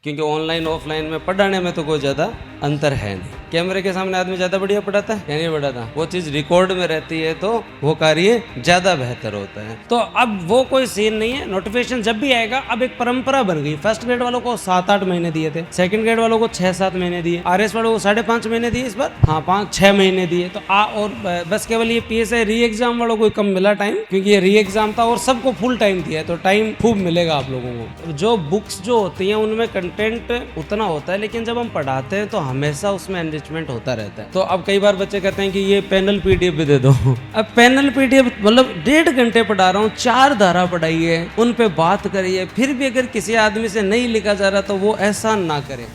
क्योंकि online offline में पढ़ाने में तो कोई ज़्यादा अंतर है नहीं। कैमरे के सामने आदमी ज़्यादा बढ़िया पढ़ाता है या नहीं पढ़ाता? वो चीज़ रिकॉर्ड में रहती है तो वो कार्य ज़्यादा बेहतर होता है। तो अब वो कोई सीन नहीं है, नोटिफिकेशन जब भी आएगा अब एक परंपरा बन गई। फर्स्ट ग्रेड वालों को 7-8 महीने दिए थे, सेकंड ग्रेड वालों को 6-7 महीने दिए, आरएस वालों को 5.5 महीने दिए, इस बार हाँ 5-6 महीने दिए। तो और बस केवल ये पीएसआई री एग्जाम वालों को कम मिला टाइम, क्योंकि ये री एग्जाम था और सबको फुल टाइम दिया है, तो टाइम खूब मिलेगा आप लोगों को। जो बुक्स जो होती हैं उनमें कंटेंट उतना होता है, लेकिन जब हम पढ़ाते हैं तो हमेशा उसमें एनरिचमेंट होता रहता है। तो अब कई बार बच्चे कहते हैं कि ये पैनल पीडीएफ भी दे दो। अब पैनल पीडीएफ मतलब 1.5 घंटे पढ़ा रहा हूँ, 4 धारा पढ़ाइए, उन पे बात करिए, फिर भी अगर किसी आदमी से नहीं लिखा जा रहा तो वो ऐसा ना करे।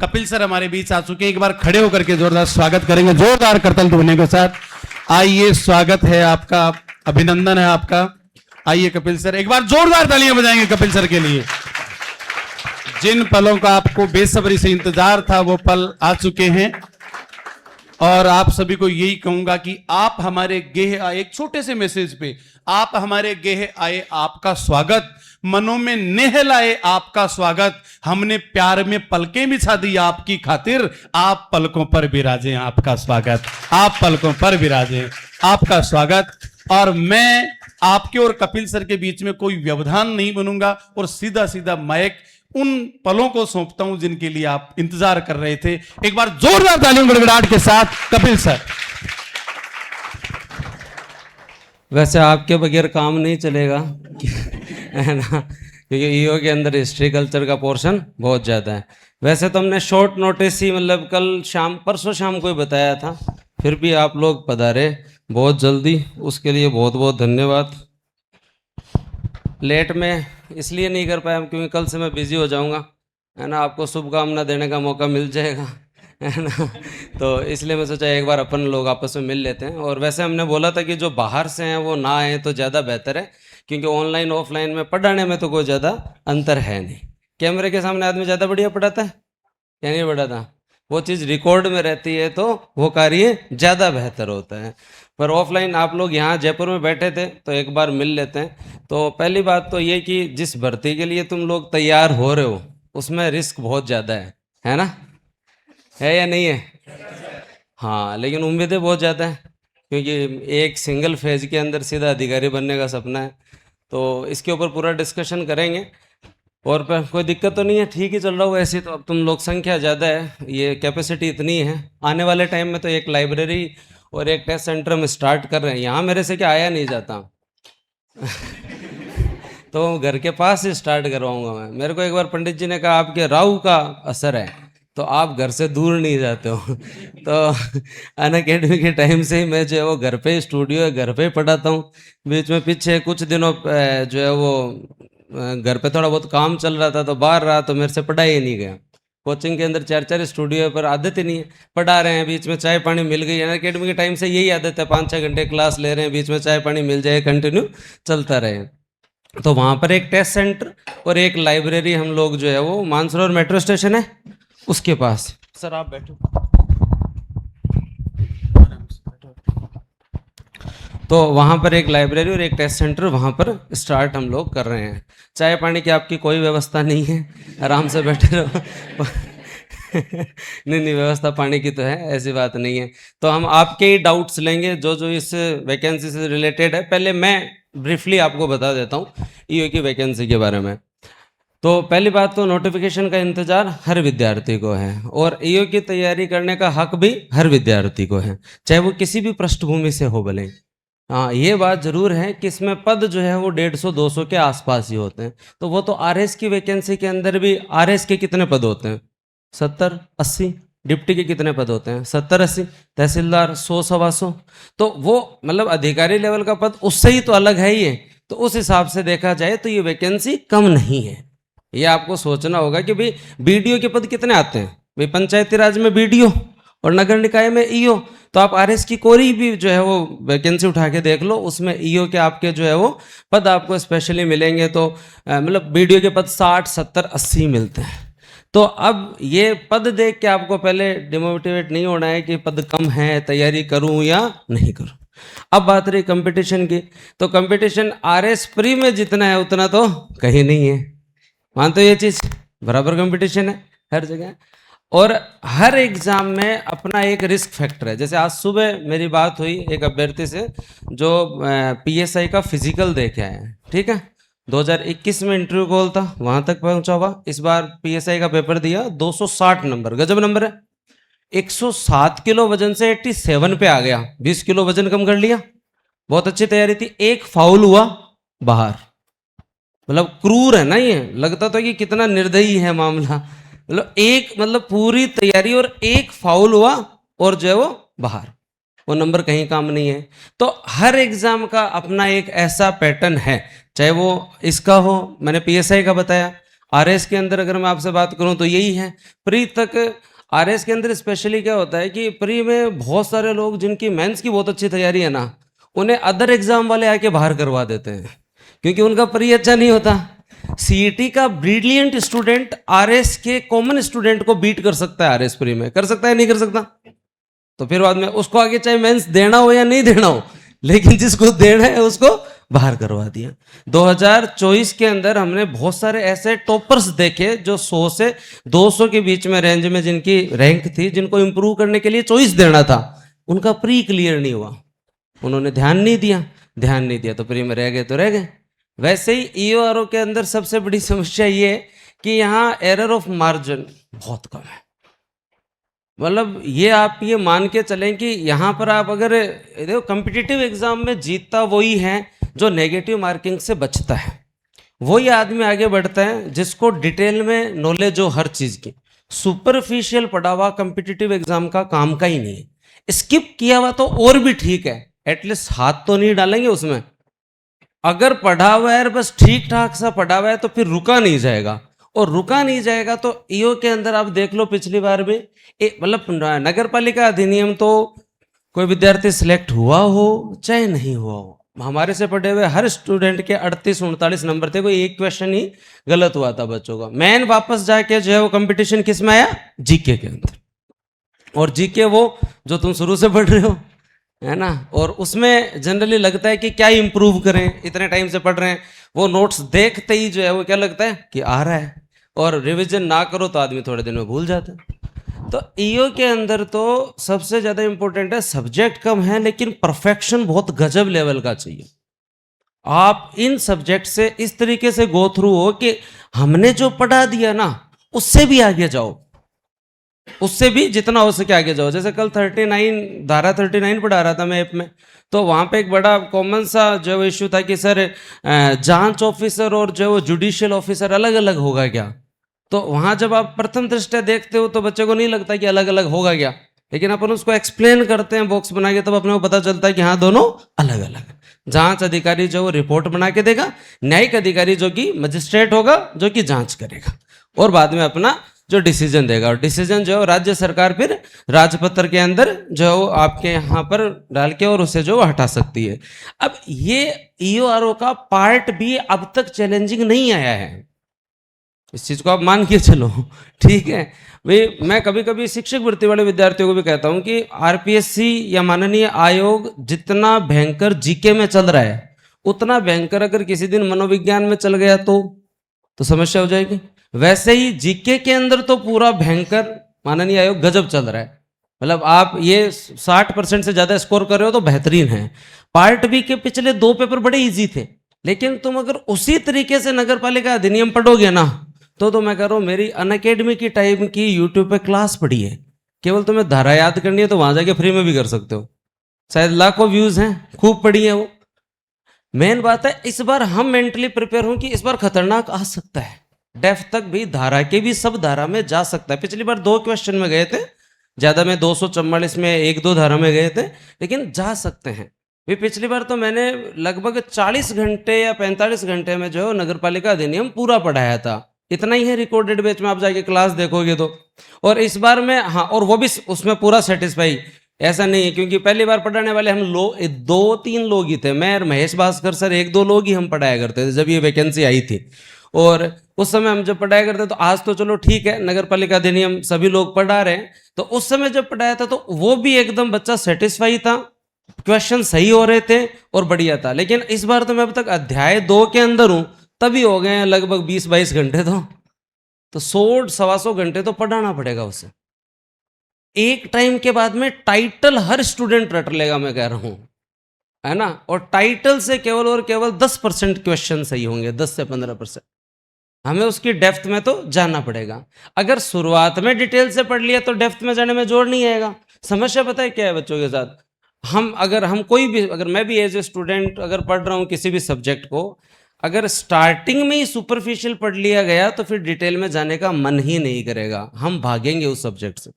कपिल सर हमारे बीच आ चुके हैं, एक बार खड़े होकर के जोरदार स्वागत करेंगे, जोरदार करतल ध्वनि के साथ। आइए, स्वागत है आपका, अभिनंदन है आपका। आइए कपिल सर, एक बार जोरदार तालियां बजाएंगे कपिल सर के लिए। जिन पलों का आपको बेसब्री से इंतजार था वो पल आ चुके हैं, और आप सभी को यही कहूंगा कि आप हमारे गेह आए, एक छोटे से मैसेज पे, आप हमारे गेह आए, आपका स्वागत, मनों में नेह लाए आपका स्वागत, हमने प्यार में पलकें बिछा दी आपकी खातिर, आप पलकों पर विराजें आपका स्वागत, आप पलकों पर विराजें आपका स्वागत। और मैं आपके और कपिल सर के बीच में कोई व्यवधान नहीं बनूंगा और सीधा सीधा माइक उन पलों को सौंपता हूं जिनके लिए आप इंतजार कर रहे थे। एक बार जोरदार तालियों गड़गड़ाहट के साथ कपिल सर। वैसे आपके बगैर काम नहीं चलेगा है ना, क्योंकि ईओ के अंदर हिस्ट्री कल्चर का पोर्शन बहुत ज़्यादा है। वैसे तो हमने शॉर्ट नोटिस ही मतलब कल शाम परसों शाम को ही बताया था, फिर भी आप लोग पधारे बहुत जल्दी, उसके लिए बहुत बहुत धन्यवाद। लेट में इसलिए नहीं कर पाया क्योंकि कल से मैं बिज़ी हो जाऊंगा, है ना, आपको शुभकामना देने का मौका मिल जाएगा, है ना। तो इसलिए मैं सोचा एक बार अपन लोग आपस में मिल लेते हैं। और वैसे हमने बोला था कि जो बाहर से हैं वो ना आए तो ज़्यादा बेहतर है, क्योंकि ऑनलाइन ऑफलाइन में पढ़ाने में तो कोई ज़्यादा अंतर है नहीं। कैमरे के सामने आदमी ज़्यादा बढ़िया पढ़ाता है या नहीं पढ़ाता? वो चीज़ रिकॉर्ड में रहती है तो वो कार्य ज़्यादा बेहतर होता है। पर ऑफलाइन आप लोग यहाँ जयपुर में बैठे थे तो एक बार मिल लेते हैं। तो पहली बात तो ये कि जिस भर्ती के लिए तुम लोग तैयार हो रहे हो उसमें रिस्क बहुत ज़्यादा है ना, है या नहीं है? हाँ, लेकिन उम्मीदें बहुत ज़्यादा है, क्योंकि एक सिंगल फेज के अंदर सीधा अधिकारी बनने का सपना है। तो इसके ऊपर पूरा डिस्कशन करेंगे, और पर कोई दिक्कत तो नहीं है, ठीक ही चल रहा हो ऐसे। तो अब तुम लोग संख्या ज़्यादा है, ये कैपेसिटी इतनी है, आने वाले टाइम में तो एक लाइब्रेरी और एक टेस्ट सेंटर में स्टार्ट कर रहे हैं। यहाँ मेरे से क्या आया नहीं जाता तो घर के पास ही स्टार्ट करवाऊंगा मैं। मेरे को एक बार पंडित जी ने कहा आपके राहु का असर है तो आप घर से दूर नहीं जाते हो तो अनअकैडमी के टाइम से ही मैं जो है वो घर पे स्टूडियो है, घर पे पढ़ाता हूँ। बीच में पीछे कुछ दिनों जो है वो घर पे थोड़ा बहुत काम चल रहा था तो बाहर रहा, तो मेरे से पढ़ा ही नहीं गया। कोचिंग के अंदर 4-4 स्टूडियो पर आदत ही नहीं है, पढ़ा रहे हैं, बीच में चाय पानी मिल गई। अनअकैडमी के टाइम से यही आदत है, 5-6 घंटे क्लास ले रहे हैं, बीच में चाय पानी मिल जाए, कंटिन्यू चलता रहे। तो वहाँ पर एक टेस्ट सेंटर और एक लाइब्रेरी हम लोग जो है वो मानसरोवर मेट्रो स्टेशन है उसके पास। सर आप बैठो। तो वहाँ पर एक लाइब्रेरी और एक टेस्ट सेंटर वहाँ पर स्टार्ट हम लोग कर रहे हैं। चाय पानी की आपकी कोई व्यवस्था नहीं है, आराम से बैठे रहो नहीं, व्यवस्था पानी की तो है, ऐसी बात नहीं है। तो हम आपके ही डाउट्स लेंगे जो जो इस वैकेंसी से रिलेटेड है। पहले मैं ब्रीफली आपको बता देता हूँ ईओ की वैकेंसी के बारे में। तो पहली बात तो नोटिफिकेशन का इंतजार हर विद्यार्थी को है, और ईओ की तैयारी करने का हक भी हर विद्यार्थी को है, चाहे वो किसी भी पृष्ठभूमि से हो भले। हाँ, ये बात जरूर है कि इसमें पद जो है वो 150-200 के आसपास ही होते हैं। तो वो तो आरएस की वैकेंसी के अंदर भी आरएस के कितने पद होते हैं? 70-80। डिप्टी के कितने पद होते हैं? 70-80। तहसीलदार 100-125। तो वो मतलब अधिकारी लेवल का पद उससे ही तो अलग है ये। तो उस हिसाब से देखा जाए तो ये वैकेंसी कम नहीं है। ये आपको सोचना होगा कि भाई बीडीओ के पद कितने आते हैं? भाई पंचायती राज में बीडीओ और नगर निकाय में ईओ। तो आप आरएस की कोई भी जो है वो वैकेंसी उठा के देख लो, उसमें ईओ के आपके जो है वो पद आपको स्पेशली मिलेंगे। तो मतलब बीडीओ के पद 60-70-80 मिलते हैं। तो अब ये पद देख के आपको पहले डिमोटिवेट नहीं होना है कि पद कम है, तैयारी करूं या नहीं करूं। अब बात रही कंपटीशन की, तो कंपटीशन आरएस प्री में जितना है उतना तो कहीं नहीं है। मानते हो ये चीज? बराबर कंपटीशन है हर जगह। और हर एग्जाम में अपना एक रिस्क फैक्टर है। जैसे आज सुबह मेरी बात हुई एक अभ्यर्थी से जो पीएसआई का फिजिकल दे के आए हैं, ठीक है। 2021 में इंटरव्यू कॉल था, वहां तक पहुंचा हुआ। इस बार पीएसआई का पेपर दिया, 260 नंबर, गजब नंबर है। 107 किलो वजन से 87 पे आ गया, 20 किलो वजन कम कर लिया। बहुत अच्छी तैयारी थी, एक फाउल हुआ बाहर। मतलब क्रूर है ना ये, लगता तो कि कितना निर्दयी है मामला। मतलब पूरी तैयारी और एक फाउल हुआ और जो है वो बाहर, वो नंबर कहीं काम नहीं है। तो हर एग्जाम का अपना एक ऐसा पैटर्न है, चाहे वो इसका हो, मैंने पीएसआई का बताया। आरएस के अंदर अगर मैं आपसे बात करूं तो यही है। प्री तक आरएस के अंदर स्पेशली क्या होता है कि प्री में बहुत सारे लोग जिनकी मेंस की बहुत अच्छी तैयारी है ना, उन्हें अदर एग्जाम वाले आके बाहर करवा देते हैं, क्योंकि उनका प्री अच्छा नहीं होता। सीईटी का ब्रिलियंट स्टूडेंट आरएस के कॉमन स्टूडेंट को बीट कर सकता है, आरएस प्री में कर सकता है, नहीं कर सकता? तो फिर बाद में उसको आगे चाहे मेंस देना हो या नहीं देना हो, लेकिन जिसको देना है उसको बाहर करवा दिया। 2024 के अंदर हमने बहुत सारे ऐसे टॉपर्स देखे जो 100 से 200 के बीच में रेंज में जिनकी रैंक थी, जिनको इंप्रूव करने के लिए चॉइस देना था, उनका प्री क्लियर नहीं हुआ, उन्होंने ध्यान नहीं दिया तो प्री में रह गए तो रह गए। वैसे ही ईओआरओ के अंदर सबसे बड़ी समस्या ये है कि यहाँ एरर ऑफ मार्जिन बहुत कम है। मतलब ये आप ये मान के चलें कि यहाँ पर आप अगर देखो, कॉम्पिटिटिव एग्जाम में जीतता वही है जो नेगेटिव मार्किंग से बचता है। वही आदमी आगे बढ़ता है जिसको डिटेल में नॉलेज हो हर चीज की। सुपरफिशियल पढ़ा हुआ कॉम्पिटिटिव एग्जाम का काम का ही नहीं है। स्किप किया हुआ तो और भी ठीक है, एटलीस्ट हाथ तो नहीं डालेंगे उसमें। अगर पढ़ा हुआ है, बस ठीक ठाक सा पढ़ा हुआ है, तो फिर रुका नहीं जाएगा। और रुका नहीं जाएगा तो ईओ के अंदर आप देख लो, पिछली बार भी मतलब नगर पालिका अधिनियम तो कोई विद्यार्थी सिलेक्ट हुआ हो चाहे नहीं हुआ हो, हमारे से पढ़े हुए हर स्टूडेंट के 38-39 नंबर थे, कोई एक क्वेश्चन ही गलत हुआ था बच्चों का। मैन वापस जाके जो है वो कंपटीशन किस में आया? जीके के अंदर। और जीके वो जो तुम शुरू से पढ़ रहे हो, है ना, और उसमें जनरली लगता है कि क्या इंप्रूव करें, इतने टाइम से पढ़ रहे हैं, वो नोट्स देखते ही जो है वो क्या लगता है कि आ रहा है, और रिवीजन ना करो तो आदमी थोड़े दिन में भूल जाता है। तो ईओ के अंदर तो सबसे ज्यादा इंपॉर्टेंट है, सब्जेक्ट कम है लेकिन परफेक्शन बहुत गजब लेवल का चाहिए। आप इन सब्जेक्ट से इस तरीके से गो थ्रू हो कि हमने जो पढ़ा दिया ना उससे भी आगे जाओ, उससे भी जितना हो सके आगे जाओ। जैसे कल 39 धारा 39 पढ़ा रहा था मैं ऐप में, तो वहां पे एक बड़ा कॉमन सा जो इश्यू था कि सर जांच ऑफिसर और जो जुडिशियल ऑफिसर अलग अलग होगा क्या? तो वहां जब आप प्रथम दृष्टया देखते हो तो बच्चे को नहीं लगता कि अलग अलग होगा क्या, लेकिन अपन उसको एक्सप्लेन करते हैं बॉक्स बना के, तब अपने को पता चलता है कि हाँ दोनों अलग अलग। जांच अधिकारी जो रिपोर्ट बना के देगा, न्यायिक अधिकारी जो कि मजिस्ट्रेट होगा जो कि जांच करेगा, और बाद में अपना जो डिसीजन देगा। और डिसीजन जो है राज्य सरकार फिर राजपत्र के अंदर जो है आपके यहाँ पर डाल के और उसे जो हटा सकती है। अब ये ईओआरओ का पार्ट भी अब तक चैलेंजिंग नहीं आया है, इस चीज को आप मान के चलो, ठीक है भाई। मैं कभी कभी शिक्षक वृत्ति वाले विद्यार्थियों को भी कहता हूं कि आरपीएससी या माननीय आयोग जितना भयंकर जीके में चल रहा है, उतना भयंकर अगर किसी दिन मनोविज्ञान में चल गया तो समस्या हो जाएगी। वैसे ही जीके के अंदर तो पूरा भयंकर माननीय आयोग गजब चल रहा है। मतलब आप ये 60% से ज्यादा स्कोर कर रहे हो तो बेहतरीन है। पार्ट बी के पिछले 2 पेपर बड़े इजी थे, लेकिन तुम अगर उसी तरीके से नगर पालिका अधिनियम पढ़ोगे ना तो मैं कह रहा हूँ मेरी अनअकैडमी की टाइम की यूट्यूब पे क्लास पढ़ी है, केवल तुम्हें धारा याद करनी है तो वहां जाके फ्री में भी कर सकते हो, शायद लाखों व्यूज हैं, खूब पढ़ी है वो। मेन बात है इस बार हम मेंटली प्रिपेयर हूं कि इस बार खतरनाक आ सकता है, डेफ तक भी धारा के भी सब धारा में जा सकता है। पिछली बार 2 क्वेश्चन में गए थे, ज्यादा में 244 में 1-2 धारा में गए थे, लेकिन जा सकते हैं भी। पिछली बार तो मैंने लगभग 40 घंटे या 45 घंटे में जो नगर पालिका अधिनियम पूरा पढ़ाया था, इतना ही है रिकॉर्डेड बैच में, आप जाके क्लास देखोगे तो। और इस बार में हाँ, और वो भी उसमें पूरा सेटिस्फाई ऐसा नहीं है, क्योंकि पहली बार पढ़ाने वाले हम 2-3 लोग ही थे, मैं और महेश भास्कर सर 1-2 लोग ही हम पढ़ाया करते थे जब ये वैकेंसी आई थी। और उस समय हम जब पढ़ाया करते तो आज तो चलो ठीक है नगर पालिका अधिनियम सभी लोग पढ़ा रहे हैं, तो उस समय जब पढ़ाया था तो वो भी एकदम बच्चा सेटिस्फाई था, क्वेश्चन सही हो रहे थे और बढ़िया था। लेकिन इस बार तो मैं अब तक अध्याय 2 के अंदर हूं, तभी हो गए हैं लगभग 20-22 घंटे। तो 100-125 घंटे तो पढ़ाना पड़ेगा उसे। एक टाइम के बाद में टाइटल हर स्टूडेंट रट लेगा, मैं कह रहा हूं, है ना। और टाइटल से केवल और केवल 10% क्वेश्चन सही होंगे, 10 से 15%। हमें उसकी डेप्थ में तो जाना पड़ेगा। अगर शुरुआत में डिटेल से पढ़ लिया तो डेप्थ में जाने में जोर नहीं आएगा। समस्या पता है क्या है बच्चों के साथ? हम कोई भी, अगर मैं भी एज ए स्टूडेंट अगर पढ़ रहा हूं किसी भी सब्जेक्ट को, अगर स्टार्टिंग में ही सुपरफिशियल पढ़ लिया गया तो फिर डिटेल में जाने का मन ही नहीं करेगा, हम भागेंगे उस सब्जेक्ट से।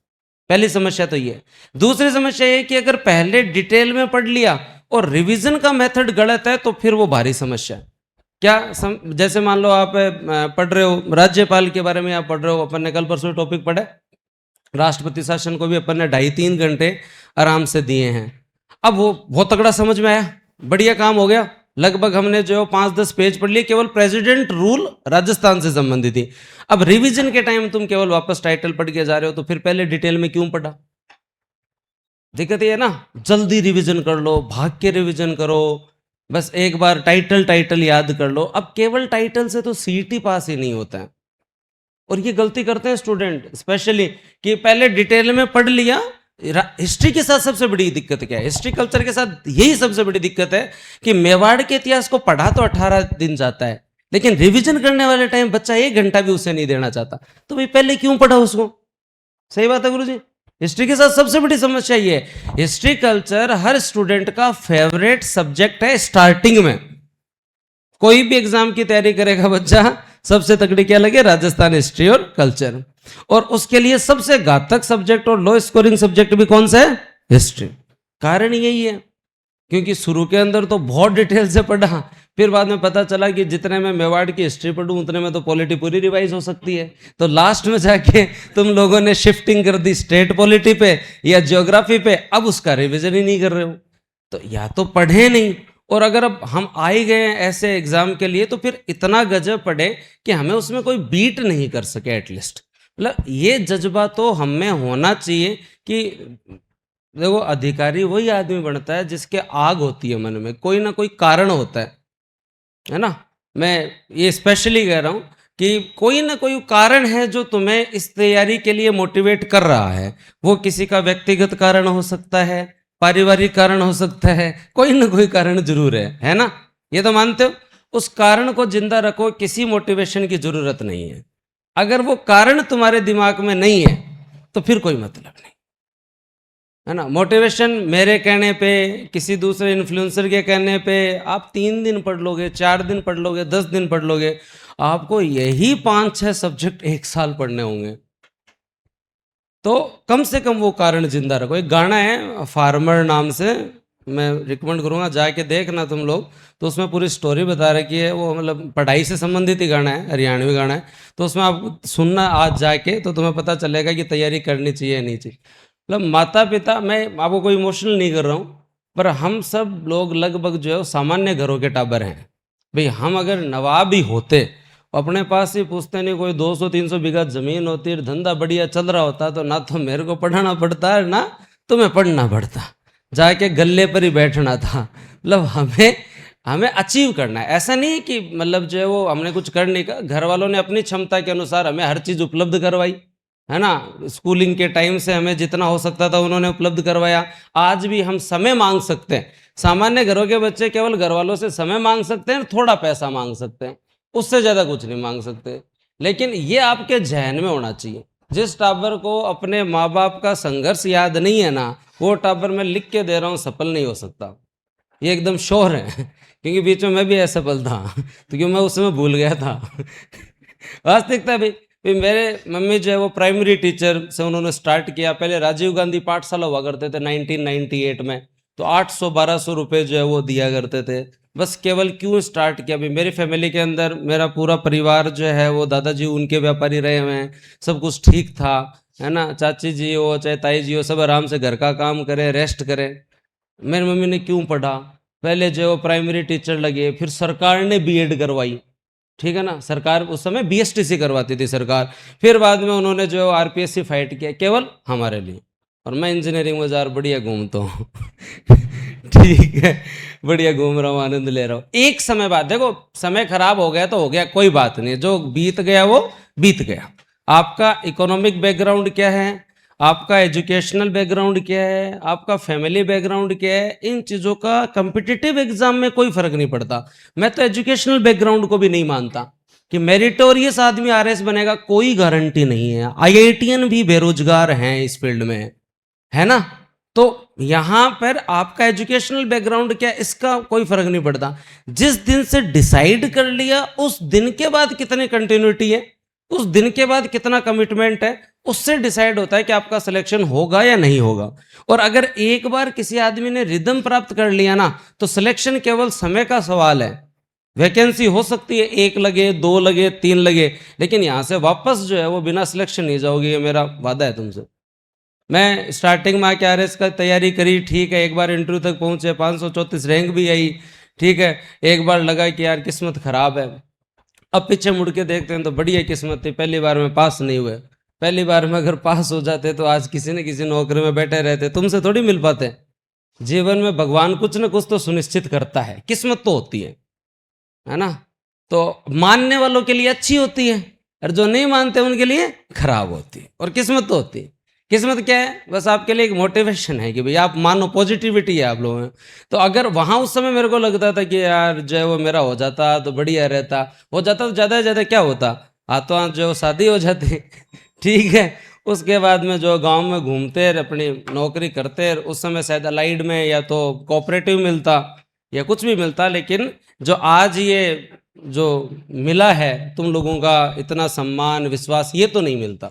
पहली समस्या तो ये। दूसरी समस्या ये कि अगर पहले डिटेल में पढ़ लिया और रिवीजन का मेथड गलत है तो फिर वो भारी समस्या है। जैसे मान लो आप पढ़ रहे हो राज्यपाल के बारे में, आप पढ़ रहे हो, अपन ने कल परसों टॉपिक पढ़ा, राष्ट्रपति शासन को भी अपन ने 2.5-3 घंटे आराम से दिए हैं। अब वो बहुत तगड़ा समझ में आया, बढ़िया काम हो गया। लगभग हमने जो 5-10 पेज पढ़ लिए, केवल प्रेसिडेंट रूल राजस्थान से संबंधित थी। अब रिवीजन के टाइम तुम केवल वापस टाइटल पढ़ के जा रहे हो, तो फिर पहले डिटेल में क्यों पढ़ा? दिक्कत ये है ना। जल्दी रिवीजन कर लो, भाग के रिवीजन करो, बस एक बार टाइटल याद कर लो। अब केवल टाइटल से तो सीटी पास ही नहीं होता है। और ये गलती करते हैं स्टूडेंट स्पेशली, कि पहले डिटेल में पढ़ लिया। हिस्ट्री के साथ सबसे बड़ी दिक्कत क्या है? हिस्ट्री कल्चर के साथ यही सबसे बड़ी दिक्कत है कि मेवाड़ के इतिहास को पढ़ा तो 18 दिन जाता है, लेकिन रिवीजन करने वाले टाइम बच्चा 1 घंटा भी उसे नहीं देना चाहता। तो भाई पहले क्यों पढ़ा उसको? सही बात है गुरुजी। हिस्ट्री के साथ सबसे बड़ी समस्या ये है, हिस्ट्री कल्चर हर स्टूडेंट का फेवरेट सब्जेक्ट है स्टार्टिंग में। कोई भी एग्जाम की तैयारी करेगा बच्चा, सबसे तगड़ी क्या लगे? राजस्थान हिस्ट्री और कल्चर। और उसके लिए सबसे घातक सब्जेक्ट और लो स्कोरिंग सब्जेक्ट भी कौन सा है? हिस्ट्री। कारण यही है, क्योंकि शुरू के अंदर तो बहुत डिटेल से पढ़ा, फिर बाद में पता चला कि जितने में मेवाड़ की हिस्ट्री पढ़ूं उतने में तो पॉलिटी पूरी रिवाइज हो सकती है। तो लास्ट में जाके तुम लोगों ने शिफ्टिंग कर दी स्टेट पॉलिटी पे या ज्योग्राफी पे, अब उसका रिवीजन ही नहीं कर रहे हो। तो या तो पढ़े नहीं, और अगर अब हम आ ही गए ऐसे एग्जाम के लिए तो फिर इतना गजब पढ़े कि हमें उसमें कोई बीट नहीं कर सके एटलीस्ट। मतलब ये जज्बा तो हम में होना चाहिए कि देखो, अधिकारी वही आदमी बनता है जिसके आग होती है मन में, कोई ना कोई कारण होता है ना। मैं ये स्पेशली कह रहा हूं कि कोई ना कोई कारण है जो तुम्हें इस तैयारी के लिए मोटिवेट कर रहा है। वो किसी का व्यक्तिगत कारण हो सकता है, पारिवारिक कारण हो सकता है, कोई ना कोई कारण जरूर है ना। ये तो मानते हो? उस कारण को जिंदा रखो, किसी मोटिवेशन की जरूरत नहीं है। अगर वो कारण तुम्हारे दिमाग में नहीं है तो फिर कोई मतलब नहीं, है ना। मोटिवेशन मेरे कहने पे, किसी दूसरे इन्फ्लुएंसर के कहने पे आप 3 दिन पढ़ लोगे, 4 दिन पढ़ लोगे, 10 दिन पढ़ लोगे, आपको यही 5-6 सब्जेक्ट 1 साल पढ़ने होंगे। तो कम से कम वो कारण जिंदा रखो। एक गाना है फार्मर नाम से, मैं रिकमेंड करूंगा, जाके देखना तुम लोग। तो उसमें पूरी स्टोरी बता रखी है, वो मतलब पढ़ाई से संबंधित ही गाना है, हरियाणवी गाना है। तो उसमें आप सुनना आज जाके, तो तुम्हें पता चलेगा कि तैयारी करनी चाहिए या नहीं चाहिए। मतलब माता पिता, मैं आपको कोई इमोशनल नहीं कर रहा हूँ, पर हम सब लोग लगभग जो है सामान्य घरों के टाबर हैं। भाई हम अगर नवाब भी होते, अपने पास ही पूछते नहीं, कोई 200-300 बीघा जमीन होती, धंधा बढ़िया चल रहा होता, तो ना तो मेरे को पढ़ाना पड़ता है ना तुम्हें पढ़ना पड़ता, जाके गल्ले पर ही बैठना था। मतलब हमें अचीव करना है। ऐसा नहीं है कि मतलब जो है वो हमने कुछ कर नहीं का, घर वालों ने अपनी क्षमता के अनुसार हमें हर चीज उपलब्ध करवाई, है ना। स्कूलिंग के टाइम से हमें जितना हो सकता था उन्होंने उपलब्ध करवाया। आज भी हम समय मांग सकते हैं। सामान्य घरों के बच्चे केवल घर वालों से समय मांग सकते हैं, थोड़ा पैसा मांग सकते हैं, उससे ज्यादा कुछ नहीं मांग सकते। लेकिन ये आपके जहन में होना चाहिए, जिस टाबर को अपने माँ बाप का संघर्ष याद नहीं है ना, वो टाबर मैं लिख के दे रहा हूँ सफल नहीं हो सकता, ये एकदम श्योर है। क्योंकि बीच में मैं भी असफल था, तो क्यों मैं उस समय भूल गया था। वास्तविकता भी मेरे मम्मी जो है वो प्राइमरी टीचर से उन्होंने स्टार्ट किया। पहले राजीव गांधी पाठशाला हुआ करते थे 1998 में, तो 800-1200 रुपये जो है वो दिया करते थे। बस केवल क्यों स्टार्ट किया? भाई मेरी फैमिली के अंदर मेरा पूरा परिवार जो है वो दादाजी उनके व्यापारी रहे हुए हैं, सब कुछ ठीक था, है ना। चाची जी हो चाहे ताई जी हो, सब आराम से घर का काम करे, रेस्ट करे। मेरी मम्मी ने क्यों पढ़ा? पहले जो वो प्राइमरी टीचर लगे, फिर सरकार ने बीएड करवाई, ठीक है ना। सरकार उस समय बीएसटीसी करवाती थी सरकार। फिर बाद में उन्होंने जो आरपीएससी फाइट किया केवल हमारे लिए। और मैं इंजीनियरिंग बाजार बढ़िया घूमता हूँ ठीक है, बढ़िया घूम रहा हूँ, आनंद ले रहा हूँ। एक समय बाद देखो, समय खराब हो गया तो हो गया, कोई बात नहीं, जो बीत गया वो बीत गया। आपका इकोनॉमिक बैकग्राउंड क्या है, आपका एजुकेशनल बैकग्राउंड क्या है, आपका फैमिली बैकग्राउंड क्या है, इन चीज़ों का कम्पिटिटिव एग्जाम में कोई फर्क नहीं पड़ता। मैं तो एजुकेशनल बैकग्राउंड को भी नहीं मानता कि मेरिटोरियस आदमी आरएस बनेगा, कोई गारंटी नहीं है। आईआईटीएन भी बेरोजगार हैं इस फील्ड में, है ना। तो यहां पर आपका एजुकेशनल बैकग्राउंड क्या, इसका कोई फर्क नहीं पड़ता। जिस दिन से डिसाइड कर लिया उस दिन के बाद कितनी कंटिन्यूटी है, उस दिन के बाद कितना कमिटमेंट है, उससे डिसाइड होता है कि आपका सिलेक्शन होगा या नहीं होगा। और अगर एक बार किसी आदमी ने रिदम प्राप्त कर लिया ना, तो सिलेक्शन केवल समय का सवाल है। वैकेंसी हो सकती है 1 लगे, 2 लगे, 3 लगे, लेकिन यहां से वापस जो है वो बिना सिलेक्शन नहीं जाओगे, ये मेरा वादा है तुमसे। मैं स्टार्टिंग में आके आरएस का तैयारी करी, ठीक है, एक बार इंटरव्यू तक पहुंचे, 534 रैंक भी आई, ठीक है। एक बार लगा कि यार किस्मत खराब है, अब पीछे मुड़ के देखते हैं तो बढ़िया किस्मत थी, पहली बार में पास नहीं हुए। पहली बार में अगर पास हो जाते तो आज किसी न किसी नौकरी में बैठे रहते, तुमसे थोड़ी मिल पाते। जीवन में भगवान कुछ न कुछ तो सुनिश्चित करता है, किस्मत तो होती है ना। तो मानने वालों के लिए अच्छी होती है, और जो नहीं मानते उनके लिए खराब होती है, और किस्मत तो होती है। किस्मत क्या है, बस आपके लिए एक मोटिवेशन है कि भाई आप मानो, पॉजिटिविटी है आप लोगों में। तो अगर वहां उस समय मेरे को लगता था कि यार जो है वो मेरा हो जाता तो बढ़िया रहता, हो जाता तो ज़्यादा से ज़्यादा क्या होता, हाथों हाथ जो शादी हो जाती ठीक है। उसके बाद में जो गांव में घूमते अपनी नौकरी करते, उस समय शायद अलाइड में या तो कोऑपरेटिव मिलता या कुछ भी मिलता, लेकिन जो आज ये जो मिला है तुम लोगों का इतना सम्मान विश्वास, ये तो नहीं मिलता।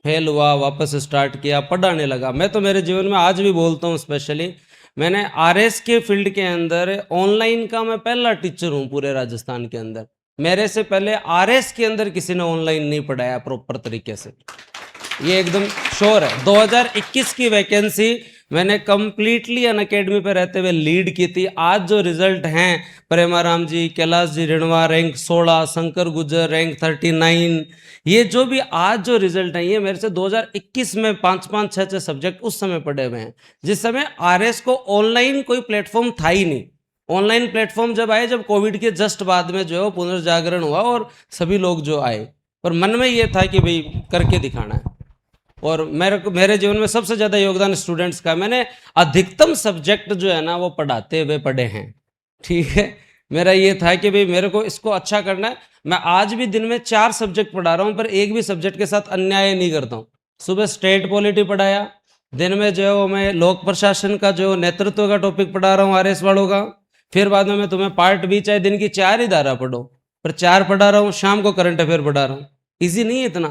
फेल हुआ, वापस स्टार्ट किया, पढ़ाने लगा। मैं तो मेरे जीवन में आज भी बोलता हूँ, स्पेशली मैंने आरएस के फील्ड के अंदर ऑनलाइन का मैं पहला टीचर हूँ पूरे राजस्थान के अंदर। मेरे से पहले आरएस के अंदर किसी ने ऑनलाइन नहीं पढ़ाया प्रॉपर तरीके से, ये एकदम श्योर है। 2021 की वैकेंसी मैंने कंप्लीटली अनअकैडमी पे रहते हुए लीड की थी। आज जो रिजल्ट हैं, प्रेमाराम जी, कैलाश जी रिणवा रैंक 16, शंकर गुजर रैंक 39, ये जो भी आज जो रिजल्ट है, ये मेरे से 2021 में 5-5, 6-6 सब्जेक्ट उस समय पढ़े हुए हैं, जिस समय आरएस को ऑनलाइन कोई प्लेटफॉर्म था ही नहीं। ऑनलाइन प्लेटफॉर्म जब आए, जब कोविड के जस्ट बाद में जो है पुनर्जागरण हुआ और सभी लोग जो आए, और मन में ये था कि भाई करके दिखाना है। और मेरे जीवन में सबसे ज़्यादा योगदान स्टूडेंट्स का, मैंने अधिकतम सब्जेक्ट जो है ना वो पढ़ाते हुए पढ़े हैं, ठीक है। मेरा ये था कि भाई मेरे को इसको अच्छा करना है। मैं आज भी दिन में 4 सब्जेक्ट पढ़ा रहा हूँ, पर एक भी सब्जेक्ट के साथ अन्याय नहीं करता हूँ। सुबह स्टेट पॉलिटी पढ़ाया, दिन में जो है वो मैं लोक प्रशासन का जो नेतृत्व का टॉपिक पढ़ा रहा हूँ आरएस वालों का। फिर बाद में मैं तुम्हें पार्ट बी, चाहे दिन की 4 ही धारा पढ़ो, पर 4 पढ़ा रहा हूँ। शाम को करंट अफेयर पढ़ा रहा हूँ। ईजी नहीं है इतना,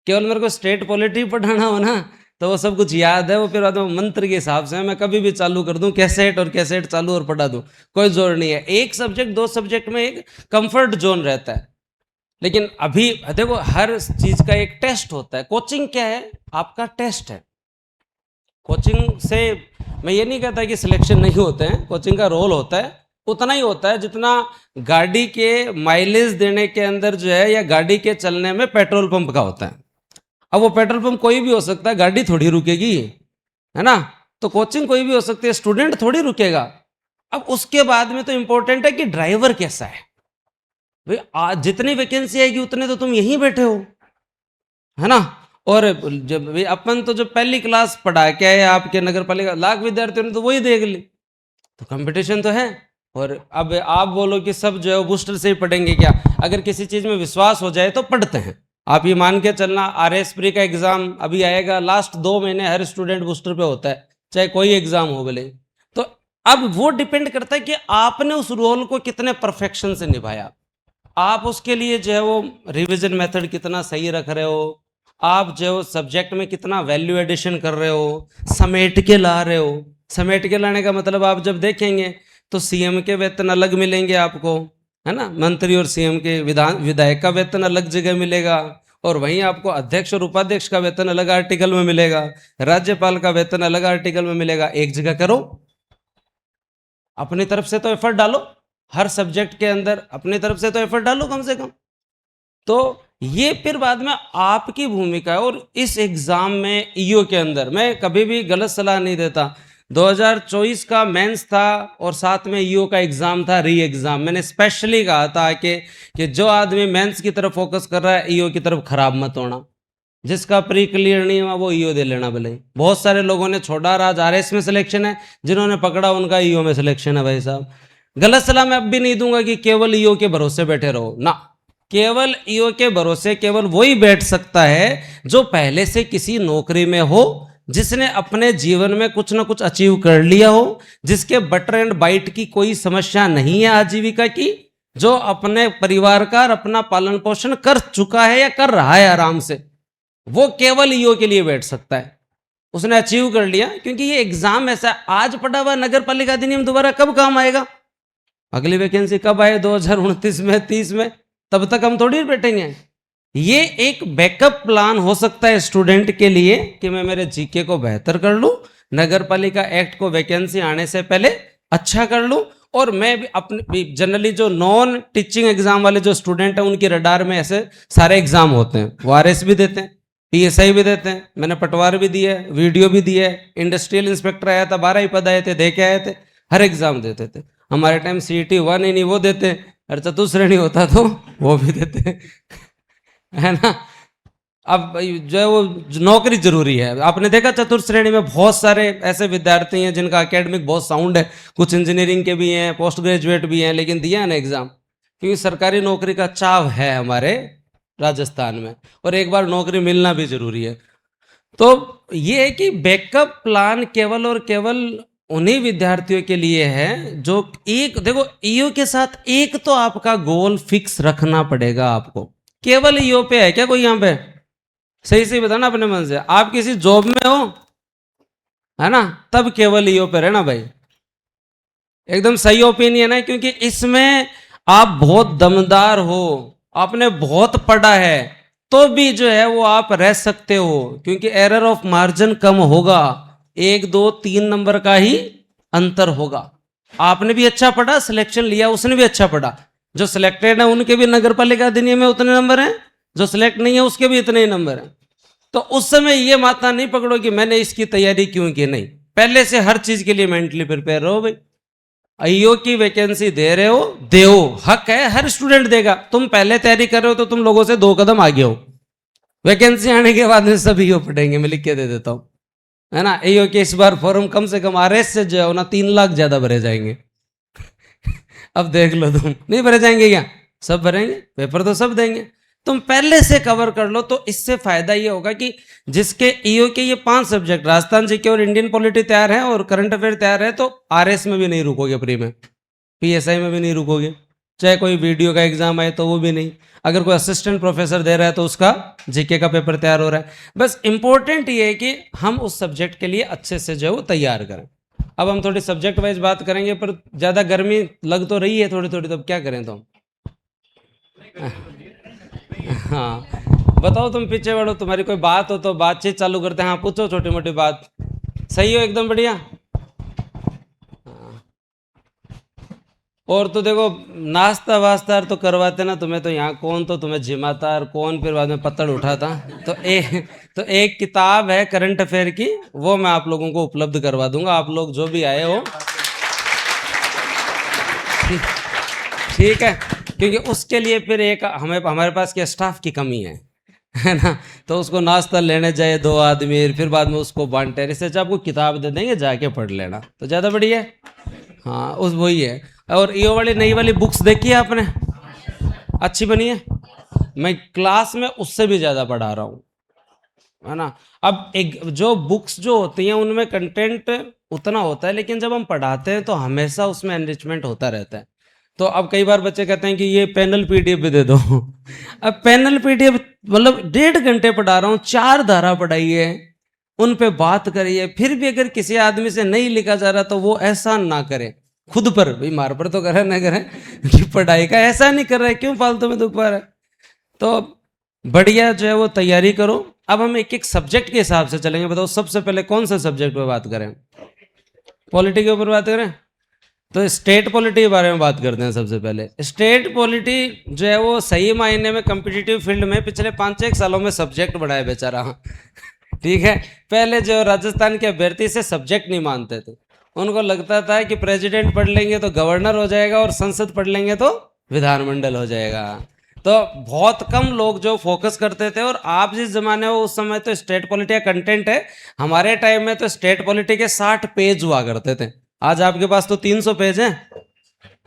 केवल मेरे को स्टेट पॉलिटी पढ़ाना हो ना तो वो सब कुछ याद है, वो फिर बाद में मंत्र के हिसाब से मैं कभी भी चालू कर दूं कैसेट, और कैसेट चालू और पढ़ा दूं, कोई जोर नहीं है। एक सब्जेक्ट 2 सब्जेक्ट में एक कंफर्ट जोन रहता है। लेकिन अभी देखो, हर चीज का एक टेस्ट होता है। कोचिंग क्या है, आपका टेस्ट है। कोचिंग से मैं ये नहीं कहता कि सिलेक्शन नहीं होते हैं, कोचिंग का रोल होता है, उतना ही होता है जितना गाड़ी के माइलेज देने के अंदर जो है, या गाड़ी के चलने में पेट्रोल पंप का होता है। अब वो पेट्रोल पंप कोई भी हो सकता है, गाड़ी थोड़ी रुकेगी, है ना। तो कोचिंग कोई भी हो सकती है, स्टूडेंट थोड़ी रुकेगा। अब उसके बाद में तो इंपॉर्टेंट है कि ड्राइवर कैसा है। भाई आज जितनी वैकेंसी आएगी उतने तो तुम यहीं बैठे हो, है ना। और जब अपन तो जब पहली क्लास पढ़ा के आए आपके नगर पालिका, लाख विद्यार्थियों ने तो वही देख ली, तो कंपटीशन तो है। और अब आप बोलो कि सब जो है बूस्टर से ही पढ़ेंगे क्या, अगर किसी चीज़ में विश्वास हो जाए तो पढ़ते हैं। आप ये मान के चलना, आरएस प्री का एग्जाम अभी आएगा, लास्ट 2 महीने हर स्टूडेंट बूस्टर पे होता है, चाहे कोई एग्जाम हो भले। तो अब वो डिपेंड करता है कि आपने उस रोल को कितने परफेक्शन से निभाया, आप उसके लिए जो है वो रिवीजन मेथड कितना सही रख रहे हो, आप जो है सब्जेक्ट में कितना वैल्यू एडिशन कर रहे हो, समेट के ला रहे हो। समेट के लाने का मतलब आप जब देखेंगे तो सीएम के वेतन अलग मिलेंगे आपको, है ना, मंत्री और सीएम के विधायक का वेतन अलग जगह मिलेगा, और वहीं आपको अध्यक्ष और उपाध्यक्ष का वेतन अलग आर्टिकल में मिलेगा, राज्यपाल का वेतन अलग आर्टिकल में मिलेगा। एक जगह करो, अपनी तरफ से तो एफर्ट डालो, हर सब्जेक्ट के अंदर अपनी तरफ से तो एफर्ट डालो कम से कम। तो ये फिर बाद में आपकी भूमिका है। और इस एग्जाम में ईओ के अंदर मैं कभी भी गलत सलाह नहीं देता। 2024 का मेंस था और साथ में ईओ का एग्जाम था, री एग्जाम। मैंने स्पेशली कहा था कि जो आदमी मेंस की तरफ फोकस कर रहा है, ईओ की तरफ खराब मत होना। जिसका प्री क्लियर नहीं हुआ वो ईओ दे लेना भले। बहुत सारे लोगों ने छोड़ा, आज आरएस में सिलेक्शन है, जिन्होंने पकड़ा उनका ईओ में सिलेक्शन है। भाई साहब, गलत सलाह मैं अब भी नहीं दूंगा कि केवल ईओ के भरोसे बैठे रहो ना। केवल ईओ के भरोसे केवल वही बैठ सकता है जो पहले से किसी नौकरी में हो, जिसने अपने जीवन में कुछ ना कुछ अचीव कर लिया हो, जिसके बटर एंड बाइट की कोई समस्या नहीं है आजीविका की, जो अपने परिवार का और अपना पालन पोषण कर चुका है या कर रहा है आराम से, वो केवल ईओ के लिए बैठ सकता है। उसने अचीव कर लिया। क्योंकि ये एग्जाम ऐसा, आज पढ़ा हुआ नगर पालिका अधिनियम दोबारा कब काम आएगा? अगली वैकेंसी कब आए? 2029 में, 30 में? तब तक हम थोड़ी बैठेंगे। ये एक बैकअप प्लान हो सकता है स्टूडेंट के लिए कि मैं मेरे जीके को बेहतर कर लूं, नगर पालिका एक्ट को वैकेंसी आने से पहले अच्छा कर लूं, और मैं भी अपने जनरली जो नॉन टीचिंग एग्जाम वाले जो स्टूडेंट हैं उनकी रडार में ऐसे सारे एग्जाम होते हैं। वो आरएस भी देते हैं, पीएसआई भी देते हैं, मैंने पटवार भी दिया है, वीडियो भी दिया है, इंडस्ट्रियल इंस्पेक्टर आया था, 12 ही पद आए थे, दे के आए थे, हर एग्जाम देते थे। हमारे टाइम सीईटी 1 ही नहीं वो देते, और चतुश्रेणी होता तो वो भी देते है ना। अब जो है वो नौकरी जरूरी है। आपने देखा चतुर्थ श्रेणी में बहुत सारे ऐसे विद्यार्थी हैं जिनका एकेडमिक बहुत साउंड है, कुछ इंजीनियरिंग के भी हैं, पोस्ट ग्रेजुएट भी हैं, लेकिन दिया है ना एग्जाम। क्योंकि सरकारी नौकरी का चाव है हमारे राजस्थान में, और एक बार नौकरी मिलना भी जरूरी है। तो ये है कि बैकअप प्लान केवल और केवल उन्हीं विद्यार्थियों के लिए है जो एक, देखो ईओ के साथ एक तो आपका गोल फिक्स रखना पड़ेगा आपको। केवल ईओ पे है क्या कोई यहाँ पे? सही सही बताना अपने मन से। आप किसी जॉब में हो, है ना, तब केवल ईओ पे रहना भाई, एकदम सही ओपिनियन है। क्योंकि इसमें आप बहुत दमदार हो, आपने बहुत पढ़ा है, तो भी जो है वो आप रह सकते हो, क्योंकि एरर ऑफ मार्जिन कम होगा, 1 2 3 नंबर का ही अंतर होगा। आपने भी अच्छा पढ़ा, सिलेक्शन लिया, उसने भी अच्छा पढ़ा, जो सिलेक्टेड है उनके भी नगर पालिका अधिनियम में उतने नंबर हैं, जो सिलेक्ट नहीं है उसके भी इतने ही नंबर हैं। तो उस समय ये माथा नहीं पकड़ो कि मैंने इसकी तैयारी क्यों की, नहीं, पहले से हर चीज के लिए मेंटली प्रिपेयर रहो भाई। ईओ की वैकेंसी दे रहे हो, देओ, हक है, हर स्टूडेंट देगा। तुम पहले तैयारी कर रहे हो तो तुम लोगों से 2 कदम आगे हो। वैकेंसी आने के बाद में सब ईओ पढ़ेंगे, मैं लिख के दे देता हूं, है ना। ईओ के इस बार फॉर्म कम से कम आरएस से जो है ना 3 लाख ज्यादा भरे जाएंगे अब देख लो, तुम नहीं भरे जाएंगे क्या? सब भरेंगे, पेपर तो सब देंगे। तुम पहले से कवर कर लो, तो इससे फायदा ये होगा कि जिसके ईओ के ये 5 सब्जेक्ट, राजस्थान जीके और इंडियन पॉलिटी तैयार है और करंट अफेयर तैयार है, तो आरएस में भी नहीं रुकोगे, प्री में, पीएसआई में भी नहीं रुकोगे, चाहे कोई वीडियो का एग्जाम आए तो वो भी नहीं। अगर कोई असिस्टेंट प्रोफेसर दे रहा है तो उसका जीके का पेपर तैयार हो रहा है। बस इंपॉर्टेंट ये है कि हम उस सब्जेक्ट के लिए अच्छे से जो है वो तैयार करें। अब हम थोड़ी सब्जेक्ट वाइज बात करेंगे, पर ज़्यादा गर्मी लग तो रही है थोड़ी थोड़ी, तो अब क्या करें तो हाँ, बताओ तुम पीछे बढ़ो, तुम्हारी कोई बात हो तो बातचीत चालू करते हैं। हाँ, पूछो छोटी मोटी बात। सही हो एकदम बढ़िया। हाँ। और तो देखो, नाश्ता वास्ता तो करवाते ना तुम्हें, तो यहाँ कौन तो तुम्हें जिमाता और कौन फिर बाद में पत्थर उठाता। तो एक किताब है करंट अफेयर की, वो मैं आप लोगों को उपलब्ध करवा दूंगा, आप लोग जो भी आए हो, ठीक है। क्योंकि उसके लिए फिर एक हमारे पास क्या स्टाफ की कमी है ना, तो उसको नाश्ता लेने जाए 2 आदमी, फिर बाद में उसको बांटे, इससे अच्छा आपको किताब दे देंगे, जाके पढ़ लेना तो ज़्यादा बढ़िया है। हाँ, उस वही है। और ये वाली नई वाली बुक्स देखी है आपने? अच्छी बनी है। मैं क्लास में उससे भी ज़्यादा पढ़ा रहा हूँ, है ना। अब एक जो बुक्स जो होती हैं उनमें कंटेंट उतना होता है, लेकिन जब हम पढ़ाते हैं तो हमेशा उसमें एनरिचमेंट होता रहता है। तो अब कई बार बच्चे कहते हैं कि ये पैनल पीडीएफ भी दे दो अब पैनल पीडीएफ मतलब 1.5 घंटे पढ़ा रहा हूँ, 4 धारा पढ़ाई है, उन पे बात करिए, फिर भी अगर किसी आदमी से नहीं लिखा जा रहा तो वो एहसान ना करे खुद पर, भाई मार पर तो करे ना करे कि पढ़ाई का ऐसा नहीं कर रहा है, क्यों फालतू में दुख पा रहा है। तो बढ़िया जो है वो तैयारी करो। अब हम एक एक सब्जेक्ट के हिसाब से चलेंगे। बताओ सबसे पहले कौन से सब्जेक्ट पे बात करें? पॉलिटी के ऊपर बात करें? तो स्टेट पॉलिटी के बारे में बात करते हैं। सबसे पहले स्टेट पॉलिटी जो है वो सही मायने में कम्पिटिटिव फील्ड में पिछले 5-6 सालों में सब्जेक्ट बढ़ाया बेचारा। ठीक है, पहले जो राजस्थान के अभ्यर्थी से सब्जेक्ट नहीं मानते थे, उनको लगता था कि प्रेसिडेंट पढ़ लेंगे तो गवर्नर हो जाएगा और संसद पढ़ लेंगे तो विधानमंडल हो जाएगा। तो बहुत कम लोग जो फोकस करते थे। और आप जिस जमाने में उस समय तो स्टेट पॉलिटी का कंटेंट है, हमारे टाइम में तो स्टेट पॉलिटी के 60 पेज हुआ करते थे। आज आपके पास तो 300 पेज हैं,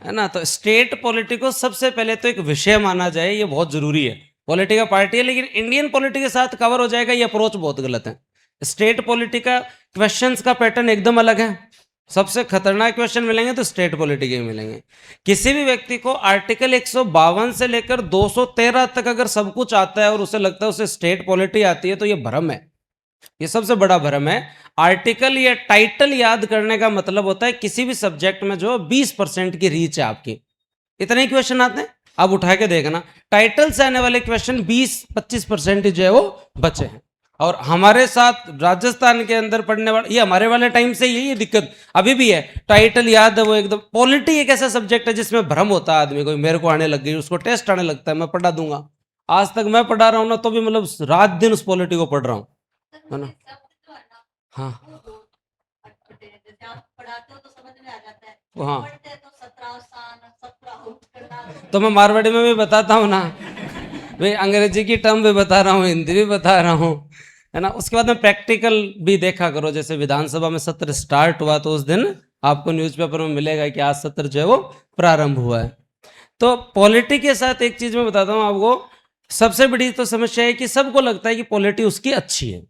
है ना। तो स्टेट पॉलिटी को सबसे पहले तो एक विषय माना जाए, ये बहुत जरूरी है। पॉलिटी का पार्टी है लेकिन इंडियन पॉलिटी के साथ कवर हो जाएगा, ये अप्रोच बहुत गलत है। स्टेट पॉलिटी का क्वेश्चंस का पैटर्न एकदम अलग है। सबसे खतरनाक क्वेश्चन मिलेंगे तो स्टेट पॉलिटी के मिलेंगे। किसी भी व्यक्ति को आर्टिकल 152 से लेकर 213 तक अगर सब कुछ आता है और उसे लगता है उसे स्टेट पॉलिटी आती है, तो ये भ्रम है, ये सबसे बड़ा भ्रम है। आर्टिकल या टाइटल याद करने का मतलब होता है किसी भी सब्जेक्ट में जो 20% की रीच है आपकी, इतने ही क्वेश्चन आते हैं। अब उठा के देखना, टाइटल से आने वाले क्वेश्चन 20-25% जो है वो बचे हैं। और हमारे साथ राजस्थान के अंदर पढ़ने वाले, ये हमारे वाले टाइम से यही दिक्कत अभी भी है। टाइटल याद है वो एकदम। पॉलिटी एक ऐसा सब्जेक्ट है जिसमें भ्रम होता है आदमी को, मेरे को आने लग गई, उसको टेस्ट आने लगता है, मैं पढ़ा दूंगा। आज तक मैं पढ़ा रहा हूँ ना, तो भी मतलब रात दिन उस पॉलिटी को पढ़ रहा हूँ, है ना। हाँ हाँ, तो मैं मारवाड़ी में भी बताता हूँ ना भाई, अंग्रेजी की टर्म भी बता रहा हूँ, हिंदी भी बता रहा हूँ, है ना। उसके बाद में प्रैक्टिकल भी देखा करो। जैसे विधानसभा में सत्र स्टार्ट हुआ तो उस दिन आपको न्यूज़पेपर में मिलेगा कि आज सत्र जो है वो प्रारंभ हुआ है। तो पॉलिटी के साथ एक चीज मैं बताता हूँ आपको, सबसे बड़ी तो समस्या है कि सबको लगता है कि पॉलिटी उसकी अच्छी है।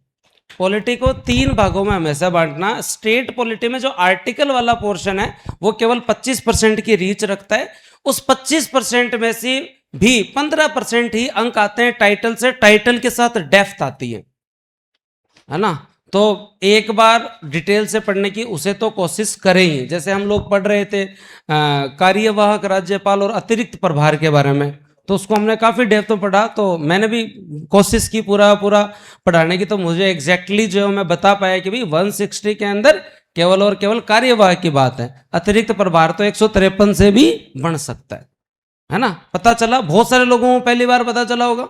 पॉलिटी को 3 भागों में हमेशा बांटना। स्टेट पॉलिटी में जो आर्टिकल वाला पोर्शन है वो केवल 25% की रीच रखता है। उस 25% में से भी 15% ही अंक आते हैं टाइटल से। टाइटल के साथ डेप्थ आती है ना। तो एक बार डिटेल से पढ़ने की उसे तो कोशिश करें ही। जैसे हम लोग पढ़ रहे थे कार्यवाहक राज्यपाल और अतिरिक्त प्रभार के बारे में, तो उसको हमने काफ़ी डेप्थ में पढ़ा। तो मैंने भी कोशिश की पूरा पढ़ाने की, तो मुझे एग्जैक्टली जो मैं बता पाया कि भाई 160 के अंदर केवल और केवल कार्यवाहक की बात है। अतिरिक्त प्रभार तो 153 से भी बन सकता है ना। पता चला, बहुत सारे लोगों को पहली बार पता चला होगा।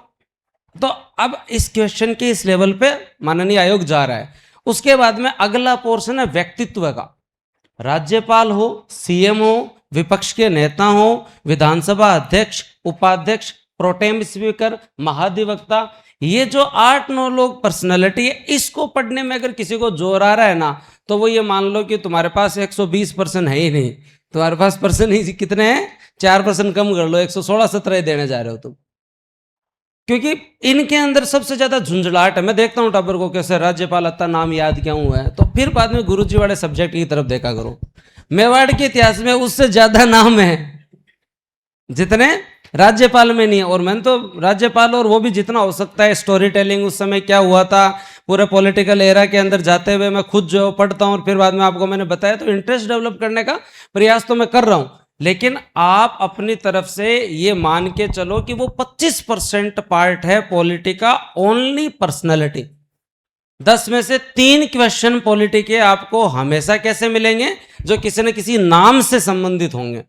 तो अब इस क्वेश्चन के इस लेवल पे माननीय आयोग जा रहा है। उसके बाद में अगला पोर्शन है व्यक्तित्व का। राज्यपाल हो, सीएम हो, विपक्ष के नेता हो, विधानसभा अध्यक्ष, उपाध्यक्ष, प्रोटेम स्पीकर, महाधिवक्ता, ये जो 8-9 लोग पर्सनैलिटी है, इसको पढ़ने में अगर किसी को जोर आ रहा है ना, तो वो ये मान लो कि तुम्हारे पास 120% है ही नहीं। तुम्हारे पास पर्सन ही कितने हैं, 4% कम कर लो, 116-17 देने जा रहे हो तुम। क्योंकि इनके अंदर सबसे ज्यादा झुंझलाहट है। मैं देखता हूँ टाबर को कैसे राज्यपाल अत्ता नाम याद क्या हुआ है, तो फिर बाद में गुरुजी वाले सब्जेक्ट की तरफ देखा करो। मेवाड़ के इतिहास में उससे ज्यादा नाम है जितने राज्यपाल में नहीं है। और मैंने तो राज्यपाल, और वो भी जितना हो सकता है स्टोरी टेलिंग, उस समय क्या हुआ था पूरे पॉलिटिकल एरा के अंदर जाते हुए मैं खुद जो पढ़ता हूँ और फिर बाद में आपको मैंने बताया, तो इंटरेस्ट डेवलप करने का प्रयास तो मैं कर रहा हूँ। लेकिन आप अपनी तरफ से ये मान के चलो कि वो 25% पार्ट है पॉलिटी का, ओनली पर्सनैलिटी। 10 में से 3 क्वेश्चन पॉलिटी के आपको हमेशा कैसे मिलेंगे, जो किसी न किसी नाम से संबंधित होंगे।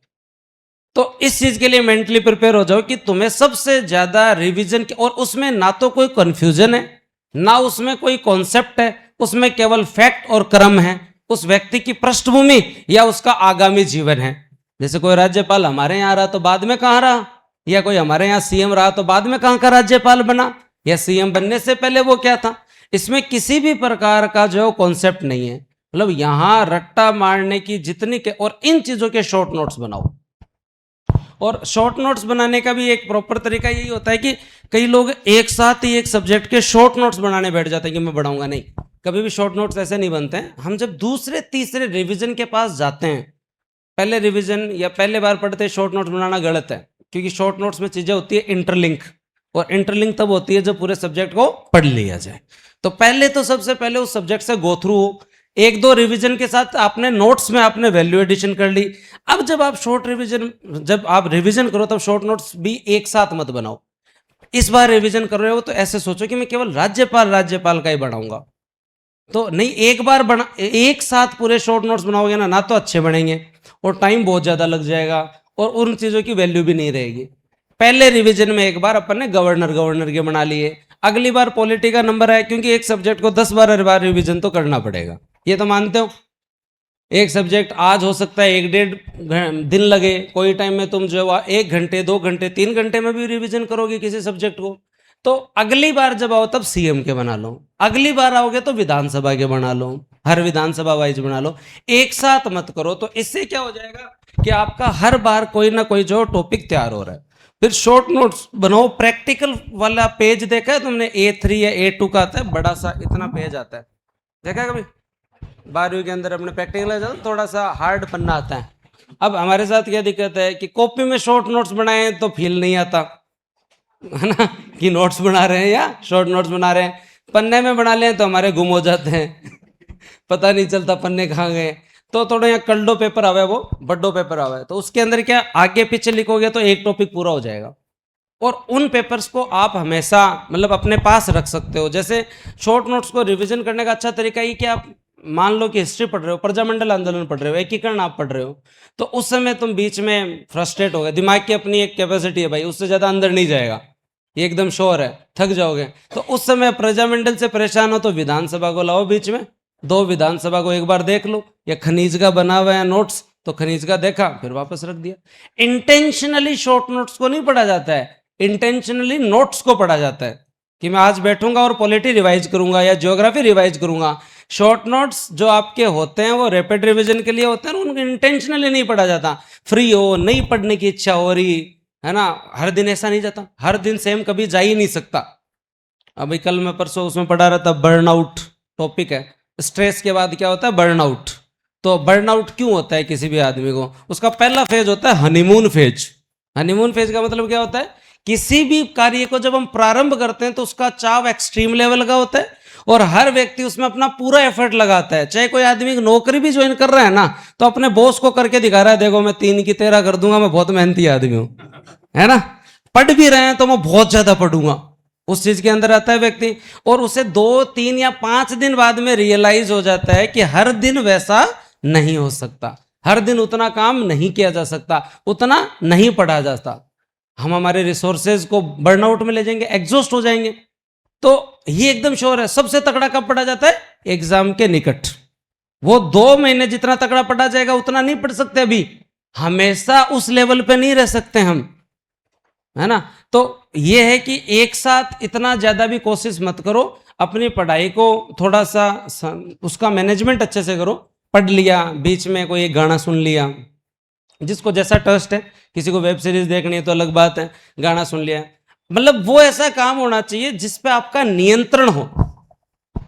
तो इस चीज के लिए मेंटली प्रिपेयर हो जाओ कि तुम्हें सबसे ज्यादा रिवीजन, और उसमें ना तो कोई कंफ्यूजन है, ना उसमें कोई कॉन्सेप्ट है, उसमें केवल फैक्ट और क्रम है, उस व्यक्ति की पृष्ठभूमि या उसका आगामी जीवन है। जैसे कोई राज्यपाल हमारे यहाँ रहा तो बाद में कहाँ रहा, या कोई हमारे यहाँ सीएम रहा तो बाद में कहाँ का राज्यपाल बना, या सीएम बनने से पहले वो क्या था। इसमें किसी भी प्रकार का जो कॉन्सेप्ट नहीं है। मतलब यहाँ रट्टा मारने की जितनी के, और इन चीजों के शॉर्ट नोट्स बनाओ। और शॉर्ट नोट्स बनाने का भी एक प्रॉपर तरीका यही होता है कि कई लोग एक साथ ही एक सब्जेक्ट के शॉर्ट नोट्स बनाने बैठ जाते हैं कि मैं बढ़ाऊंगा। नहीं, कभी भी शॉर्ट नोट्स ऐसे नहीं बनते हैं। हम जब दूसरे तीसरे रिवीजन के पास जाते हैं, पहले रिवीजन या पहले बार पढ़ते शॉर्ट नोट्स बनाना गलत है, क्योंकि शॉर्ट नोट्स में चीजें होती है इंटरलिंक, और इंटरलिंक तब होती है जब पूरे सब्जेक्ट को पढ़ लिया जाए। तो पहले तो सबसे पहले उस सब्जेक्ट से गो थ्रू हो। 1-2 रिवीजन के साथ आपने नोट्स में आपने वैल्यू एडिशन कर ली। अब जब आप जब आप रिवीजन करो, तब शॉर्ट नोट्स भी एक साथ मत बनाओ। इस बार रिवीजन कर रहे हो तो ऐसे सोचो कि मैं केवल राज्यपाल का ही बनाऊंगा। तो नहीं, एक बार एक साथ पूरे शॉर्ट नोट्स बनाओगे ना तो अच्छे बनेंगे। और टाइम बहुत ज़्यादा लग जाएगा और उन चीज़ों की वैल्यू भी नहीं रहेगी। पहले रिवीजन में एक बार अपन ने गवर्नर के बना लिए, अगली बार पॉलिटी का नंबर है, क्योंकि एक सब्जेक्ट को 10-12 बार रिवीजन तो करना पड़ेगा, ये तो मानते हो। एक सब्जेक्ट आज हो सकता है 1-1.5 दिन लगे, कोई टाइम में तुम जो है 1 घंटे 2 घंटे 3 घंटे में भी रिवीजन करोगे किसी सब्जेक्ट को। तो अगली बार जब आओ तब सीएम के बना लो, अगली बार आओगे तो विधानसभा के बना लो, हर विधानसभा वाइज बना लो, एक साथ मत करो। तो इससे क्या हो जाएगा कि आपका हर बार कोई ना कोई जो टॉपिक तैयार हो रहा है। फिर शॉर्ट नोट्स बनाओ, प्रैक्टिकल वाला पेज देखा है तुमने, A3 या A2 का आता है, बड़ा सा इतना पेज आता है, देखा है कभी? 12वीं के अंदर अपने प्रैक्टिकल जाओ, थोड़ा सा हार्ड पन्ना आता है। अब हमारे साथ क्या दिक्कत है कि कॉपी में शॉर्ट नोट्स बनाए तो फील नहीं आता है ना, कि नोट्स बना रहे हैं या शॉर्ट नोट्स बना रहे हैं। पन्ने में बना लें तो हमारे गुम हो जाते हैं पता नहीं चलता पन्ने कहाँ गए। तो थोड़ा यहाँ कल्डो पेपर आवा है, वो बड्डो पेपर आवा है, तो उसके अंदर क्या आगे पीछे लिखोगे तो एक टॉपिक पूरा हो जाएगा। और उन पेपर्स को आप हमेशा मतलब अपने पास रख सकते हो। जैसे शॉर्ट नोट्स को रिवीजन करने का अच्छा तरीका ये कि आप मान लो कि हिस्ट्री पढ़ रहे हो, प्रजामंडल आंदोलन पढ़ रहे हो, एकीकरण आप पढ़ रहे हो, तो उस समय तुम बीच में फ्रस्ट्रेट हो गए, दिमाग की अपनी एक कैपेसिटी है भाई, उससे ज़्यादा अंदर नहीं जाएगा, ये एकदम श्योर है, थक जाओगे। तो उस समय प्रजामंडल से परेशान हो तो विधानसभा को लाओ बीच में, 2 विधानसभा को एक बार देख लो, या खनिज का बना हुआ है नोट्स तो खनिज का देखा फिर वापस रख दिया। इंटेंशनली शॉर्ट नोट्स को नहीं पढ़ा जाता है, इंटेंशनली नोट्स को पढ़ा जाता है कि मैं आज बैठूंगा और पॉलिटी रिवाइज करूंगा या ज्योग्राफी रिवाइज करूंगा। शॉर्ट नोट्स जो आपके होते हैं वो रैपिड रिवीजन के लिए होते हैं, उनको इंटेंशनली नहीं पढ़ा जाता। फ्री हो, नहीं पढ़ने की इच्छा हो रही है ना, हर दिन ऐसा नहीं जाता, हर दिन सेम कभी जा ही नहीं सकता। अभी कल मैं परसों उसमें पढ़ा रहा था, बर्नआउट टॉपिक है, स्ट्रेस के बाद क्या होता है बर्नआउट। तो बर्नआउट क्यों होता है किसी भी आदमी को, उसका पहला फेज होता है हनीमून फेज। हनीमून फेज का मतलब क्या होता है, किसी भी कार्य को जब हम प्रारंभ करते हैं तो उसका चाव एक्सट्रीम लेवल का होता है और हर व्यक्ति उसमें अपना पूरा एफर्ट लगाता है। चाहे कोई आदमी नौकरी भी ज्वाइन कर रहा है ना, तो अपने बॉस को करके दिखा रहा है, देखो मैं 3 की 13 कर दूंगा, मैं बहुत मेहनती आदमी हूं, है ना। पढ़ भी रहे हैं तो मैं बहुत ज्यादा पढ़ूंगा, उस चीज के अंदर आता है व्यक्ति। और उसे 2, 3 या 5 दिन बाद में रियलाइज हो जाता है कि हर दिन वैसा नहीं हो सकता, हर दिन उतना काम नहीं किया जा सकता, उतना नहीं पढ़ा जाता। हम हमारे रिसोर्सेज को बर्नआउट में ले जाएंगे, एग्जॉस्ट हो जाएंगे। तो ये एकदम श्योर है। सबसे तगड़ा कब पढ़ा जाता है, एग्जाम के निकट। वो 2 महीने जितना तगड़ा पढ़ा जाएगा उतना नहीं पढ़ सकते, अभी हमेशा उस लेवल पे नहीं रह सकते हम, है ना। तो ये है कि एक साथ इतना ज्यादा भी कोशिश मत करो, अपनी पढ़ाई को थोड़ा सा उसका मैनेजमेंट अच्छे से करो। पढ़ लिया, बीच में कोई एक गाना सुन लिया, जिसको जैसा ट्रस्ट है, किसी को वेब सीरीज देखनी है तो अलग बात है, गाना सुन लिया, मतलब वो ऐसा काम होना चाहिए जिस पे आपका नियंत्रण हो,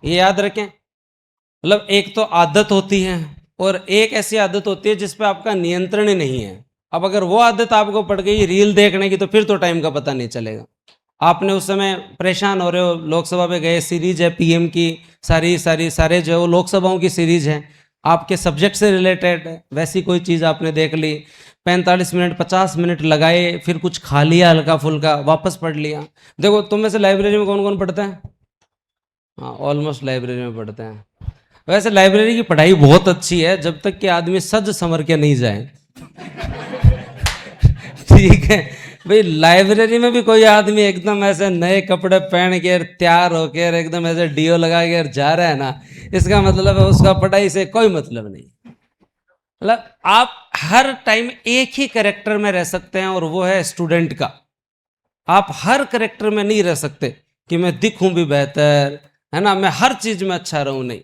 ये याद रखें। मतलब एक तो आदत होती है और एक ऐसी आदत होती है जिस पे आपका नियंत्रण ही नहीं है। अब अगर वो आदत आपको पड़ गई रील देखने की तो फिर तो टाइम का पता नहीं चलेगा। आपने उस समय परेशान हो रहे हो, लोकसभा में गए, सीरीज है पीएम की, सारे जो है वो लोकसभाओं की सीरीज है, आपके सब्जेक्ट से रिलेटेड है, वैसी कोई चीज़ आपने देख ली, 45 मिनट 50 मिनट लगाए, फिर कुछ खा लिया हल्का फुल्का, वापस पढ़ लिया। देखो तुम में से लाइब्रेरी में कौन कौन पढ़ता है? हाँ, ऑलमोस्ट लाइब्रेरी में पढ़ते हैं। वैसे लाइब्रेरी की पढ़ाई बहुत अच्छी है जब तक कि आदमी सज संवर के नहीं जाए ठीक है भाई, लाइब्रेरी में भी कोई आदमी एकदम ऐसे नए कपड़े पहन के तैयार होकर एकदम ऐसे डीओ लगा के जा रहा है ना, इसका मतलब है उसका पढ़ाई से कोई मतलब नहीं। मतलब आप हर टाइम एक ही कैरेक्टर में रह सकते हैं और वो है स्टूडेंट का। आप हर कैरेक्टर में नहीं रह सकते कि मैं दिखूं भी बेहतर, है ना, मैं हर चीज में अच्छा रहूं, नहीं।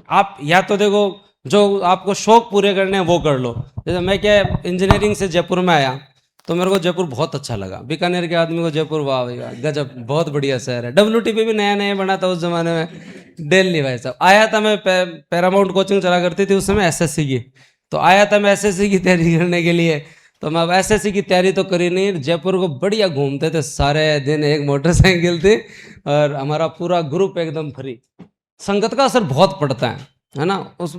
आप या तो देखो जो आपको शौक पूरे करने हैं वो कर लो। जैसे मैं क्या इंजीनियरिंग से जयपुर में आया तो मेरे को जयपुर बहुत अच्छा लगा, बीकानेर के आदमी को जयपुर वाह भैया गजब, बहुत बढ़िया शहर है। WTP भी नया नया बना था उस जमाने में, दिल्ली भाई साहब। आया था मैं, पैरामाउंट कोचिंग चला करती थी उस समय SSC की, तो आया था मैं SSC की तैयारी करने के लिए। तो मैं SSC की तैयारी तो करी नहीं, जयपुर को बढ़िया घूमते थे सारे दिन, एक मोटरसाइकिल थी और हमारा पूरा ग्रुप एकदम फ्री। संगत का असर बहुत पड़ता है ना। उस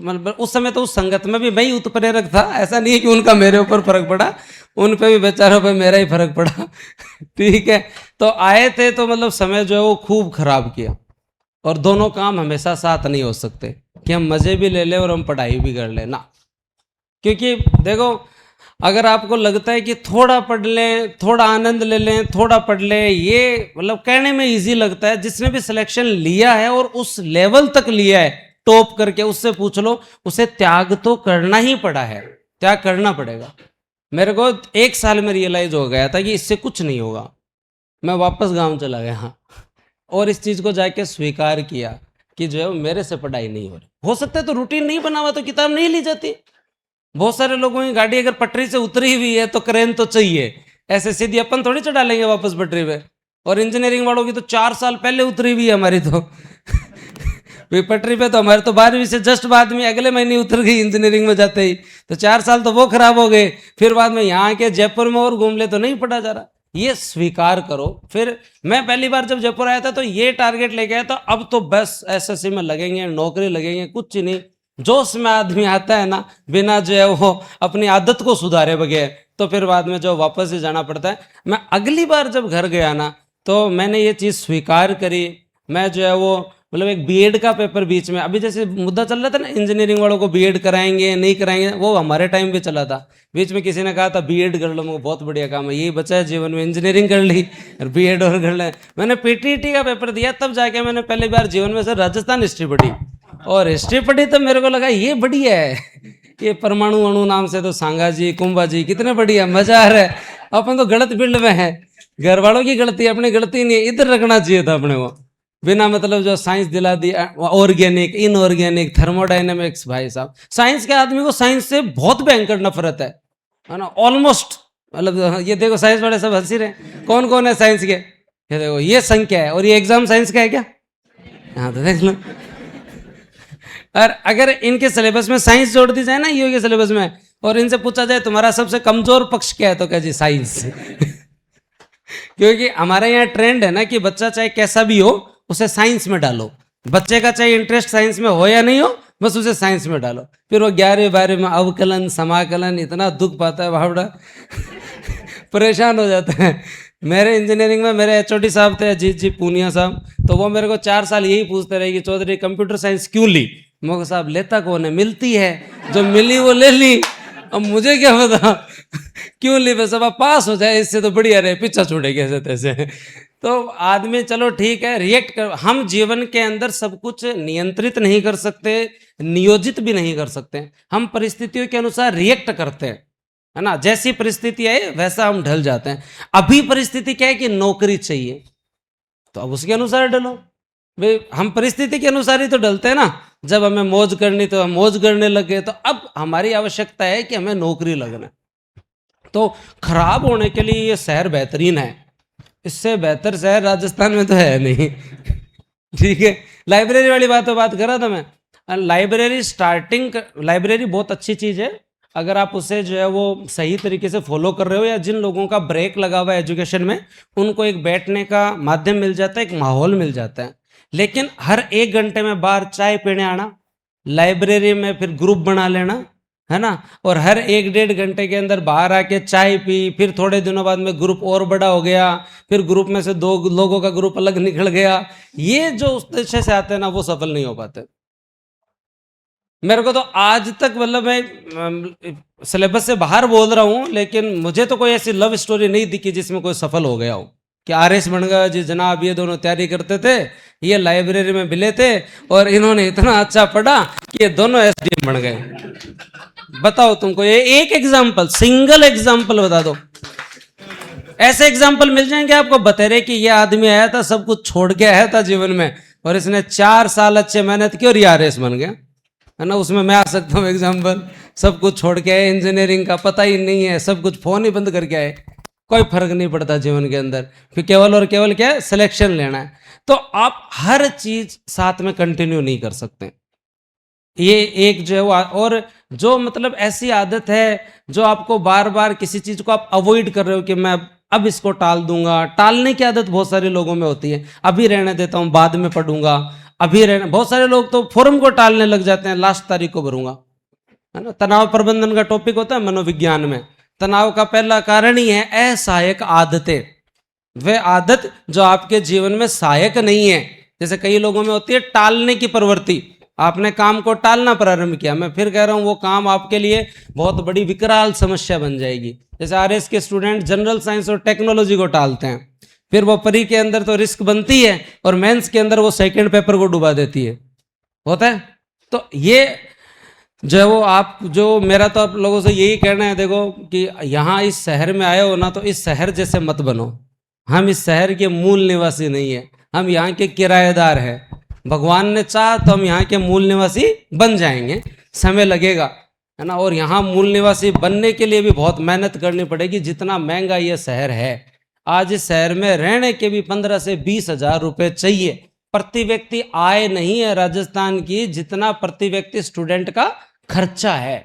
समय तो उस संगत में भी मैं ही उत्प्रेरक था, ऐसा नहीं है कि उनका मेरे ऊपर फर्क पड़ा, उन पे भी बेचारों पे मेरा ही फर्क पड़ा ठीक है। तो आए थे तो मतलब समय जो है वो खूब खराब किया। और दोनों काम हमेशा साथ नहीं हो सकते कि हम मजे भी ले लें और हम पढ़ाई भी कर लें ना, क्योंकि देखो, अगर आपको लगता है कि थोड़ा पढ़ लें, थोड़ा आनंद ले लें, थोड़ा पढ़ लें, ये मतलब कहने में इजी लगता है। जिसने भी सिलेक्शन लिया है और उस लेवल तक लिया है टॉप करके, उससे पूछ लो, उसे त्याग तो करना ही पड़ा है, त्याग करना पड़ेगा। मेरे को 1 साल में रियलाइज हो गया था कि इससे कुछ नहीं होगा। मैं वापस गांव चला गया और इस चीज़ को जाके स्वीकार किया कि जो है मेरे से पढ़ाई नहीं हो सकता है तो रूटीन नहीं बना हुआ तो किताब नहीं ली जाती। बहुत सारे लोगों की गाड़ी अगर पटरी से उतरी हुई है तो क्रेन तो चाहिए, ऐसे सीधी अपन थोड़ी चढ़ा लेंगे वापस पटरी पे। और इंजीनियरिंग वालों की तो 4 साल पहले उतरी हुई है हमारी तो पटरी पे तो हमारे तो 12वीं से जस्ट बाद में अगले महीने उतर गई इंजीनियरिंग में जाते ही, तो 4 साल तो वो खराब हो गए। फिर बाद में यहाँ के जयपुर में और घूम ले तो नहीं पढ़ा जा रहा। ये स्वीकार करो। फिर मैं पहली बार जब जयपुर आया था तो ये टारगेट लेके आया था, अब तो बस एसएससी में लगेंगे, नौकरी लगेंगे, कुछ नहीं। जोश में आदमी आता है ना, बिना जो है वो अपनी आदत को सुधारे बगैर, तो फिर बाद में जो वापस ही जाना पड़ता है। मैं अगली बार जब घर गया ना तो मैंने ये चीज़ स्वीकार करी। मैं जो है वो मतलब एक बीएड का पेपर बीच में, अभी जैसे मुद्दा चल रहा था ना इंजीनियरिंग वालों को बीएड कराएंगे नहीं कराएंगे, वो हमारे टाइम पे चला था। बीच में किसी ने कहा था बीएड कर लो, मुझे बहुत बढ़िया काम है, यही बचा है जीवन में, इंजीनियरिंग कर ली और बीएड और कर ले। मैंने पीटीटी का पेपर दिया, तब जाके मैंने पहली बार जीवन में सर राजस्थान हिस्ट्री पढ़ी। और हिस्ट्री पढ़ी तो मेरे को लगा ये बढ़िया है, ये परमाणु अणु नाम से तो सांगा जी, कुंभा जी कितने बढ़िया, मजा आ रहा है। अपन तो गलत फील्ड में है, घर वालों की गलती, अपनी गलती नहीं है। इधर रखना चाहिए था अपने को, बिना मतलब जो साइंस दिला दिया, ऑर्गेनिक, इनऑर्गेनिक, थर्मोडायनेमिक्स। भाई साहब, साइंस के आदमी को साइंस से बहुत भयंकर नफरत है ना, ऑलमोस्ट। मतलब ये देखो साइंस वाले सब हंसी रहे, कौन कौन है साइंस के, ये देखो ये संख्या है और ये एग्जाम साइंस का है क्या, हाँ तो देख लो। और अगर इनके सिलेबस में साइंस जोड़ दी जाए ना, ईओ के सिलेबस में, और इनसे पूछा जाए तुम्हारा सबसे कमजोर पक्ष क्या है, तो क्या जी साइंस क्योंकि हमारे यहाँ ट्रेंड है ना कि बच्चा चाहे कैसा भी हो उसे साइंस में डालो। बच्चे का चाहे इंटरेस्ट साइंस में हो या नहीं हो, बस उसे साइंस में डालो। फिर वो 11वीं 12वीं में अवकलन, समाकलन, इतना दुख पाता है बावड़ा परेशान हो जाता है। मेरे इंजीनियरिंग में मेरे एचओडी साहब थे, अजीत जी पूनिया साहब, तो वो मेरे को 4 साल यही पूछते रहे कि चौधरी कंप्यूटर साइंस क्यों ली। मैं साहब लेता कौन है, मिलती है, जो मिली वो ले ली, अब मुझे क्या पता क्यों ली, बस अब पास हो जाए इससे तो बढ़िया रहे, पीछा छूटेगी ऐसे तैसे। तो आदमी चलो ठीक है रिएक्ट कर, हम जीवन के अंदर सब कुछ नियंत्रित नहीं कर सकते, नियोजित भी नहीं कर सकते, हम परिस्थितियों के अनुसार रिएक्ट करते हैं, है ना। जैसी परिस्थिति है वैसा हम ढल जाते हैं। अभी परिस्थिति क्या है कि नौकरी चाहिए, तो अब उसके अनुसार डलो भाई। हम परिस्थिति के अनुसार ही तो डलते हैं ना। जब हमें मौज करनी तो हम मौज करने लगे, तो अब हमारी आवश्यकता है कि हमें नौकरी लगना। तो खराब होने के लिए ये शहर बेहतरीन है, इससे बेहतर शहर राजस्थान में तो है नहीं ठीक है, लाइब्रेरी वाली बात कर रहा था मैं। लाइब्रेरी लाइब्रेरी बहुत अच्छी चीज़ है अगर आप उसे जो है वो सही तरीके से फॉलो कर रहे हो, या जिन लोगों का ब्रेक लगा हुआ है एजुकेशन में, उनको एक बैठने का माध्यम मिल जाता है, एक माहौल मिल जाता है। लेकिन हर 1 घंटे में बाहर चाय पीने आना, लाइब्रेरी में फिर ग्रुप बना लेना, है ना, और हर 1-1.5 घंटे के अंदर बाहर आके चाय पी, फिर थोड़े दिनों बाद में ग्रुप और बड़ा हो गया, फिर ग्रुप में से 2 लोगों का ग्रुप अलग निकल गया, ये जो उद्देश्य से आते हैं ना वो सफल नहीं हो पाते। मेरे को तो आज तक मतलब मैं सिलेबस से बाहर बोल रहा हूँ, लेकिन मुझे तो कोई ऐसी लव स्टोरी नहीं दिखी जिसमें कोई सफल हो गया हो कि आरएस बन गया जी जनाब, ये दोनों तैयारी करते थे, ये लाइब्रेरी में मिले थे और इन्होंने इतना अच्छा पढ़ा कि ये दोनों एसडीएम बन गए। बताओ तुमको ये एक एग्जाम्पल, सिंगल एग्जाम्पल बता दो। ऐसे एग्जाम्पल मिल जाएंगे आपको, बतेरे कि ये आदमी आया था सब कुछ छोड़ के आया था जीवन में, और इसने 4 साल अच्छे मेहनत की और ये आरएस बन गया, है ना। उसमें मैं आ सकता हूँ एग्जाम्पल, सब कुछ छोड़ के आए, इंजीनियरिंग का पता ही नहीं है, सब कुछ फोन ही बंद करके आए, कोई फर्क नहीं पड़ता जीवन के अंदर, फिर केवल और केवल क्या है, सिलेक्शन लेना है। तो आप हर चीज साथ में कंटिन्यू नहीं कर सकते, ये एक जो है वो, और जो मतलब ऐसी आदत है जो आपको बार बार किसी चीज को आप अवॉइड कर रहे हो कि मैं अब इसको टाल दूंगा, टालने की आदत बहुत सारे लोगों में होती है, अभी रहने देता हूँ बाद में पढ़ूंगा, अभी रहने, बहुत सारे लोग तो फॉर्म को टालने लग जाते हैं, लास्ट तारीख को भरूंगा, है ना। तनाव प्रबंधन का टॉपिक होता है मनोविज्ञान में, तनाव का पहला कारण ही है असहायक आदतें, वे आदत जो आपके जीवन में सहायक नहीं है। जैसे कई लोगों में होती है टालने की प्रवृत्ति, आपने काम को टालना प्रारंभ किया। मैं फिर कह रहा हूं वो काम आपके लिए बहुत बड़ी विकराल समस्या बन जाएगी। जैसे आरएस के स्टूडेंट जनरल साइंस और टेक्नोलॉजी को टालते हैं, फिर वो परी के अंदर तो रिस्क बनती है और मेंस के अंदर वो सेकंड पेपर को डुबा देती है, होता है। तो ये जो वो आप जो मेरा तो आप लोगों से यही कहना है, देखो कि यहाँ इस शहर में आए हो ना, तो इस शहर जैसे मत बनो। हम इस शहर के मूल निवासी नहीं है, हम यहाँ के किराएदार हैं। भगवान ने चाहा तो हम यहाँ के मूल निवासी बन जाएंगे, समय लगेगा, है ना। और यहाँ मूल निवासी बनने के लिए भी बहुत मेहनत करनी पड़ेगी। जितना महंगा ये शहर है, आज इस शहर में रहने के भी 15 से 20 हजार रुपये चाहिए। प्रति व्यक्ति आय नहीं है राजस्थान की जितना प्रति व्यक्ति स्टूडेंट का खर्चा है।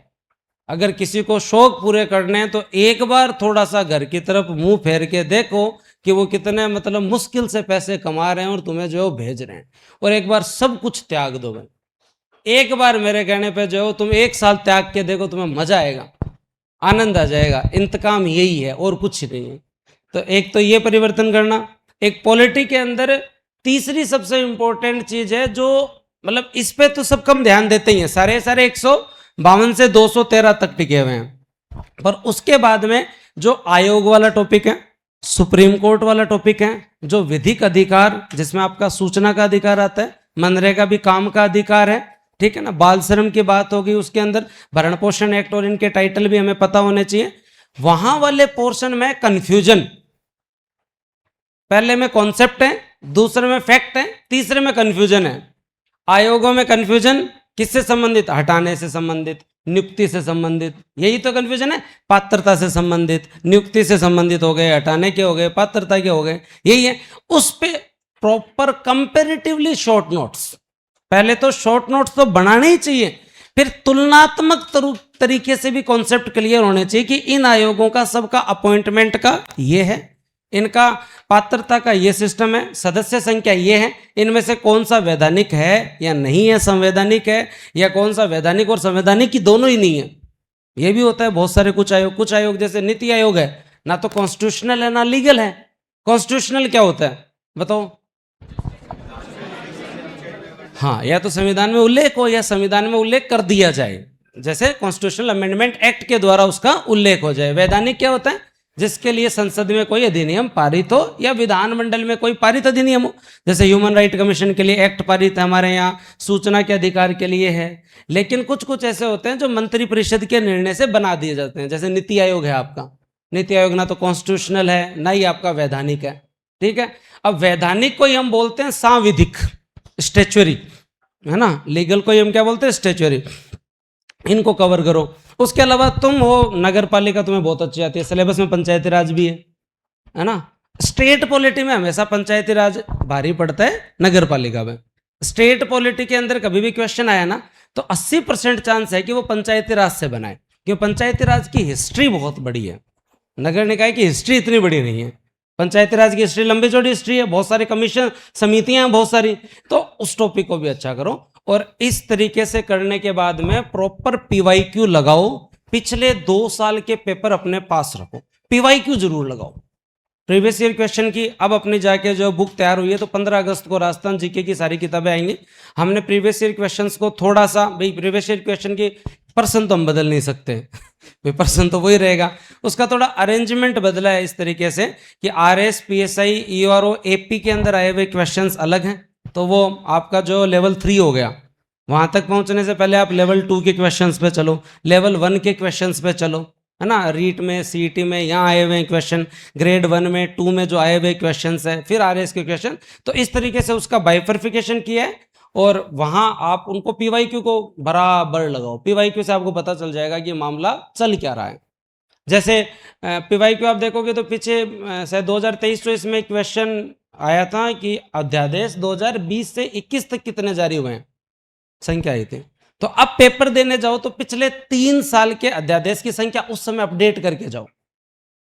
अगर किसी को शौक पूरे करने हैं तो एक बार थोड़ा सा घर की तरफ मुंह फेर के देखो कि वो कितने मतलब मुश्किल से पैसे कमा रहे हैं और तुम्हें जो भेज रहे हैं, और एक बार सब कुछ त्याग दो भाई। एक बार मेरे कहने पे जो तुम 1 साल त्याग के देखो, तुम्हें मजा आएगा, आनंद आ जाएगा। इंतकाम यही है और कुछ नहीं है। तो एक तो ये परिवर्तन करना। एक पॉलिटी के अंदर तीसरी सबसे इंपॉर्टेंट चीज है जो मतलब इस पे तो सब कम ध्यान देते ही हैं, सारे 152 से 213 तक टिके हुए हैं, पर उसके बाद में जो आयोग वाला टॉपिक है, सुप्रीम कोर्ट वाला टॉपिक है, जो विधिक अधिकार जिसमें आपका सूचना का अधिकार आता है, मनरेगा भी काम का अधिकार है, ठीक है ना। बाल श्रम की बात होगी, उसके अंदर भरण पोषण एक्ट और इनके टाइटल भी हमें पता होने चाहिए। वहां वाले पोर्शन में कंफ्यूजन, पहले में कॉन्सेप्ट है, दूसरे में फैक्ट है, तीसरे में कंफ्यूजन है। आयोगों में कंफ्यूजन किससे संबंधित? हटाने से संबंधित, नियुक्ति से संबंधित, यही तो कंफ्यूजन है। पात्रता से संबंधित, नियुक्ति से संबंधित हो गए, हटाने के हो गए, पात्रता के हो गए, यही है। उस पे प्रॉपर कंपैरेटिवली शॉर्ट नोट्स, पहले तो शॉर्ट नोट्स तो बनाने ही चाहिए, फिर तुलनात्मक तरीके से भी कॉन्सेप्ट क्लियर होने चाहिए कि इन आयोगों का सबका अपॉइंटमेंट का ये है, इनका पात्रता का ये सिस्टम है, सदस्य संख्या ये है, इनमें से कौन सा वैधानिक है या नहीं है, संवैधानिक है, या कौन सा वैधानिक और संवैधानिक की दोनों ही नहीं है। ये भी होता है बहुत सारे। कुछ आयोग जैसे नीति आयोग है, ना तो कॉन्स्टिट्यूशनल है ना लीगल है। कॉन्स्टिट्यूशनल क्या होता है बताओ? हाँ, या तो संविधान में उल्लेख हो या संविधान में उल्लेख कर दिया जाए, जैसे कॉन्स्टिट्यूशनल अमेंडमेंट एक्ट के द्वारा उसका उल्लेख हो जाए। वैधानिक क्या होता है? जिसके लिए संसद में कोई अधिनियम पारित हो या विधानमंडल में कोई पारित अधिनियम हो, जैसे ह्यूमन राइट कमीशन के लिए एक्ट पारित है हमारे यहाँ, सूचना के अधिकार के लिए है। लेकिन कुछ कुछ ऐसे होते हैं जो मंत्रि परिषद के निर्णय से बना दिए जाते हैं, जैसे नीति आयोग है आपका। नीति आयोग ना तो कॉन्स्टिट्यूशनल है ना ही आपका वैधानिक है, ठीक है। अब वैधानिक को ही हम बोलते हैं सांविधिक, स्टैच्यूरी, है ना। लीगल को ही हम क्या बोलते हैं? स्टैच्यूरी। इनको कवर करो। उसके अलावा तुम हो नगर पालिका, तुम्हें बहुत अच्छी आती है, सिलेबस में पंचायती राज भी है ना। स्टेट पॉलिटी में हमेशा पंचायती राज भारी पड़ता है, नगर पालिका में। स्टेट पॉलिटी के अंदर कभी भी क्वेश्चन आया ना तो 80% चांस है कि वो पंचायती राज से बनाए, क्योंकि पंचायती राज की हिस्ट्री बहुत बड़ी है। नगर निकाय की हिस्ट्री इतनी बड़ी नहीं है। पंचायती राज की हिस्ट्री लंबी चौड़ी हिस्ट्री है, बहुत सारे कमीशन समितियां हैं बहुत सारी। तो उस टॉपिक को भी अच्छा करो, और इस तरीके से करने के बाद में प्रॉपर पीवाईक्यू लगाओ। पिछले 2 साल के पेपर अपने पास रखो, पीवाईक्यू जरूर लगाओ प्रीवियस ईयर क्वेश्चन की। अब अपनी जाके जो बुक तैयार हुई है तो 15 अगस्त को राजस्थान जीके की सारी किताबें आएंगी। हमने प्रीवियस ईयर क्वेश्चंस को थोड़ा सा, भाई प्रीवियस ईयर क्वेश्चन की पर्सन तो हम बदल नहीं सकते भाई, पर्सन तो वही रहेगा, उसका थोड़ा अरेंजमेंट बदला है इस तरीके से कि आरएस, पीएसआई, ईआरओ, एपी के अंदर आए हुए क्वेश्चंस अलग हैं। तो वो आपका जो लेवल 3 हो गया, वहां तक पहुंचने से पहले आप लेवल 2 के क्वेश्चंस पे चलो, लेवल 1 के क्वेश्चंस पे चलो, है ना। रीट में, सीईटी में यहाँ आए हुए क्वेश्चन, ग्रेड 1 में, 2 में जो आए हुए क्वेश्चंस है, फिर आरएस के क्वेश्चन। तो इस तरीके से उसका बाइफर्फिकेशन किया है, और वहां आप उनको पीवाईक्यू को बराबर लगाओ। पीवाईक्यू से आपको पता चल जाएगा कि मामला चल क्या रहा है। जैसे पीवाईक्यू आप देखोगे तो पीछे शायद 2023-24 में क्वेश्चन आया था कि अध्यादेश 2020 से 21 तक कितने जारी हुए हैं, संख्या आई थी। तो अब पेपर देने जाओ तो पिछले 3 साल के अध्यादेश की संख्या उस समय अपडेट करके जाओ,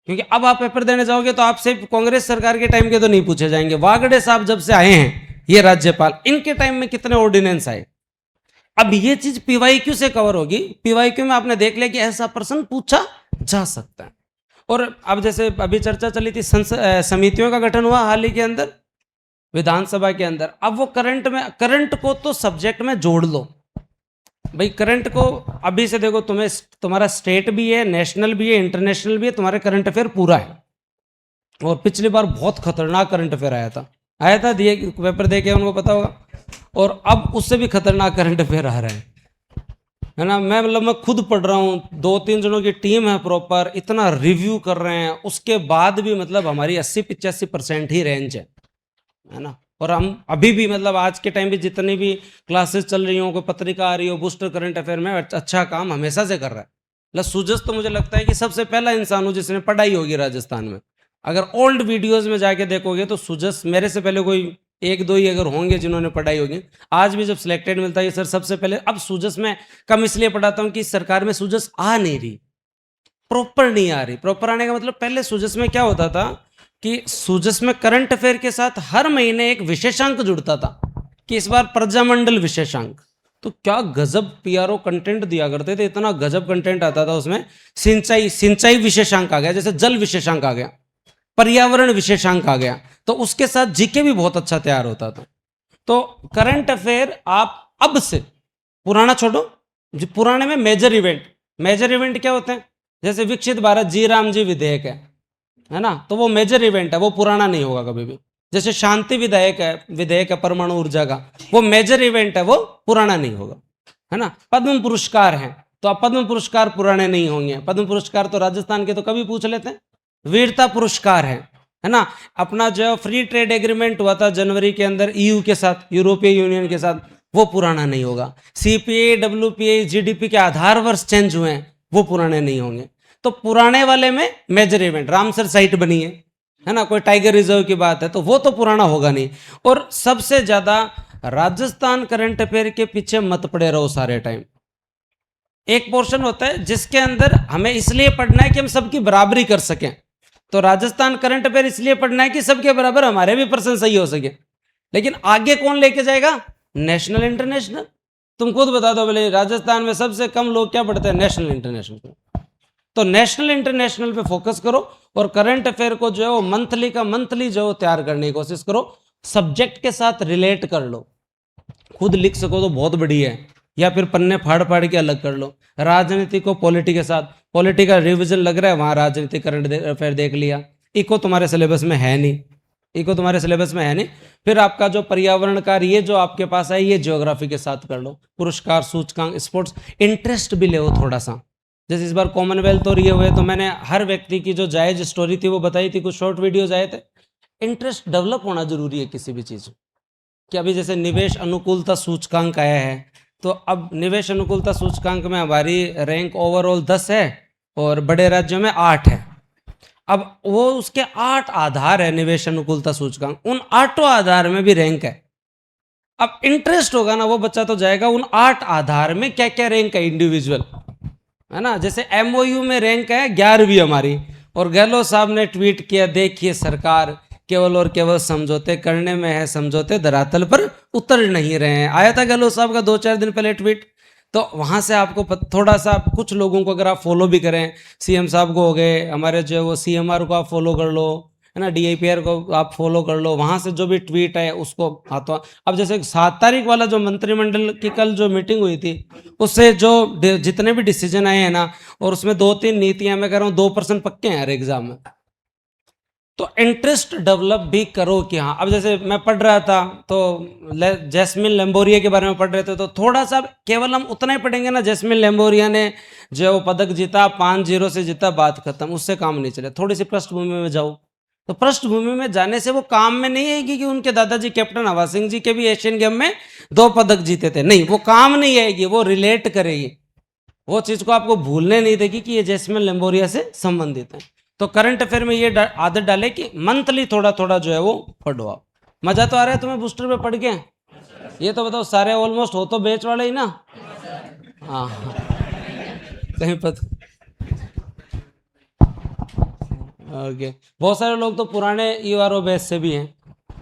क्योंकि अब आप पेपर देने जाओगे तो आपसे कांग्रेस सरकार के टाइम के तो नहीं पूछे जाएंगे। वागड़े साहब जब से आए हैं, ये राज्यपाल, इनके टाइम में कितने ऑर्डिनेंस आए। अब ये चीज पीवाईक्यू से कवर होगी। पीवाईक्यू में आपने देख लिया कि ऐसा प्रश्न पूछा जा सकता है। और अब जैसे अभी चर्चा चली थी समितियों का गठन हुआ हाल ही के अंदर विधानसभा के अंदर। अब वो करंट को तो सब्जेक्ट में जोड़ लो, भाई करंट को अभी से देखो, तुम्हें तुम्हारा स्टेट भी है, नेशनल भी है, इंटरनेशनल भी है, तुम्हारे करंट अफेयर पूरा है। और पिछली बार बहुत खतरनाक करंट अफेयर आया था, दिए पेपर दे के उनको पता होगा। और अब उससे भी खतरनाक करंट अफेयर आ रहा है ना। मैं खुद पढ़ रहा हूँ, 2-3 जनों की टीम है प्रॉपर, इतना रिव्यू कर रहे हैं, उसके बाद भी मतलब हमारी 80-85% ही रेंज है ना। और हम अभी भी मतलब आज के टाइम पे जितनी भी क्लासेस चल रही हो, कोई पत्रिका आ रही हो, बूस्टर करंट अफेयर में अच्छा काम हमेशा से कर रहा है। मतलब सुजस तो मुझे लगता है कि सबसे पहला इंसान हो जिसने पढ़ाई होगी राजस्थान में। अगर ओल्ड वीडियोस में जाके देखोगे तो सुजस मेरे से पहले कोई 1-2 ही अगर होंगे जिन्होंने पढ़ाई होगी। आज भी जब सिलेक्टेड मिलता है सर सबसे पहले, अब सुजस में कम इसलिए पढ़ाता हूँ कि सरकार में सुजस आ नहीं रही, प्रॉपर नहीं आ रही। प्रॉपर आने का मतलब पहले सुजस में क्या होता था कि सुजस में करंट अफेयर के साथ हर महीने एक विशेषांक जुड़ता था कि इस बार प्रजामंडल विशेषांक। तो क्या गजब पीआरओ कंटेंट दिया करते थे, इतना गजब कंटेंट आता था उसमें। सिंचाई विशेषांक आ गया, जैसे जल विशेषांक आ गया, पर्यावरण विशेषांक आ गया, तो उसके साथ जीके भी बहुत अच्छा तैयार होता था। तो करंट अफेयर आप अब से, पुराना छोड़ो, जो पुराने में मेजर इवेंट क्या होते हैं, जैसे विकसित भारत जी राम जी विधेयक है ना, तो वो मेजर इवेंट है, वो पुराना नहीं होगा कभी भी। जैसे शांति विधेयक है परमाणु ऊर्जा का, वो मेजर इवेंट है, वो पुराना नहीं होगा, है ना। पद्म पुरस्कार है, तो अब पद्म पुरस्कार पुराने नहीं होंगे। पद्म पुरस्कार तो राजस्थान के तो कभी पूछ लेते हैं। वीरता पुरस्कार है ना। अपना जो फ्री ट्रेड एग्रीमेंट हुआ था जनवरी के अंदर ईयू के साथ, यूरोपीय यूनियन के साथ, वो पुराना नहीं होगा। सीपीए डब्ल्यूपीए जीडीपी के आधार वर्ष चेंज हुए हैं, वो पुराने नहीं होंगे। तो पुराने वाले में मेजर इवेंट, रामसर साइट बनी है ना, कोई टाइगर रिजर्व की बात है, तो वो तो पुराना होगा नहीं। और सबसे ज्यादा राजस्थान करंट अफेयर के पीछे मत पड़े रहो सारे टाइम। एक पोर्शन होता है जिसके अंदर हमें इसलिए पढ़ना है कि हम सबकी बराबरी कर सकें। तो राजस्थान करंट अफेयर इसलिए पढ़ना है कि सबके बराबर हमारे भी पर्सन सही हो सके। लेकिन आगे कौन लेके जाएगा, नेशनल इंटरनेशनल। तुम खुद बता दो बोले राजस्थान में सबसे कम लोग क्या पढ़ते हैं, नेशनल इंटरनेशनल। तो नेशनल इंटरनेशनल पे फोकस करो और करंट अफेयर को जो है वो मंथली जो तैयार करने की कोशिश करो। सब्जेक्ट के साथ रिलेट कर लो, खुद लिख सको तो बहुत बढ़िया है, या फिर पन्ने फाड़ फाड़ के अलग कर लो। राजनीति को पॉलिटी के साथ, पॉलिटी का रिविजन लग रहा है वहां राजनीति करंट अफेयर देख लिया। इको तुम्हारे सिलेबस में है नहीं, फिर आपका जो पर्यावरण का ये जो आपके पास है, ये ज्योग्राफी के साथ कर लो। पुरस्कार, सूचकांक, स्पोर्ट्स, इंटरेस्ट भी ले थोड़ा सा। जैसे इस बार कॉमनवेल्थ और ये हुए तो मैंने हर व्यक्ति की जो जायज स्टोरी थी वो बताई थी, कुछ शॉर्ट वीडियोज आए थे। इंटरेस्ट डेवलप होना जरूरी है किसी भी चीज कि अभी जैसे निवेश अनुकूलता सूचकांक आया है, तो अब निवेश अनुकूलता सूचकांक में हमारी रैंक ओवरऑल 10 है और बड़े राज्यों में 8 है। अब वो उसके 8 आधार है निवेश अनुकूलता सूचकांक, उन 8 आधार में भी रैंक है। अब इंटरेस्ट होगा ना, वो बच्चा तो जाएगा उन 8 आधार में क्या क्या रैंक है इंडिविजुअल, है ना। जैसे एमओयू में रैंक है 11वीं हमारी, और गहलोत साहब ने ट्वीट किया, देखिए सरकार केवल और केवल समझौते करने में है, समझौते धरातल पर उतर नहीं रहे हैं। आया था गहलोत साहब का 2-4 दिन पहले ट्वीट। तो वहां से आपको थोड़ा सा, कुछ लोगों को अगर आप फॉलो भी करें, सीएम साहब को हो गए, हमारे जो वो सीएमआर को आप फॉलो कर लो, है ना, डीआईपीआर को आप फॉलो कर लो, वहां से जो भी ट्वीट है उसको हाथों। अब जैसे 7 तारीख वाला जो मंत्रिमंडल की कल जो मीटिंग हुई थी, उससे जो जितने भी डिसीजन आए हैं ना, और उसमें 2-3 नीतियां, मैं कह रहा हूँ 2% पक्के हैं हर एग्जाम में। तो इंटरेस्ट डेवलप भी करो कि हाँ, अब जैसे मैं पढ़ रहा था तो जैस्मिन लेम्बोरिया के बारे में पढ़ रहे थे, तो थोड़ा सा केवल हम उतना ही पढ़ेंगे ना, जैस्मिन लेम्बोरिया ने जो वो पदक जीता 5-0 से जीता, बात खत्म, उससे काम नहीं चले। थोड़ी सी पृष्ठभूमि में जाओ, तो पृष्ठभूमि में जाने से वो काम में नहीं आएगी कि उनके दादाजी कैप्टन हवा सिंह जी के भी एशियन गेम में 2 पदक जीते थे, नहीं, वो काम नहीं आएगी, वो रिलेट करेगी, वो चीज को आपको भूलने नहीं देगी कि ये जैस्मिन लेम्बोरिया से संबंधित है। तो करंट अफेयर में ये आदत डाले कि मंथली थोड़ा थोड़ा जो है वो पढ़ो आप। मजा तो आ रहा है तुम्हें बूस्टर पे पढ़ के? ये तो बताओ, सारे ऑलमोस्ट हो तो बेच वाले ही ना? हाँ, कहीं पता। ओके, बहुत सारे लोग तो पुराने यूआरओ बैच से भी हैं।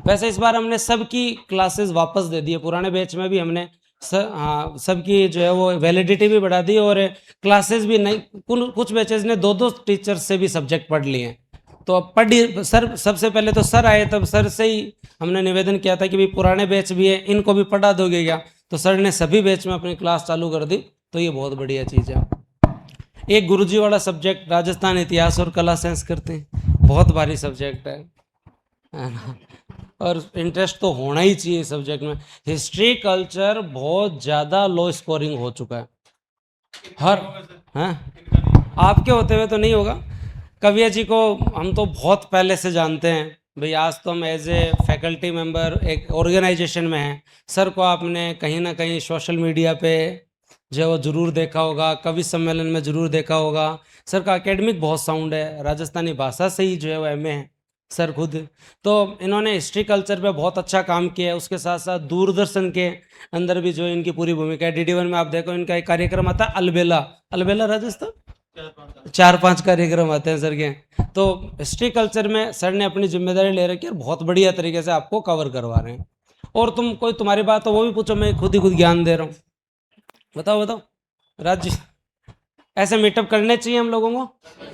वैसे इस बार हमने सबकी क्लासेस वापस दे दी है, पुराने बैच में भी हमने हाँ सबकी जो है वो वैलिडिटी भी बढ़ा दी, और क्लासेस भी नहीं, कुछ बैचेस ने 2-2 टीचर्स से भी सब्जेक्ट पढ़ लिए हैं। तो अब पढ़ी सर, सबसे पहले तो सर आए, तब सर से ही हमने निवेदन किया था कि भाई पुराने बैच भी है, इनको भी पढ़ा दोगे क्या? तो सर ने सभी बैच में अपनी क्लास चालू कर दी, तो ये बहुत बढ़िया चीज़ है। एक गुरुजी वाला सब्जेक्ट राजस्थान इतिहास और कला संस्कृति, बहुत भारी सब्जेक्ट है ना, और इंटरेस्ट तो होना ही चाहिए सब्जेक्ट में। हिस्ट्री कल्चर बहुत ज़्यादा लो स्कोरिंग हो चुका है हर, हैं आपके होते हुए तो नहीं होगा। कविया जी को हम तो बहुत पहले से जानते हैं भाई, आज तो हम एज ए फैकल्टी मेंबर एक ऑर्गेनाइजेशन में हैं। सर को आपने कहीं ना कहीं सोशल मीडिया पे जो है वो ज़रूर देखा होगा, कवि सम्मेलन में ज़रूर देखा होगा। सर का एकेडमिक बहुत साउंड है, राजस्थानी भाषा से ही जो है वो एमए है सर खुद। तो इन्होंने हिस्ट्री कल्चर पे बहुत अच्छा काम किया है। उसके साथ साथ दूरदर्शन के अंदर भी जो इनकी पूरी भूमिका है। DD1 में आप देखो इनका एक कार्यक्रम आता है अलबेला, अलबेला राजस्थान 4-5 कार्यक्रम आते हैं सर के। तो हिस्ट्री कल्चर में सर ने अपनी जिम्मेदारी ले रखी है और बहुत बढ़िया तरीके से आपको कवर करवा रहे हैं। और तुम कोई तुम्हारी बात हो वो भी पूछो, मैं खुद ही खुद ज्ञान दे रहा हूँ। बताओ बताओ राज जी, ऐसे मीटअप करने चाहिए हम लोगों को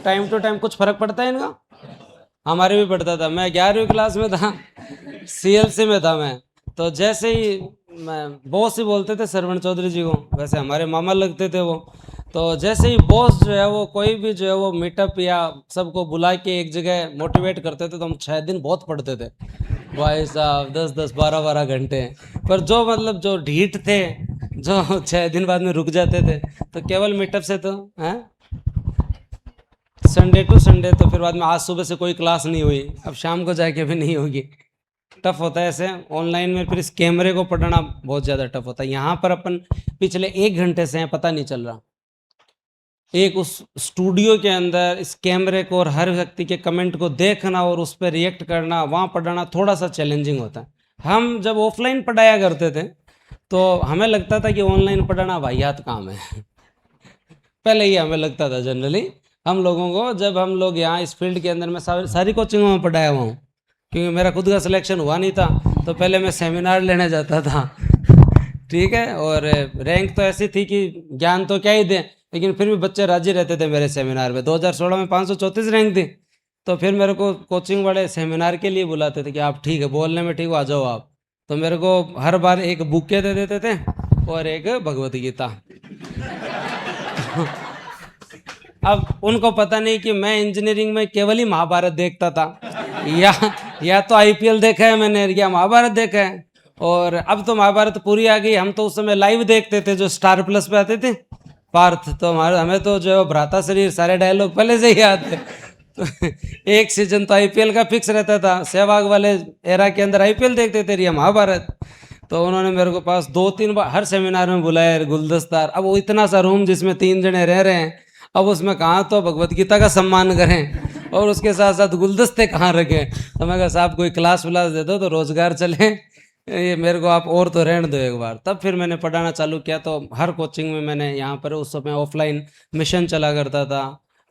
टाइम टू टाइम। कुछ फर्क पड़ता है इनका? हमारे भी पड़ता था। मैं 11वीं क्लास में था, CLC में था मैं, तो जैसे ही मैं बॉस ही बोलते थे सरवण चौधरी जी को, वैसे हमारे मामा लगते थे वो। तो जैसे ही बॉस जो है वो कोई भी जो है वो मीटअप या सबको बुला के एक जगह मोटिवेट करते थे, तो हम 6 दिन बहुत पढ़ते थे भाई साहब, 10-10 12-12 घंटे। पर जो मतलब जो ढीठ थे, जो 6 दिन बाद में रुक जाते थे, तो केवल मीटअप से तो हैं संडे टू संडे, तो फिर बाद में आज सुबह से कोई क्लास नहीं हुई, अब शाम को जाके भी नहीं होगी। टफ होता है ऐसे ऑनलाइन में, फिर इस कैमरे को पढ़ना बहुत ज़्यादा टफ होता है। यहाँ पर अपन पिछले 1 घंटे से हैं, पता नहीं चल रहा। एक उस स्टूडियो के अंदर इस कैमरे को और हर व्यक्ति के कमेंट को देखना और उस पर रिएक्ट करना, वहाँ पढ़ाना थोड़ा सा चैलेंजिंग होता है। हम जब ऑफलाइन पढ़ाया करते थे तो हमें लगता था कि ऑनलाइन पढ़ाना वाहियात काम है। पहले ही हमें लगता था जनरली हम लोगों को, जब हम लोग यहाँ इस फील्ड के अंदर, मैं सारी कोचिंगों में पढ़ाया हुआ हूँ क्योंकि मेरा खुद का सिलेक्शन हुआ नहीं था, तो पहले मैं सेमिनार लेने जाता था। ठीक है, और रैंक तो ऐसी थी कि ज्ञान तो क्या ही दें, लेकिन फिर भी बच्चे राजी रहते थे मेरे सेमिनार में। 2016 में 534 रैंक थी, तो फिर मेरे को कोचिंग वाले सेमिनार के लिए बुलाते थे कि आप ठीक है, बोलने में ठीक हो, आ जाओ आप। तो मेरे को हर बार एक बुके दे देते थे और एक भगवत गीता। अब उनको पता नहीं कि मैं इंजीनियरिंग में केवल ही महाभारत देखता था, या तो IPL देखा है मैंने, या महाभारत देखा है। और अब तो महाभारत पूरी आ गई। हम तो उस समय लाइव देखते थे, जो स्टार प्लस पे आते थे पार्थ, तो हमें तो जो भ्राता शरीर सारे डायलॉग पहले से ही याद थे। तो एक सीजन तो IPL का फिक्स रहता था। सहवाग वाले एरा के अंदर IPL देखते थे, या महाभारत। तो उन्होंने मेरे को पास 2-3 बार हर सेमिनार में बुलाया, गुलदस्ता। अब वो इतना सा रूम जिसमें 3 जने रह रहे हैं, अब उसमें कहाँ तो भगवत गीता का सम्मान करें और उसके साथ साथ गुलदस्ते कहाँ रखें। तो मैं कहा साहब कोई क्लास व्लास दे दो तो रोजगार चले, ये मेरे को आप और तो रहने दो एक बार। तब फिर मैंने पढ़ाना चालू किया। तो हर कोचिंग में मैंने यहाँ पर उस समय ऑफलाइन मिशन चला करता था,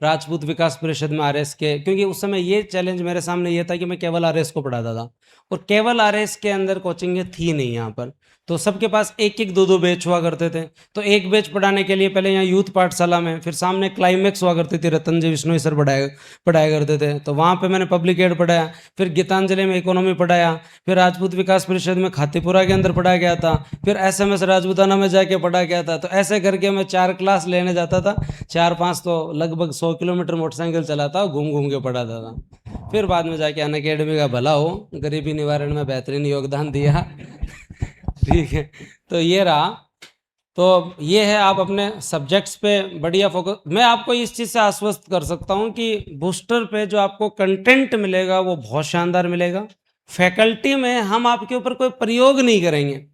राजपूत विकास परिषद में RS के, क्योंकि उस समय ये चैलेंज मेरे सामने ये था कि मैं केवल RS को पढ़ाता था और केवल RS के अंदर कोचिंग थी नहीं यहाँ पर। तो सबके पास 1-1 2-2 बैच हुआ करते थे। तो एक बैच पढ़ाने के लिए पहले यहाँ यूथ पाठशाला में, फिर सामने क्लाइमेक्स हुआ करती थी, रतन जी विश्नोई सर पढ़ाया करते थे, तो वहाँ पे मैंने पब्लिक एड पढ़ाया। फिर गीतांजलि में इकोनॉमी पढ़ाया। फिर राजपूत विकास परिषद में खातीपुरा के अंदर पढ़ाया गया था। फिर SMS राजपूताना में जाके पढ़ा गया था। तो ऐसे करके मैं 4 क्लास लेने जाता था, 4-5 तो लगभग 100 किलोमीटर मोटरसाइकिल चलाता, घूम घूम के पढ़ाता था। फिर बाद में जाके अनअकैडमी का भला हो, गरीबी निवारण में बेहतरीन योगदान दिया। ठीक है, तो ये रहा। तो ये है, आप अपने सब्जेक्ट्स पे बढ़िया फोकस। मैं आपको इस चीज़ से आश्वस्त कर सकता हूँ कि बूस्टर पे जो आपको कंटेंट मिलेगा वो बहुत शानदार मिलेगा। फैकल्टी में हम आपके ऊपर कोई प्रयोग नहीं करेंगे,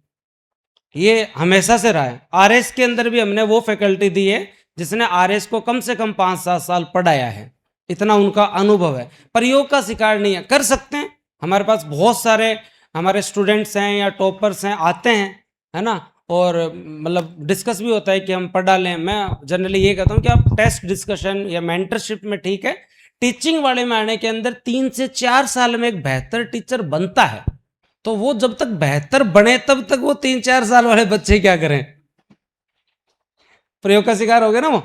ये हमेशा से रहा है। RS के अंदर भी हमने वो फैकल्टी दी है जिसने RS को कम से कम 5-7 साल पढ़ाया है, इतना उनका अनुभव है। प्रयोग का शिकार नहीं है, कर सकते हैं। हमारे पास बहुत सारे हमारे स्टूडेंट्स हैं या टॉपर्स हैं, आते हैं, है ना, और मतलब डिस्कस भी होता है कि हम पढ़ा लें। मैं जनरली ये कहता हूँ कि आप टेस्ट डिस्कशन या मेंटरशिप में ठीक है, टीचिंग वाले में आने के अंदर 3 से 4 साल में एक बेहतर टीचर बनता है। तो वो जब तक बेहतर बने तब तक वो 3-4 साल वाले बच्चे क्या करें, प्रयोग का शिकार हो गए ना। वो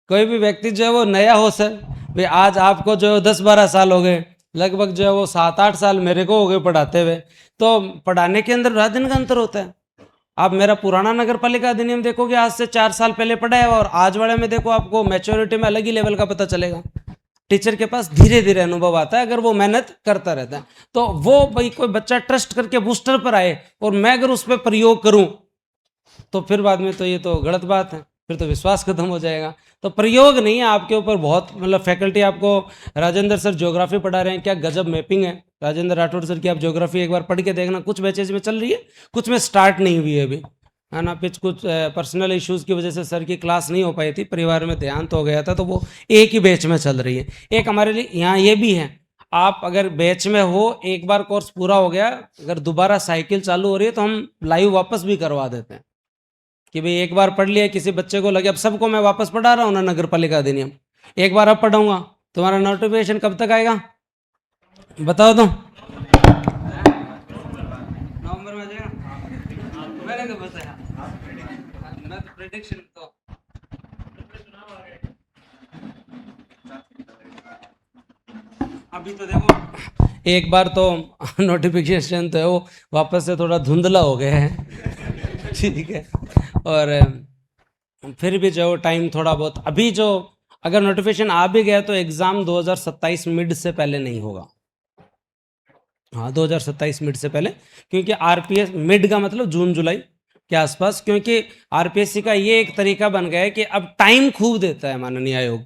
कोई भी व्यक्ति जो है वो नया हो सर, भाई आज आपको जो है 10-12 साल हो गए, लगभग जो है वो 7-8 साल मेरे को हो गए पढ़ाते हुए। तो पढ़ाने के अंदर रात दिन का अंतर होता है। आप मेरा पुराना नगर पालिका अधिनियम देखोगे, आज से 4 साल पहले पढ़ा है, और आज वाले में देखो, आपको मैच्योरिटी में अलग ही लेवल का पता चलेगा। टीचर के पास धीरे धीरे अनुभव आता है अगर वो मेहनत करता रहता है। तो वो भाई कोई बच्चा ट्रस्ट करके बूस्टर पर आए और मैं अगर उस पर प्रयोग करूं तो फिर बाद में तो ये तो गलत बात है, फिर तो विश्वास खत्म हो जाएगा। तो प्रयोग नहीं है आपके ऊपर, बहुत मतलब फैकल्टी आपको, राजेंद्र सर ज्योग्राफी पढ़ा रहे हैं, क्या गजब मैपिंग है राजेंद्र राठौड़ सर की। आप ज्योग्राफी एक बार पढ़ के देखना, कुछ बैचेज में चल रही है, कुछ में स्टार्ट नहीं हुई है अभी, है ना। कुछ पर्सनल इश्यूज की वजह से सर की क्लास नहीं हो पाई थी, परिवार में देहांत हो गया था, तो वो एक ही बैच में चल रही है। एक हमारे लिए यहाँ ये भी है, आप अगर बैच में हो, एक बार कोर्स पूरा हो गया, अगर दोबारा साइकिल चालू हो रही है तो हम लाइव वापस भी करवा देते हैं कि भाई एक बार पढ़ लिया, किसी बच्चे को लगे अब सबको मैं वापस पढ़ा रहा हूँ ना नगर पालिका अधिनियम, एक बार अब पढ़ाऊंगा, तुम्हारा नोटिफिकेशन कब तक आएगा बताओ तुम? नवंबर में आ जाएगा। मैंने तो बताया, मैं तो प्रेडिक्शन तो अभी तो देखो, एक बार तो नोटिफिकेशन तो है वो वापस से थोड़ा धुंधला हो गया है ठीक है। और फिर भी जो टाइम थोड़ा बहुत, अभी जो अगर नोटिफिकेशन आ भी गया तो एग्ज़ाम 2027 मिड से पहले नहीं होगा। हाँ 2027 मिड से पहले, क्योंकि आरपीएस मिड का मतलब जून जुलाई के आसपास, क्योंकि आरपीएससी का ये एक तरीका बन गया है कि अब टाइम खूब देता है माननीय आयोग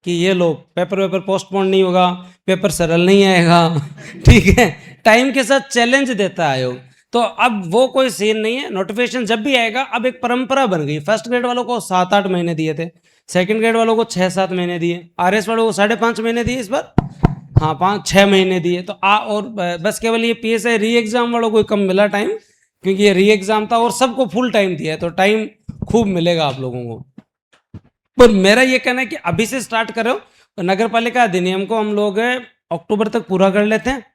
कि ये लो पेपर पोस्टपोन नहीं होगा, पेपर सरल नहीं आएगा ठीक है, टाइम के साथ चैलेंज देता है आयोग। तो अब वो कोई सीन नहीं है, नोटिफिकेशन जब भी आएगा, अब एक परंपरा बन गई। फर्स्ट ग्रेड वालों को 7-8 महीने दिए थे, सेकंड ग्रेड वालों को 6-7 महीने दिए, आरएस वालों को 5.5 महीने दिए, इस बार हाँ 5-6 महीने दिए। तो और बस केवल ये पीएसआई री एग्जाम वालों को कम मिला टाइम, क्योंकि ये री एग्जाम था, और सबको फुल टाइम दिया है, तो टाइम खूब मिलेगा आप लोगों को। पर मेरा ये कहना है कि अभी से स्टार्ट करो, नगर पालिका अधिनियम को हम लोग अक्टूबर तक पूरा कर लेते हैं,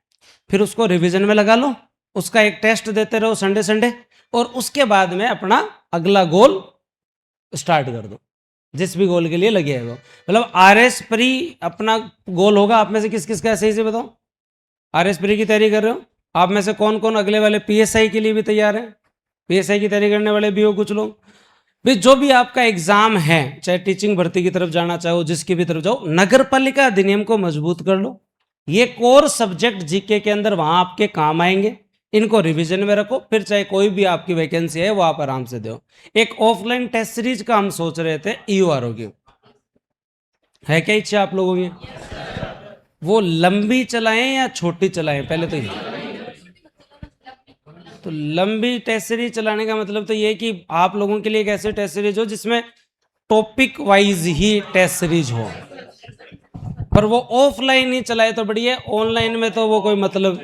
फिर उसको रिवीजन में लगा लो, उसका एक टेस्ट देते रहो संडे संडे, और उसके बाद में अपना अगला गोल स्टार्ट कर दो, जिस भी गोल के लिए लगे है वो। मतलब आरएस प्री अपना गोल होगा। आप में से किस किस का सही से बताओ, आरएस प्री की तैयारी कर रहे हो? आप में से कौन कौन अगले वाले पीएसआई के लिए भी तैयार है? पीएसआई की तैयारी करने वाले भी हो कुछ लोग। भाई जो भी आपका एग्जाम है, चाहे टीचिंग भर्ती की तरफ जाना चाहो, जिसकी भी तरफ जाओ, नगर पालिका अधिनियम को मजबूत कर लो। ये कोर सब्जेक्ट जीके के अंदर वहां आपके काम आएंगे, इनको रिवीजन में रखो, फिर चाहे कोई भी आपकी वैकेंसी है वो आप आराम से दो। एक ऑफलाइन टेस्ट सीरीज का हम सोच रहे थे ईयूआरओ की, है क्या इच्छा आप लोगों की? वो लंबी चलाएं या छोटी चलाएं पहले तो ये? तो लंबी टेस्ट सीरीज चलाने का मतलब तो ये कि आप लोगों के लिए एक ऐसी टेस्ट सीरीज हो जिसमें टॉपिक वाइज ही टेस्ट सीरीज हो, पर वो ऑफलाइन ही चलाए तो बढ़िया, ऑनलाइन में तो वो कोई मतलब।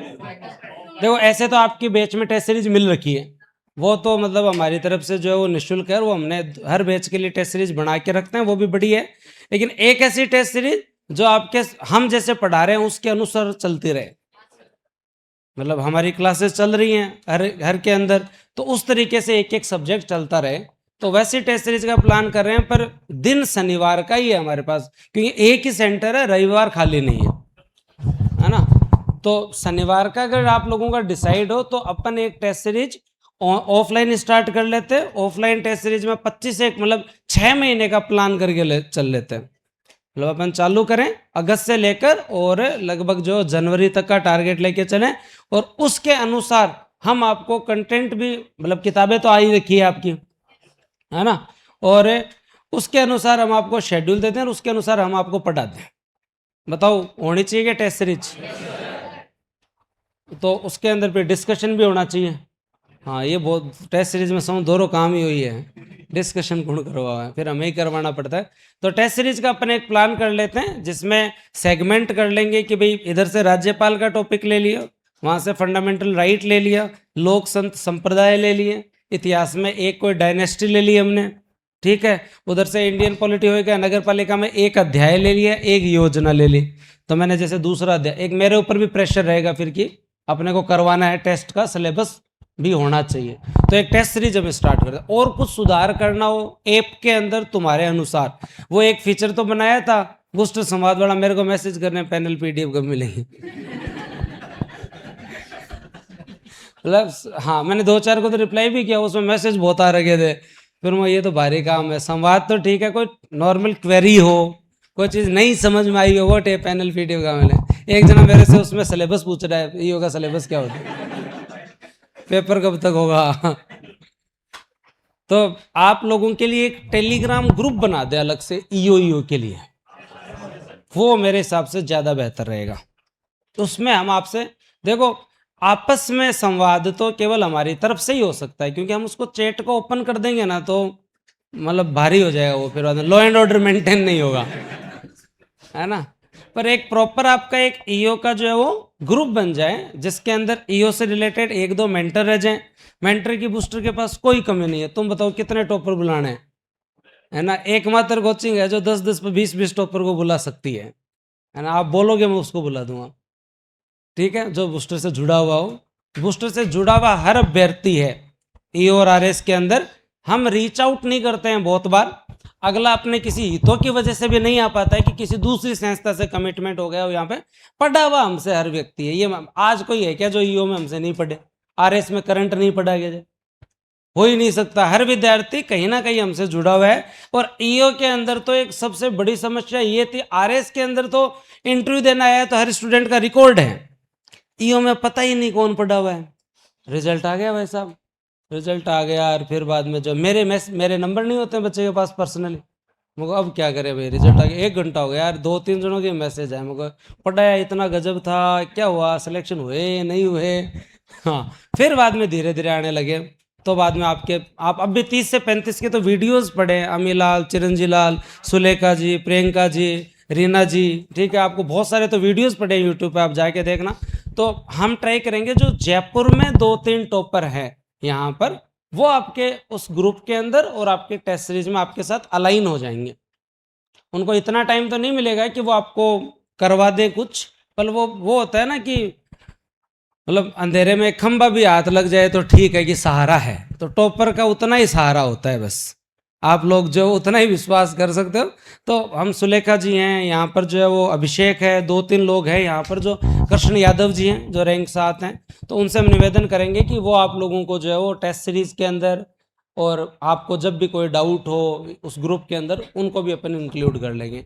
देखो ऐसे तो आपकी बैच में टेस्ट सीरीज मिल रखी है, वो तो मतलब हमारी तरफ से जो है वो निःशुल्क है, वो हमने हर बैच के लिए टेस्ट सीरीज बना के रखते हैं, वो भी बढ़िया है। लेकिन एक ऐसी टेस्ट सीरीज जो आपके हम जैसे पढ़ा रहे हैं उसके अनुसार चलती रहे, मतलब हमारी क्लासेस चल रही हैं हर के अंदर, तो उस तरीके से एक एक सब्जेक्ट चलता रहे, तो वैसे टेस्ट सीरीज का प्लान कर रहे हैं। पर दिन शनिवार का ही है हमारे पास, क्योंकि एक ही सेंटर है, रविवार खाली नहीं है ना। तो शनिवार का अगर आप लोगों का डिसाइड हो तो अपन एक टेस्ट सीरीज ऑफलाइन स्टार्ट कर लेते हैं। ऑफलाइन टेस्ट सीरीज में 25 एक मतलब 6 महीने का प्लान करके चल लेते हैं। मतलब अपन चालू करें अगस्त से लेकर और लगभग जो जनवरी तक का टारगेट लेके चलें, और उसके अनुसार हम आपको कंटेंट भी, मतलब किताबें तो आ ही रखी है आपकी, है ना, और उसके अनुसार हम आपको शेड्यूल देते हैं और उसके अनुसार हम आपको पढ़ाते हैं। बताओ होनी चाहिए क्या टेस्ट सीरीज? तो उसके अंदर पे डिस्कशन भी होना चाहिए। हाँ ये बहुत टेस्ट सीरीज में समझ दोनों काम ही हुई है, डिस्कशन कौन करवा है, फिर हमें ही करवाना पड़ता है। तो टेस्ट सीरीज का अपन एक प्लान कर लेते हैं जिसमें सेगमेंट कर लेंगे कि भाई इधर से राज्यपाल का टॉपिक ले लिया, वहाँ से फंडामेंटल राइट ले लिया, लोक संत संप्रदाय ले लिए, इतिहास में एक कोई डायनेस्टी ले ली हमने, ठीक है, उधर से इंडियन पॉलिटी हो गया, नगर पालिका में एक अध्याय ले लिया, एक योजना ले ली। तो मैंने जैसे दूसरा अध्याय, एक मेरे ऊपर भी प्रेशर रहेगा फिर कि अपने को करवाना है, टेस्ट का सिलेबस भी होना चाहिए। तो एक टेस्ट सीरीज हम स्टार्ट करते हैं। और कुछ सुधार करना हो ऐप के अंदर तुम्हारे अनुसार, वो एक फीचर तो बनाया था बूस्टर संवाद वाला, मेरे को मैसेज करने पैनल पीडीएफ कब मिलेंगे मतलब हाँ, मैंने 2-4 को तो रिप्लाई भी किया, उसमें मैसेज बहुत आ रखे थे। फिर मैं ये तो भारी काम है, संवाद तो ठीक है, कोई नॉर्मल क्वेरी हो, कोई चीज़ नहीं समझ में आई हो, वो टे पैनल पीटीएफ का मिले। एक जना मेरे से उसमें सिलेबस पूछ रहा है, ईओ का सिलेबस क्या होता है, पेपर कब तक होगा। तो आप लोगों के लिए एक टेलीग्राम ग्रुप बना दे अलग से ईओ के लिए, वो मेरे हिसाब से ज़्यादा बेहतर रहेगा। उसमें हम आपसे देखो, आपस में संवाद तो केवल हमारी तरफ से ही हो सकता है, क्योंकि हम उसको चैट को ओपन कर देंगे ना तो मतलब भारी हो जाएगा वो, फिर बाद में लॉ एंड ऑर्डर मेंटेन नहीं होगा, है ना। पर एक प्रॉपर आपका एक ईओ का जो है वो ग्रुप बन जाए, जिसके अंदर ईओ से रिलेटेड 1-2 मेंटर रह जाएं। मेंटर की बूस्टर के पास कोई कमी नहीं है, तुम बताओ कितने टॉपर बुलाने हैं, है ना। एकमात्र कोचिंग है जो 10-10 पे 20-20 टॉपर को बुला सकती है ना। आप बोलोगे मैं उसको बुला दूंगा, ठीक है, जो बूस्टर से जुड़ा हुआ हो। बूस्टर से जुड़ा हुआ हर अभ्यर्थी है ई और आरएस के अंदर, हम रीच आउट नहीं करते हैं बहुत बार। अगला अपने किसी हितों की वजह से भी नहीं आ पाता है कि किसी दूसरी संस्था से कमिटमेंट हो गया हो, यहाँ पे पढ़ा हुआ हमसे हर व्यक्ति है। ये आज कोई है क्या जो ईओ में हमसे नहीं पढ़े, आरएस में करंट नहीं पढ़ा गया, हो ही नहीं सकता। हर विद्यार्थी कहीं ना कहीं हमसे जुड़ा हुआ है। और ईओ के अंदर तो एक सबसे बड़ी समस्या ये थी, आरएस के अंदर तो इंटरव्यू देना आया तो हर स्टूडेंट का रिकॉर्ड है, ईओ में पता ही नहीं कौन पढ़ा हुआ है। रिजल्ट आ गया भाई साहब, रिजल्ट आ गया, और फिर बाद में जो मेरे नंबर नहीं होते बच्चे के पास पर्सनली, मुझे अब क्या करे भाई, रिजल्ट आ गया, 1 घंटा हो गया यार, 2-3 जनों के मैसेज आए, मुझे पढ़ाया इतना गजब था, क्या हुआ, सिलेक्शन हुए नहीं हुए। हाँ, फिर बाद में धीरे धीरे आने लगे। तो बाद में आप अब भी 30 से 35 के तो वीडियोस पढ़े, अमीलाल, चिरंजी लाल, सुलेखा जी, प्रियंका जी, रीना जी, ठीक है, आपको बहुत सारे तो वीडियोस पढ़े यूट्यूब पे, आप जाके देखना। तो हम ट्राई करेंगे जो जयपुर में 2-3 टॉपर हैं यहाँ पर, वो आपके उस ग्रुप के अंदर और आपके टेस्ट सीरीज में आपके साथ अलाइन हो जाएंगे। उनको इतना टाइम तो नहीं मिलेगा कि वो आपको करवा दे कुछ, पर वो होता है ना कि मतलब अंधेरे में खंबा भी हाथ लग जाए तो ठीक है कि सहारा है, तो टॉपर का उतना ही सहारा होता है बस, आप लोग जो उतना ही विश्वास कर सकते हो। तो हम सुलेखा जी हैं यहाँ पर, जो है वो अभिषेक है, 2-3 लोग हैं यहाँ पर, जो कृष्ण यादव जी हैं जो रैंक 7 हैं। तो उनसे हम निवेदन करेंगे कि वो आप लोगों को जो है वो टेस्ट सीरीज के अंदर, और आपको जब भी कोई डाउट हो उस ग्रुप के अंदर, उनको भी अपन इंक्लूड कर लेंगे।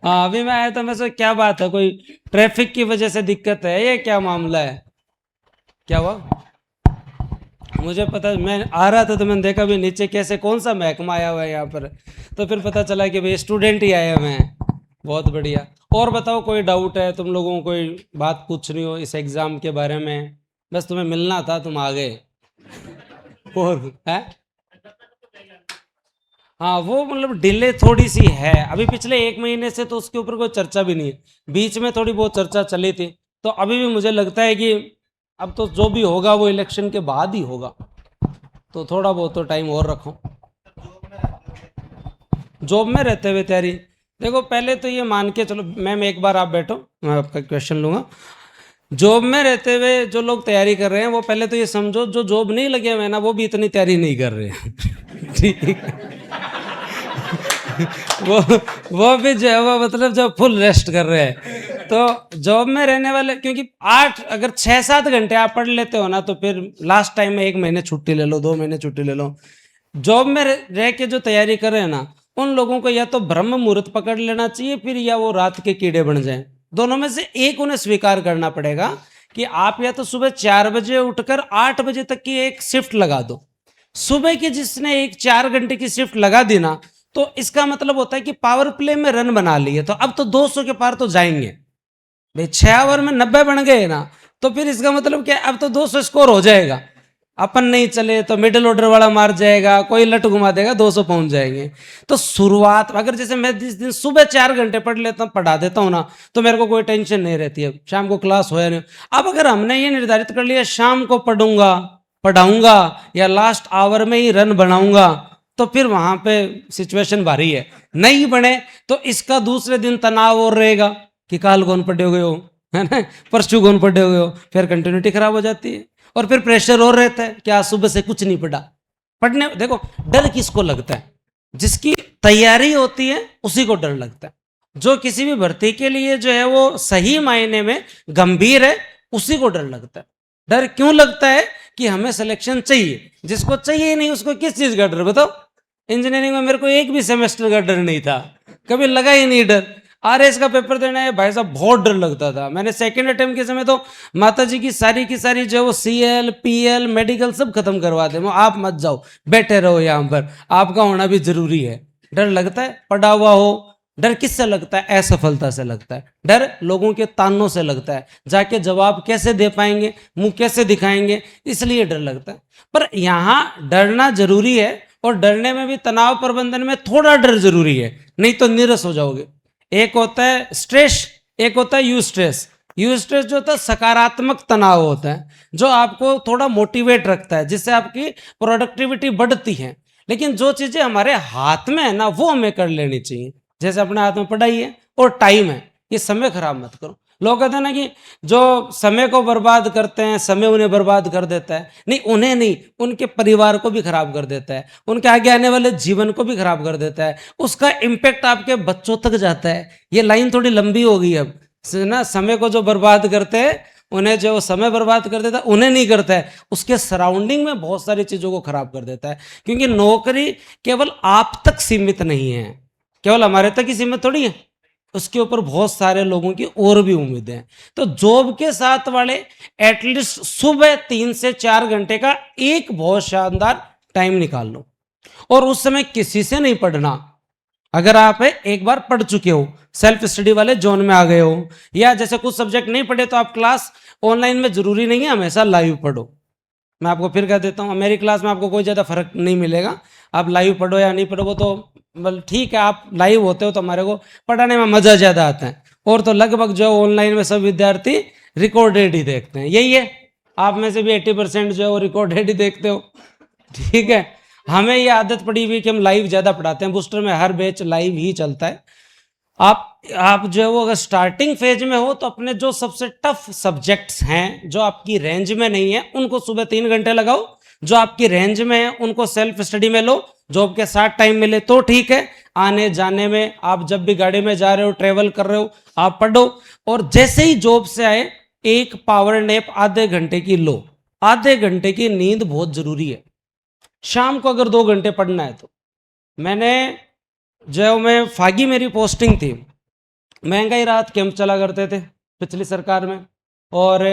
हाँ, अभी मैं आया था, मैं सोचा क्या बात है, कोई ट्रैफिक की वजह से दिक्कत है, ये क्या मामला है, क्या हुआ। मुझे पता, मैं आ रहा था तो मैंने देखा भी नीचे कैसे कौन सा महकमा आया हुआ है यहाँ पर, तो फिर पता चला कि भाई स्टूडेंट ही आए हुए हैं। बहुत बढ़िया। और बताओ, कोई डाउट है तुम लोगों को, कोई बात पूछनी हो इस एग्ज़ाम के बारे में, बस तुम्हें मिलना था, तुम आ गए। और है, हाँ, वो मतलब डिले थोड़ी सी है अभी, पिछले 1 महीने से तो उसके ऊपर कोई चर्चा भी नहीं है, बीच में थोड़ी बहुत चर्चा चली थी। तो अभी भी मुझे लगता है कि अब तो जो भी होगा वो इलेक्शन के बाद ही होगा, तो थोड़ा बहुत तो टाइम और रखो। जॉब में रहते हुए तैयारी, देखो पहले तो ये मान के चलो, मैम एक बार आप बैठो, मैं आपका क्वेश्चन लूँगा। जॉब में रहते हुए जो लोग तैयारी कर रहे हैं, वो पहले तो ये समझो, जो जॉब नहीं लगे हुए ना, वो भी इतनी तैयारी नहीं कर रहे हैं। ठीक है। वो वो भी जो है वो मतलब जो फुल रेस्ट कर रहे हैं। तो जॉब में रहने वाले, क्योंकि 8 अगर 6-7 घंटे आप पढ़ लेते हो ना, तो फिर लास्ट टाइम में 1 महीने छुट्टी ले लो, 2 महीने छुट्टी ले लो। जॉब में रह के जो तैयारी कर रहे हैं ना, उन लोगों को या तो ब्रह्म मुहूर्त पकड़ लेना चाहिए, फिर या वो रात के कीड़े बन जाएं, दोनों में से एक उन्हें स्वीकार करना पड़ेगा कि आप या तो सुबह 4 बजे उठकर 8 बजे तक की एक शिफ्ट लगा दो। सुबह की जिसने एक 4 घंटे की शिफ्ट लगा दी ना, तो इसका मतलब होता है कि पावर प्ले में रन बना लिए, तो अब तो 200 के पार तो जाएंगे भाई। 6 ओवर में 90 बन गए ना, तो फिर इसका मतलब क्या, अब तो 200 स्कोर हो जाएगा। अपन नहीं चले तो मिडिल ऑर्डर वाला मार जाएगा, कोई लट घुमा देगा, 200 पहुंच जाएंगे। तो शुरुआत अगर जैसे मैं जिस दिन सुबह 4 घंटे पढ़ा देता हूँ ना, तो मेरे को कोई टेंशन नहीं रहती है, शाम को क्लास हो या नहीं। अब अगर हमने ये निर्धारित कर लिया शाम को पढ़ाऊंगा या लास्ट आवर में ही रन बनाऊंगा, तो फिर वहां पे सिचुएशन भारी है। नहीं बने तो इसका दूसरे दिन तनाव और रहेगा कि काल कौन पढ़े हुए हो, है ना, परसों कौन पढ़े हुए हो, फिर कंटिन्यूटी खराब हो जाती है। और फिर प्रेशर और रहता है कि आज सुबह से कुछ नहीं पढ़ा। पढ़ने देखो, डर किसको लगता है, जिसकी तैयारी होती है उसी को डर लगता है। जो किसी भी भर्ती के लिए जो है वो सही मायने में गंभीर है, उसी को डर लगता है। डर क्यों लगता है कि हमें सिलेक्शन चाहिए, जिसको चाहिए ही नहीं उसको किस चीज का डर बताओ। इंजीनियरिंग में मेरे को एक भी सेमेस्टर का डर नहीं था, कभी लगा ही नहीं डर। आरएस का पेपर देना है भाई साहब, बहुत डर लगता था। मैंने सेकंड अटेम्प्ट के समय तो माता जी की सारी जो वो सीएल पीएल मेडिकल सब खत्म करवा दे, आप मत जाओ, बैठे रहो यहाँ पर, आपका होना भी जरूरी है। डर लगता है, पढ़ा हुआ हो। डर किससे लगता है? असफलता से लगता है। डर लोगों के तानों से लगता है, जाके जवाब कैसे दे पाएंगे, मुंह कैसे दिखाएंगे, इसलिए डर लगता है। पर यहाँ डरना जरूरी है, और डरने में भी तनाव प्रबंधन में थोड़ा डर जरूरी है, नहीं तो निरस हो जाओगे। एक होता है स्ट्रेस, एक होता है यू स्ट्रेस। यू स्ट्रेस जो होता है सकारात्मक तनाव होता है, जो आपको थोड़ा मोटिवेट रखता है, जिससे आपकी प्रोडक्टिविटी बढ़ती है। लेकिन जो चीजें हमारे हाथ में है ना, वो हमें कर लेनी चाहिए। जैसे अपने हाथ में पढ़ाई है और टाइम है, ये समय खराब मत करो। लोग कहते हैं ना कि जो समय को बर्बाद करते हैं, समय उन्हें बर्बाद कर देता है। नहीं, उन्हें नहीं, उनके परिवार को भी खराब कर देता है, उनके आगे आने वाले जीवन को भी खराब कर देता है। उसका इम्पैक्ट आपके बच्चों तक जाता है। ये लाइन थोड़ी लंबी हो गई अब ना। समय को जो बर्बाद करते हैं, उन्हें जो समय बर्बाद कर देता है, उन्हें नहीं करता है, उसके सराउंडिंग में बहुत सारी चीजों को खराब कर देता है। क्योंकि नौकरी केवल आप तक सीमित नहीं है, केवल हमारे तक ही सीमित थोड़ी है, उसके ऊपर बहुत सारे लोगों की और भी उम्मीदें हैं। तो जॉब के साथ वाले एटलीस्ट सुबह 3 से 4 घंटे का एक बहुत शानदार टाइम निकाल लो, और उस समय किसी से नहीं पढ़ना। अगर आप एक बार पढ़ चुके हो, सेल्फ स्टडी वाले जोन में आ गए हो, या जैसे कुछ सब्जेक्ट नहीं पढ़े तो आप क्लास ऑनलाइन में, जरूरी नहीं है हमेशा लाइव पढ़ो। मैं आपको फिर कह देता हूँ, मेरी क्लास में आपको कोई ज़्यादा फर्क नहीं मिलेगा। आप लाइव पढ़ो या नहीं पढ़ो, वो तो मतलब ठीक है, आप लाइव होते हो तो हमारे को पढ़ाने में मज़ा ज़्यादा आता है। और तो लगभग जो ऑनलाइन में सब विद्यार्थी रिकॉर्डेड ही देखते हैं, यही है। आप में से भी 80% जो है वो रिकॉर्डेड ही देखते हो, ठीक है। हमें ये आदत पड़ी हुई कि हम लाइव ज़्यादा पढ़ाते हैं। बूस्टर में हर बैच लाइव ही चलता है। आप जो है वो अगर स्टार्टिंग फेज में हो तो अपने जो सबसे टफ सब्जेक्ट्स हैं, जो आपकी रेंज में नहीं है, उनको सुबह 3 घंटे लगाओ। जो आपकी रेंज में है उनको सेल्फ स्टडी में लो। जॉब के साथ टाइम मिले तो ठीक है, आने जाने में, आप जब भी गाड़ी में जा रहे हो, ट्रेवल कर रहे हो, आप पढ़ो। और जैसे ही जॉब से आए, एक पावर नैप आधे घंटे की लो। आधे घंटे की नींद बहुत जरूरी है। शाम को अगर 2 घंटे पढ़ना है तो मैंने जो मैं फागी मेरी पोस्टिंग थी, महंगाई राहत कैंप चला करते थे पिछली सरकार में, और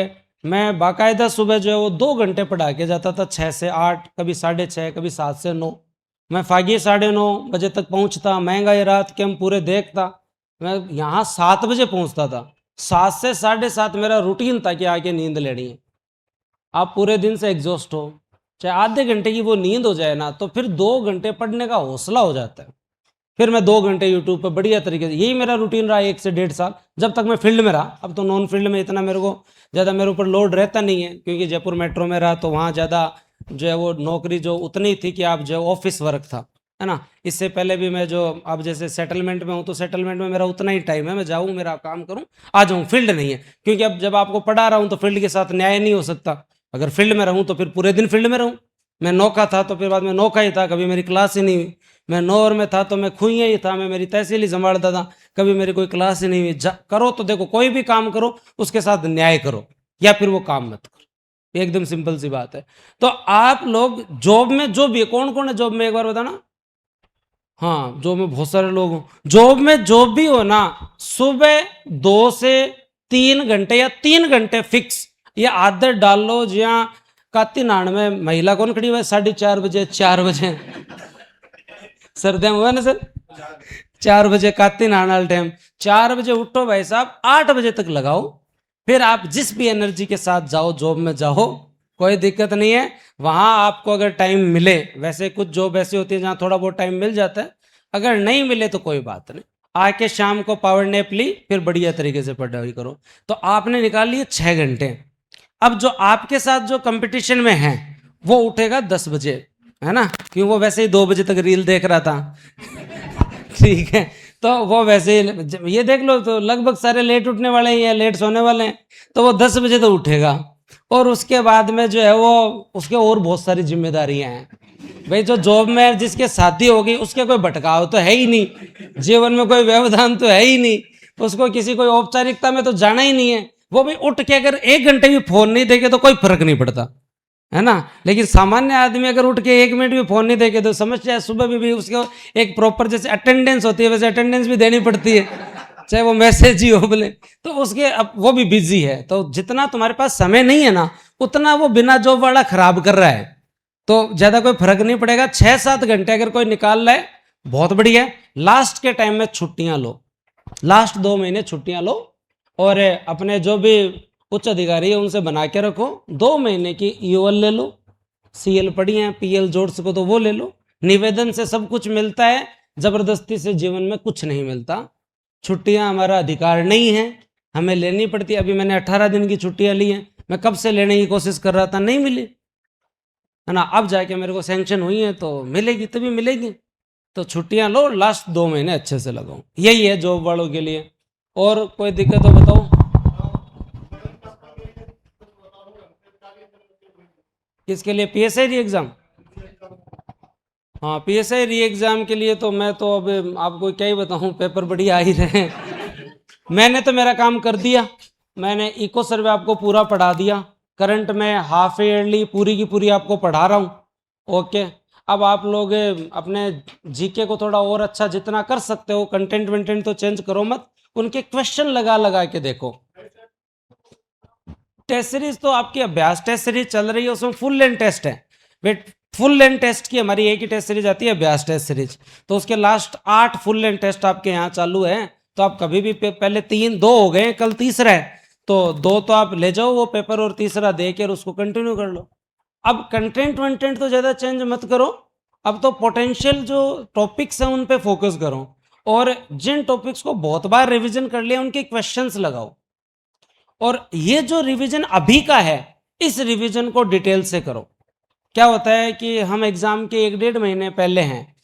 मैं बाकायदा सुबह जो है वो 2 घंटे पढ़ा के जाता था, 6 से 8, कभी 6:30, कभी 7 से 9। मैं फागी 9:30 बजे तक पहुंचता, महंगाई राहत कैंप पूरे देखता। मैं यहाँ 7 बजे पहुंचता था, 7 से 7:30 मेरा रूटीन था कि आके नींद लेनी है। आप पूरे दिन से एग्जॉस्ट हो, चाहे आधे घंटे की वो नींद हो जाए ना, तो फिर 2 घंटे पढ़ने का हौसला हो जाता है। फिर मैं 2 घंटे यूट्यूब पर बढ़िया तरीके से, यही मेरा रूटीन रहा 1 से 1.5 साल, जब तक मैं फील्ड में रहा। अब तो नॉन फील्ड में इतना मेरे को ज़्यादा मेरे ऊपर लोड रहता नहीं है, क्योंकि जयपुर मेट्रो में रहा तो वहाँ ज़्यादा जो है वो नौकरी जो उतनी थी कि आप जो ऑफिस वर्क था, है ना। इससे पहले भी मैं जो अब जैसे सेटलमेंट में हूँ, तो सेटलमेंट में मेरा उतना ही टाइम है, मैं जाऊँ, मेरा काम करूँ, आ जाऊँ, फील्ड नहीं है। क्योंकि अब जब आपको पढ़ा रहा हूँ तो फील्ड के साथ न्याय नहीं हो सकता। अगर फील्ड में रहूँ तो फिर पूरे दिन फील्ड में रहूँ। मैं नौका था तो फिर बाद में नौका ही था, कभी मेरी क्लास ही नहीं हुई। मैं नौर में था तो मैं खुइया ही था, मैं मेरी तहसील ही संभालता था, कभी मेरी कोई क्लास ही नहीं हुई। करो तो देखो, कोई भी काम करो उसके साथ न्याय करो, या फिर वो काम मत करो। एकदम सिंपल सी बात है। तो आप लोग जॉब में जो भी, कौन कौन है जॉब में, एक बार बताना। हाँ, जॉब में बहुत सारे लोग हो। जॉब में जो भी हो ना, सुबह 2 से 3 घंटे या 3 घंटे फिक्स ये आदत डाल लो। जहाँ काती नाण में महिला कौन खड़ी हुई है 4:30 बजे, 4 बजे सर्दियां हुआ ना सर, 4 बजे काती नहाने वाला टाइम, 4 बजे उठो भाई साहब, 8 बजे तक लगाओ। फिर आप जिस भी एनर्जी के साथ जाओ, जॉब में जाओ, कोई दिक्कत नहीं है। वहां आपको अगर टाइम मिले, वैसे कुछ जॉब ऐसी होती है जहां थोड़ा बहुत टाइम मिल जाता है, अगर नहीं मिले तो कोई बात नहीं, आके शाम को पावर नैप ली, फिर बढ़िया तरीके से पढ़ाई करो। तो आपने निकाल लिए 6 घंटे। अब जो आपके साथ जो कंपटीशन में है वो उठेगा 10 बजे, है ना, क्योंकि वो वैसे ही 2 बजे तक रील देख रहा था ठीक है, तो वो वैसे ही, ये देख लो तो लगभग सारे लेट उठने वाले हैं या लेट सोने वाले हैं, तो वो 10 बजे तो उठेगा। और उसके बाद में जो है वो उसके और बहुत सारी जिम्मेदारियां हैं भाई। जो जॉब में जिसके शादी हो गई उसके कोई भटकाव तो है ही नहीं, जीवन में कोई व्यवधान तो है ही नहीं, उसको किसी कोई औपचारिकता में तो जाना ही नहीं है। वो भी उठ के अगर 1 घंटे भी फोन नहीं देखे तो कोई फर्क नहीं पड़ता, है ना। लेकिन सामान्य आदमी अगर उठ के 1 मिनट भी फोन नहीं देखे तो समस्या है। सुबह भी उसको एक प्रॉपर जैसे अटेंडेंस होती है वैसे अटेंडेंस भी देनी पड़ती है, चाहे वो मैसेज ही हो बोले, तो उसके अब वो भी बिजी है। तो जितना तुम्हारे पास समय नहीं है ना, उतना वो बिना जॉब वाला खराब कर रहा है। तो ज्यादा कोई फर्क नहीं पड़ेगा। 6-7 घंटे अगर कोई निकाल रहा है बहुत बढ़िया। लास्ट के टाइम में छुट्टियां लो, लास्ट 2 महीने छुट्टियां लो, और अपने जो भी उच्च अधिकारी है उनसे बना के रखो। 2 महीने की ईओएल ले लो, सीएल पड़ी है, पीएल जोड़ सको तो वो ले लो। निवेदन से सब कुछ मिलता है, जबरदस्ती से जीवन में कुछ नहीं मिलता। छुट्टियां हमारा अधिकार नहीं है, हमें लेनी पड़ती है। अभी मैंने 18 दिन की छुट्टियां ली हैं, मैं कब से लेने की कोशिश कर रहा था, नहीं मिली, है ना। अब जाके मेरे को सैंक्शन हुई है तो मिलेगी, तभी मिलेगी। तो छुट्टियां लो, लास्ट 2 महीने अच्छे से लगाओ, यही है जॉब वालों के लिए। और कोई दिक्कत हो बताओ। किसके लिए? पीएसआई री एग्जाम? हाँ, पीएसआई री एग्जाम के लिए तो मैं तो अब आपको क्या ही बताऊं, पेपर बढ़िया आ ही रहे हैं। मैंने तो मेरा काम कर दिया, मैंने इको सर्वे आपको पूरा पढ़ा दिया। करंट में हाफ ईयरली पूरी की पूरी आपको पढ़ा रहा हूँ। ओके, अब आप लोग अपने जीके को थोड़ा और अच्छा जितना कर सकते हो, कंटेंट वेंटेंट तो चेंज करो मत, उनके क्वेश्चन लगा लगा के देखो। टेस्ट सीरीज तो आपकी अभ्यास टेस्ट सीरीज चल रही है, उसमें फुल लेंथ टेस्ट है। वेट, फुल लेंथ टेस्ट की हमारी एक ही टेस्ट सीरीज आती है, अभ्यास टेस्ट सीरीज। तो उसके लास्ट 8 फुल लेंथ टेस्ट आपके यहाँ चालू है। तो आप कभी भी पहले 2 हो गए, कल तीसरा है, तो 2 तो आप ले जाओ वो पेपर, और तीसरा देकर उसको कंटिन्यू कर लो। अब कंटेंट वेंटेंट तो ज़्यादा चेंज मत करो, अब तो पोटेंशियल जो टॉपिक्स हैं उन पे फोकस करो, और जिन टॉपिक्स को बहुत बार रिवीजन कर लिया उनके क्वेश्चंस लगाओ। और ये जो रिवीजन अभी का है, इस रिवीजन को डिटेल से करो। क्या होता है कि हम एग्जाम के 1-1.5 महीने पहले हैं,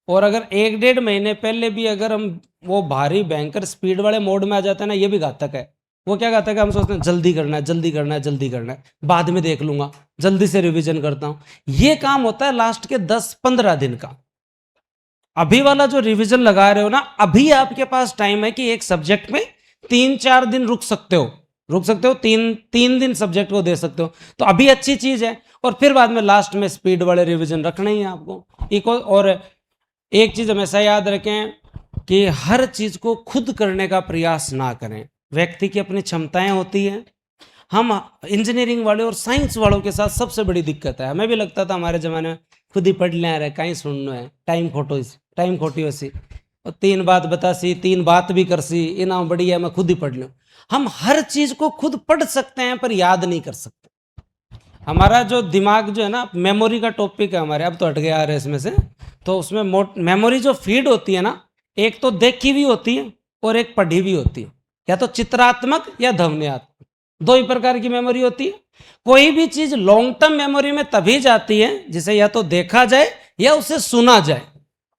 और अगर 1-1.5 महीने पहले भी अगर हम वो भारी भयंकर स्पीड वाले मोड में आ जाते हैं ना, ये भी घातक है। वो क्या घातक है, हम सोचते हैं जल्दी करना है, जल्दी करना है, जल्दी करना है, बाद में देख लूंगा, जल्दी से रिवीजन करता हूं। ये काम होता है लास्ट के 10-15 दिन का। अभी वाला जो रिवीजन लगा रहे हो ना, अभी आपके पास टाइम है कि एक सब्जेक्ट में 3-4 दिन रुक सकते हो, 3 दिन सब्जेक्ट को दे सकते हो, तो अभी अच्छी चीज है। और फिर बाद में लास्ट में स्पीड वाले रिवीजन रखना ही है आपको। और एक चीज हमेशा याद रखें कि हर चीज को खुद करने का प्रयास ना करें। व्यक्ति की अपनी क्षमताएं होती हैं। हम इंजीनियरिंग वाले और साइंस वालों के साथ सबसे बड़ी दिक्कत है, हमें भी लगता था हमारे जमाने में खुद ही पढ़ ले रहे, कहीं सुनना है, टाइम खोटी हो सी, और 3 बात बता सी, 3 बात भी कर सी, इना बढ़िया मैं खुद ही पढ़ लूँ। हम हर चीज को खुद पढ़ सकते हैं पर याद नहीं कर सकते। हमारा जो दिमाग जो है ना, मेमोरी का टॉपिक है हमारे, अब तो हट गया आ रहा है इसमें से। तो उसमें मेमोरी जो फीड होती है ना, एक तो देखी भी होती है और एक पढ़ी भी होती है, या तो चित्रात्मक या ध्वन्यात्मक, 2 ही प्रकार की मेमोरी होती है। कोई भी चीज लॉन्ग टर्म मेमोरी में तभी जाती है जिसे या तो देखा जाए या उसे सुना जाए,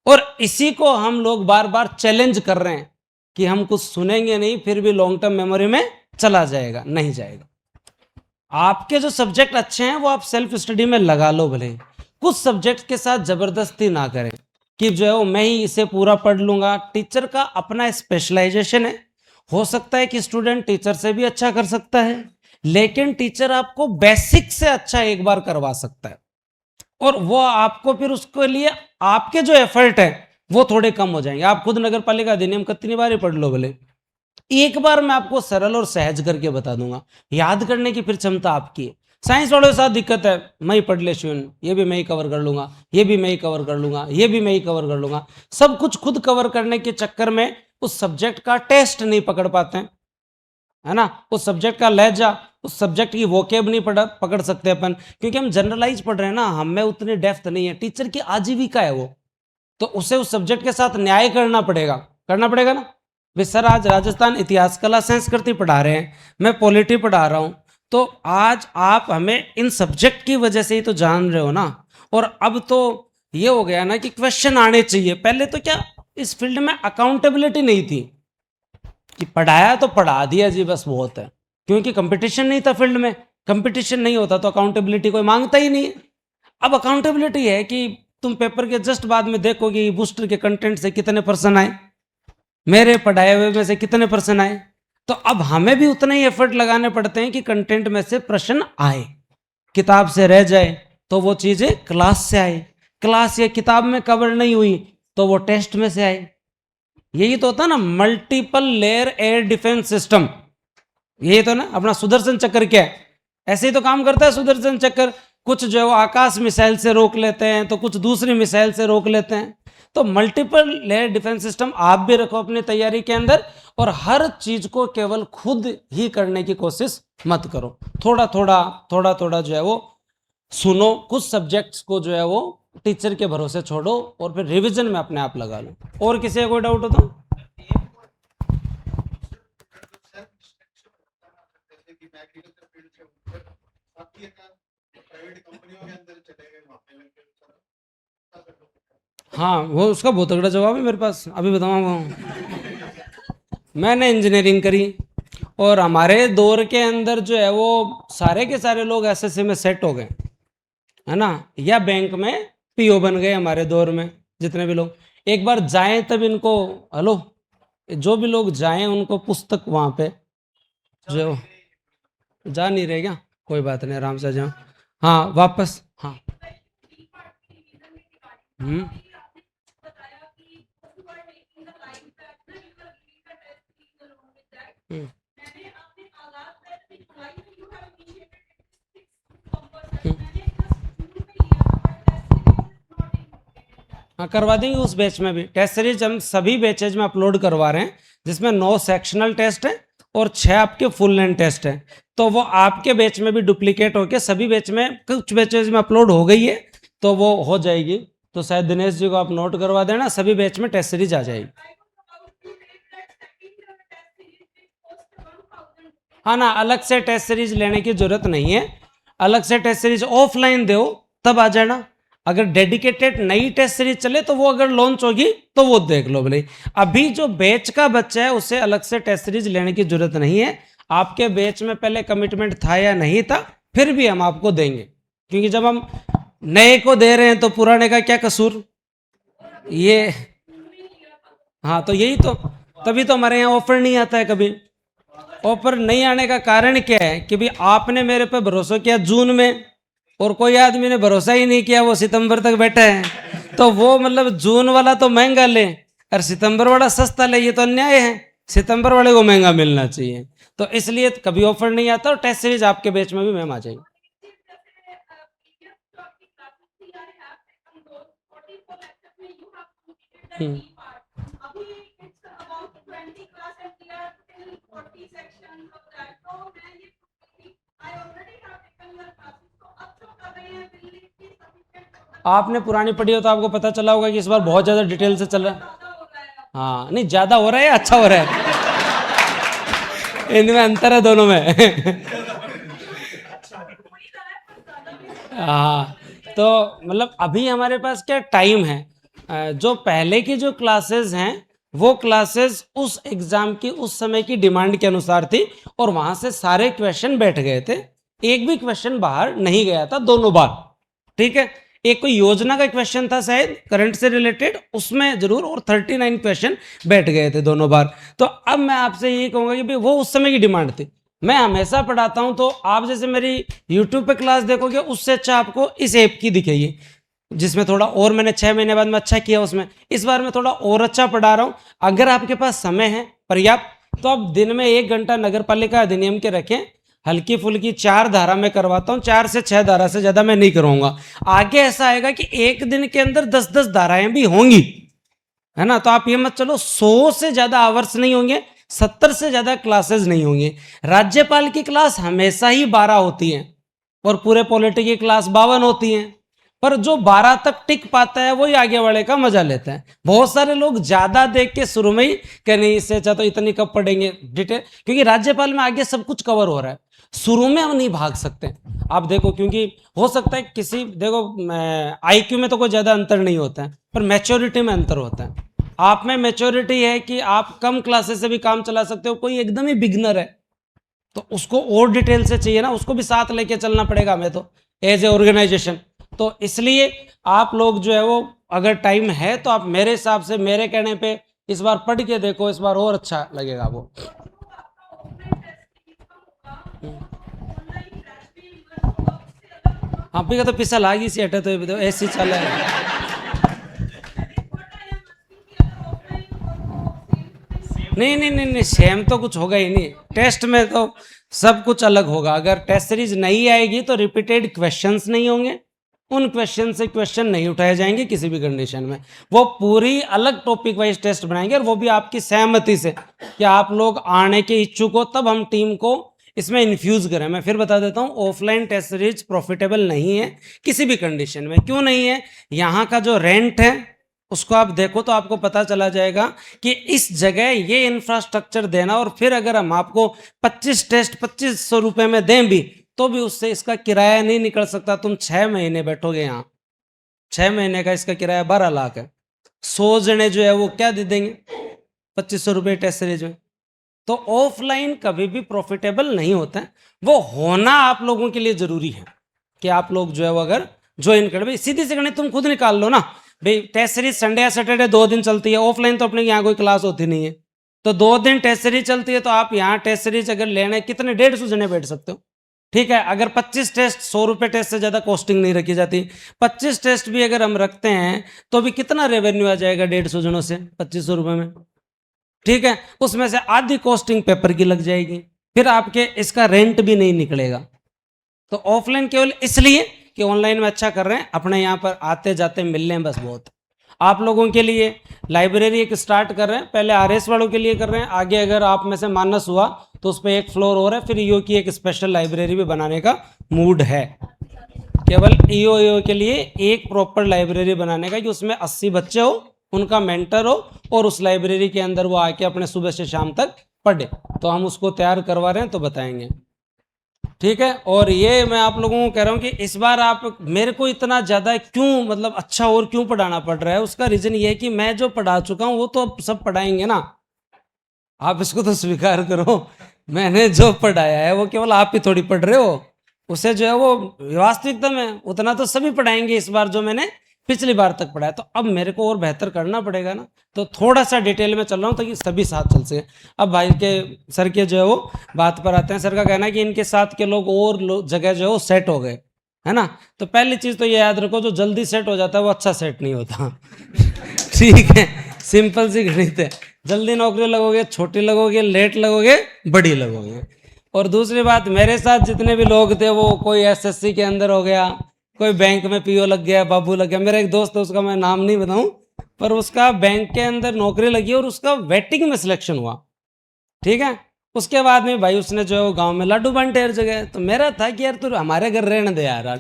और इसी को हम लोग बार बार चैलेंज कर रहे हैं कि हम कुछ सुनेंगे नहीं फिर भी लॉन्ग टर्म मेमोरी में चला जाएगा, नहीं जाएगा। आपके जो सब्जेक्ट अच्छे हैं वो आप सेल्फ स्टडी में लगा लो भले, कुछ सब्जेक्ट के साथ जबरदस्ती ना करें कि जो है वो मैं ही इसे पूरा पढ़ लूंगा। टीचर का अपना स्पेशलाइजेशन है, हो सकता है कि स्टूडेंट टीचर से भी अच्छा कर सकता है, लेकिन टीचर आपको बेसिक से अच्छा एक बार करवा सकता है, और वो आपको फिर उसके लिए आपके जो एफर्ट है वो थोड़े कम हो जाएंगे। आप खुद नगर पालिका अधिनियम कितनी बार ही पढ़ लो भले, एक बार मैं आपको सरल और सहज करके बता दूंगा, याद करने की फिर क्षमता आपकी है। साइंस वालों के साथ दिक्कत है, मैं ही पढ़ ले शिवन, ये भी मैं ही कवर कर लूंगा, ये भी मैं ही कवर कर लूंगा, ये भी मैं ही कवर कर लूंगा। सब कुछ खुद कवर करने के चक्कर में उस सब्जेक्ट का टेस्ट नहीं पकड़ पाते हैं, है ना। उस सब्जेक्ट का लहजा, उस सब्जेक्ट की वोकेब नहीं पकड़ सकते अपन, क्योंकि हम जनरलाइज पढ़ रहे हैं ना, हमें उतनी डेप्थ नहीं है। टीचर की आजीविका है वो, तो उसे उस सब्जेक्ट के साथ न्याय करना पड़ेगा ना। वे सर आज राजस्थान इतिहास कला संस्कृति पढ़ा रहे हैं, मैं पॉलिटी पढ़ा रहा हूं, तो आज आप हमें इन सब्जेक्ट की वजह से ही तो जान रहे हो ना। और अब तो ये हो गया ना कि क्वेश्चन आने चाहिए। पहले तो क्या इस फील्ड में अकाउंटेबिलिटी नहीं थी कि पढ़ाया तो पढ़ा दिया जी बस बहुत है, क्योंकि कंपटीशन नहीं था फील्ड में। कंपटीशन नहीं होता तो अकाउंटेबिलिटी कोई मांगता ही नहीं है। अब अकाउंटेबिलिटी है कि तुम पेपर के जस्ट बाद में देखोगे बूस्टर के कंटेंट से कितने % आए, मेरे पढ़ाए हुए में से कितने % आए। तो अब हमें भी उतना ही एफर्ट लगाने पड़ते हैं कि कंटेंट में से प्रश्न आए। किताब से रह जाए तो वो चीजें क्लास से आए, क्लास या किताब में कवर नहीं हुई तो वो टेस्ट में से आए। यही तो होता है ना multiple layer air defence system. यही तो ना अपना सुदर्शन चक्र क्या है, ऐसे ही तो काम करता है सुदर्शन चक्र। कुछ जो है वो आकाश मिसाइल से रोक लेते हैं तो कुछ दूसरी मिसाइल से रोक लेते हैं। तो मल्टीपल लेयर डिफेंस सिस्टम आप भी रखो अपनी तैयारी के अंदर, और हर चीज को केवल खुद ही करने की कोशिश मत करो। थोड़ा थोड़ा जो है वो सुनो, कुछ सब्जेक्ट्स को जो है वो टीचर के भरोसे छोड़ो और फिर रिवीजन में अपने आप लगा लो। और किसी का कोई डाउट हो तो? हाँ, वो उसका बहुत तगड़ा जवाब है मेरे पास, अभी बताऊंगा। मैंने इंजीनियरिंग करी और हमारे दौर के अंदर जो है वो सारे के सारे लोग एसएससी में सेट हो गए, है ना, या बैंक में पीओ बन गए हमारे दौर में जितने भी लोग। एक बार जाएं तब इनको, हेलो, जो भी लोग जाएं उनको पुस्तक वहां पे जो जा नहीं रहे क्या, कोई बात नहीं, आराम से जाओ। हाँ वापस, हाँ। हम्म। हम्म। हाँ, करवा देंगे उस बैच में भी। टेस्ट सीरीज हम सभी बैचेज में अपलोड करवा रहे हैं, जिसमें 9 सेक्शनल टेस्ट है और 6 आपके फुल लेंथ टेस्ट है। तो वो आपके बैच में भी डुप्लीकेट होके सभी बैच में, कुछ बैचेज में अपलोड हो गई है तो वो हो जाएगी। तो शायद दिनेश जी को आप नोट करवा देना, सभी बैच में टेस्ट सीरीज आ जाएगी। हाँ ना, अलग से टेस्ट सीरीज लेने की जरूरत नहीं है। अलग से टेस्ट सीरीज ऑफलाइन दो तब आ जाना। अगर डेडिकेटेड नई टेस्ट सीरीज चले तो वो अगर लॉन्च होगी तो वो देख लो भले। अभी जो बैच का बच्चा है उसे अलग से टेस्ट सीरीज लेने की जरूरत नहीं है। आपके बैच में पहले कमिटमेंट था या नहीं था, फिर भी हम आपको देंगे, क्योंकि जब हम नए को दे रहे हैं तो पुराने का क्या कसूर ये। हाँ, तो यही तो, तभी तो हमारे यहाँ ऑफर नहीं आता है कभी। ऑफर नहीं आने का कारण क्या है कि भी आपने मेरे पे भरोसा किया जून में, और कोई आदमी ने भरोसा ही नहीं किया, वो सितंबर तक बैठा है। तो वो मतलब जून वाला तो महंगा ले और सितंबर वाला सस्ता ले, ये तो अन्याय है। सितंबर वाले को महंगा मिलना चाहिए, तो इसलिए कभी ऑफर नहीं आता। और टेस्ट सीरीज आपके बैच में भी मैम आ जाएगी। आपने पुरानी पढ़ी हो तो आपको पता चला होगा कि इस बार बहुत ज्यादा डिटेल से चल रहा है। हाँ, नहीं ज्यादा हो रहा है, अच्छा हो रहा है। इनमें अंतर है दोनों में। हाँ, तो मतलब अभी हमारे पास क्या टाइम है, जो पहले की जो क्लासेस हैं वो क्लासेस उस एग्जाम की उस समय की डिमांड के अनुसार थी, और वहां से सारे क्वेश्चन बैठ गए थे। एक भी क्वेश्चन बाहर नहीं गया था दोनों बार, ठीक है। एक कोई योजना का क्वेश्चन था शायद करंट से रिलेटेड, उसमें जरूर, और 39 क्वेश्चन बैठ गए थे दोनों बार। तो अब मैं आपसे यही कहूंगा कि भाई वो उस समय की डिमांड थी। मैं हमेशा पढ़ाता हूं, तो आप जैसे मेरी यूट्यूब पे क्लास देखोगे उससे अच्छा आपको इस ऐप की दिखेगी, जिसमें थोड़ा और मैंने 6 महीने बाद में अच्छा किया उसमें। इस बार मैं थोड़ा और अच्छा पढ़ा रहा हूं। अगर आपके पास समय है पर्याप्त, तो आप दिन में 1 घंटा नगर पालिका अधिनियम के रखें। हल्की फुल्की 4 धारा में करवाता हूं, 4 से 6 धारा से ज्यादा मैं नहीं कराऊंगा। आगे ऐसा आएगा कि एक दिन के अंदर 10-10 धाराएं भी होंगी, है ना। तो आप ये मत चलो 100 से ज्यादा आवर्स नहीं होंगे, 70 से ज्यादा क्लासेस नहीं होंगे। राज्यपाल की क्लास हमेशा ही 12 होती है, और पूरे पॉलिटी की क्लास 52 होती है। पर जो 12 तक टिक पाता है वही आगे वाले का मजा लेता है। बहुत सारे लोग ज्यादा देख के शुरू में ही कह नहीं, इससे अच्छा तो इतनी कब पढ़ेंगे डिटेल, क्योंकि राज्यपाल में आगे सब कुछ कवर हो रहा है। शुरू में हम नहीं भाग सकते, आप देखो, क्योंकि हो सकता है किसी, देखो आईक्यू में तो कोई ज्यादा अंतर नहीं होता है, पर मैच्योरिटी में अंतर होता है। आप में मैच्योरिटी है कि आप कम क्लासेस से भी काम चला सकते हो, कोई एकदम ही बिगनर है तो उसको और डिटेल से चाहिए ना, उसको भी साथ लेके चलना पड़ेगा हमें तो एज ए ऑर्गेनाइजेशन। तो इसलिए आप लोग जो है वो, अगर टाइम है तो आप मेरे हिसाब से, मेरे कहने पे इस बार पढ़ के देखो, इस बार और अच्छा लगेगा वो। आप ही का तो पिसा लागी सी हटे तो ऐसी चल है। नहीं नहीं नहीं नहीं, सेम तो कुछ होगा ही नहीं। टेस्ट में तो सब कुछ अलग होगा। अगर टेस्ट सीरीज नहीं आएगी तो रिपीटेड क्वेश्चंस नहीं होंगे, उन क्वेश्चन से क्वेश्चन नहीं उठाए जाएंगे किसी भी कंडीशन में। वो पूरी अलग टॉपिक वाइज टेस्ट बनाएंगे, और वो भी आपकी सहमति से कि आप लोग आने के इच्छुक हो, तब हम टीम को इसमें इन्फ्यूज करें। मैं फिर बता देता हूं, ऑफलाइन टेस्ट सीरीज प्रॉफिटेबल नहीं है किसी भी कंडीशन में। क्यों नहीं है? यहाँ का जो रेंट है उसको आप देखो तो आपको पता चला जाएगा कि इस जगह ये इंफ्रास्ट्रक्चर देना, और फिर अगर हम आपको 25 टेस्ट 2500 रुपए में दें भी, तो भी उससे इसका किराया नहीं निकल सकता। तुम 6 महीने बैठोगे यहाँ, 6 महीने का इसका किराया 12 लाख है। 100 जने जो है वो क्या दे देंगे 2500 रुपये टेस्ट सीरीज में? तो ऑफलाइन कभी भी प्रॉफिटेबल नहीं होता है। वो होना आप लोगों के लिए जरूरी है कि आप लोग जो है वो अगर ज्वाइन कर, भाई सीधी सी गणित तुम खुद निकाल लो ना भाई। टेस्ट सीरीज संडे या सैटरडे 2 दिन चलती है। ऑफलाइन तो अपने यहाँ कोई क्लास होती नहीं है, तो 2 दिन टेस्ट सीरीज चलती है। तो आप यहाँ टेस्ट सीरीज अगर लेने कितने 150 जने बैठ सकते हो, ठीक है। अगर 25 टेस्ट 100 रुपये टेस्ट से ज़्यादा कॉस्टिंग नहीं रखी जाती। 25 टेस्ट भी अगर हम रखते हैं तो भी कितना रेवेन्यू आ जाएगा 150 जनों से 2500 रुपये में, ठीक है। उसमें से आधी कॉस्टिंग पेपर की लग जाएगी, फिर आपके इसका रेंट भी नहीं निकलेगा। तो ऑफलाइन केवल इसलिए कि ऑनलाइन में अच्छा कर रहे हैं, अपने यहाँ पर आते जाते मिलने बस बहुत। आप लोगों के लिए लाइब्रेरी एक स्टार्ट कर रहे हैं, पहले आरएस वालों के लिए कर रहे हैं। आगे अगर आप में से मानस हुआ तो उस पर एक फ्लोर और है, फिर ईओ की एक स्पेशल लाइब्रेरी भी बनाने का मूड है। केवल ईओ के लिए एक प्रॉपर लाइब्रेरी बनाने का कि उसमें 80 बच्चे हो, उनका मेंटर हो, और उस लाइब्रेरी के अंदर वो आके अपने सुबह से शाम तक पढ़े। तो हम उसको तैयार करवा रहे हैं, तो बताएंगे, ठीक है। और ये मैं आप लोगों को कह रहा हूँ कि इस बार आप मेरे को इतना ज़्यादा क्यों, मतलब अच्छा और क्यों पढ़ाना पड़ रहा है, उसका रीज़न ये है कि मैं जो पढ़ा चुका हूँ वो तो अब सब पढ़ाएंगे ना। आप इसको तो स्वीकार करो, मैंने जो पढ़ाया है वो केवल आप ही थोड़ी पढ़ रहे हो, उसे जो है वो वास्तविकता में उतना तो सभी पढ़ाएंगे इस बार जो मैंने पिछली बार तक पढ़ाया। तो अब मेरे को और बेहतर करना पड़ेगा ना, तो थोड़ा सा डिटेल में चल रहा हूँ ताकि सभी साथ चल सके। अब भाई के सर के जो है वो बात पर आते हैं। सर का कहना है कि इनके साथ के लोग और जगह जो है वो सेट हो गए, है ना। तो पहली चीज़ तो ये याद रखो, जो जल्दी सेट हो जाता है वो अच्छा सेट नहीं होता ठीक है, सिंपल सी गणित है। जल्दी नौकरी लगोगे, छोटी लगोगे, लेट लगोगे, बड़ी लगोगे। और दूसरी बात, मेरे साथ जितने भी लोग थे वो कोई एसएससी के अंदर हो गया, कोई बैंक में पीओ लग गया, बाबू लग गया। मेरा एक दोस्त है, उसका मैं नाम नहीं बताऊं, पर उसका बैंक के अंदर नौकरी लगी और उसका वेटिंग में सिलेक्शन हुआ, ठीक है। उसके बाद में भाई उसने जो है वो गाँव में लाडू बांटे हर जगह। तो मेरा था कि यार तू हमारे घर रहने दे यार,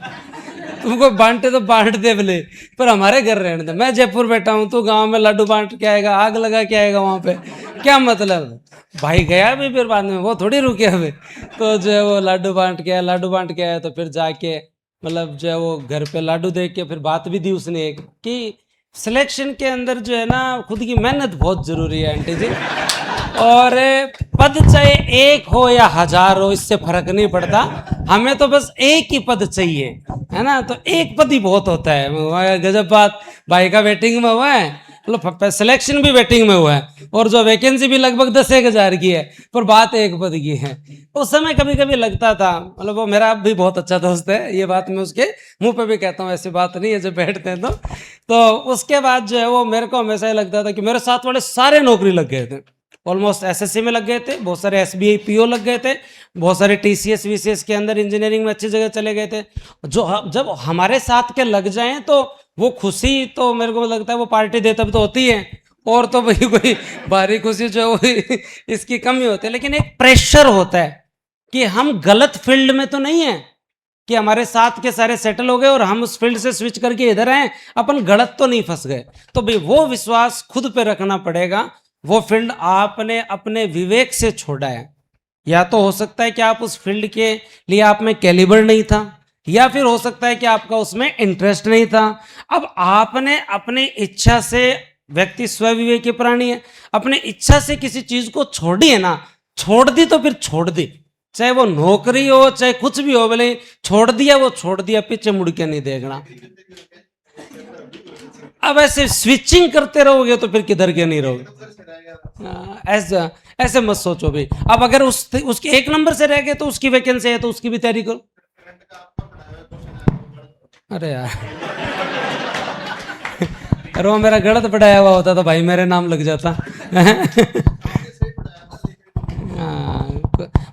तुमको बांटे तो बांट दे भले, पर हमारे घर रहने दे। मैं जयपुर बैठा हूँ, तू गांव में लाडू बांट के आएगा, आग लगा के आएगा वहाँ पे, क्या मतलब। भाई गया भी, फिर बाद में वो थोड़ी रुके हमें। तो जो है वो लाडू बांट के आया, लाडू बांट के आया, तो फिर जाके मतलब जो है वो घर पे लाडू देख के फिर बात भी दी उसने एक कि सिलेक्शन के अंदर जो है ना खुद की मेहनत बहुत जरूरी है आंटी जी। और पद चाहे एक हो या 1000 हो, इससे फर्क नहीं पड़ता, हमें तो बस एक ही पद चाहिए, है ना। तो एक पद ही बहुत होता है। गजब बात, भाई का वेटिंग में हुआ है, मतलब सिलेक्शन भी वेटिंग में हुआ है, और जो वैकेंसी भी लगभग 10,000 की है, पर बात एक पद की है। उस समय कभी कभी लगता था, मतलब वो मेरा भी बहुत अच्छा दोस्त है, ये बात मैं उसके मुंह पे भी कहता हूँ, ऐसी बात नहीं है जब बैठते हैं तो उसके बाद जो है वो मेरे को हमेशा ही लगता था कि मेरे साथ वाले सारे नौकरी लग गए थे। ऑलमोस्ट एसएससी में लग गए थे, बहुत सारे एसबीआई पीओ लग गए थे, बहुत सारे टीसीएस वीसीएस के अंदर इंजीनियरिंग में अच्छी जगह चले गए थे। जो जब हमारे साथ के लग जाएं तो वो खुशी तो मेरे को लगता है वो पार्टी दे तब तो होती है, और तो भाई कोई भारी खुशी जो है वो इसकी कमी होती है। लेकिन एक प्रेशर होता है कि हम गलत फील्ड में तो नहीं है, कि हमारे साथ के सारे सेटल हो गए और हम उस फील्ड से स्विच करके इधर आए, अपन गलत तो नहीं फंस गए। तो भाई वो विश्वास खुद पे रखना पड़ेगा। वो फील्ड आपने अपने विवेक से छोड़ा है, या तो हो सकता है कि आप उस फील्ड के लिए आप में कैलिबर नहीं था, या फिर हो सकता है कि आपका उसमें इंटरेस्ट नहीं था। अब आपने अपनी इच्छा से, व्यक्ति स्वविवेकी प्राणी है, अपनी इच्छा से किसी चीज को छोड़ी है ना, छोड़ दी तो फिर छोड़ दी, चाहे वो नौकरी हो चाहे कुछ भी हो, बोले छोड़ दिया वो छोड़ दिया, पीछे मुड़ के नहीं देखना। अब ऐसे स्विचिंग करते रहोगे तो फिर किधर के नहीं रहोगे। ऐसा ऐसे मत सोचो भाई। अब अगर उसके 1 नंबर से रह गए तो उसकी वैकेंसी है तो उसकी भी तैयारी करो। अरे यार, अरे वो मेरा गलत पढ़ाया हुआ होता तो भाई मेरे नाम लग जाता। हाँ,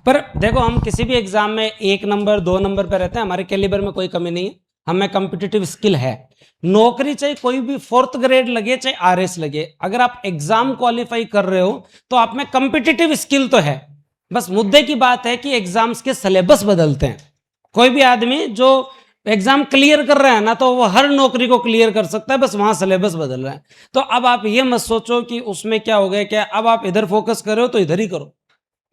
पर देखो हम किसी भी एग्जाम में 1 नंबर 2 नंबर पे रहते हैं, हमारे कैलिबर में कोई कमी नहीं है, हमें कम्पिटिटिव स्किल है। नौकरी चाहे कोई भी 4th ग्रेड लगे चाहे आरएस लगे, अगर आप एग्जाम क्वालिफाई कर रहे हो तो आप में कम्पिटिटिव स्किल तो है। बस मुद्दे की बात है कि एग्जाम्स के सिलेबस बदलते हैं। कोई भी आदमी जो एग्जाम क्लियर कर रहा है ना, तो वो हर नौकरी को क्लियर कर सकता है, बस वहां सिलेबस बदल रहा है। तो अब आप ये मत सोचो कि उसमें क्या हो गया, क्या अब आप इधर फोकस कर रहे हो तो इधर ही करो।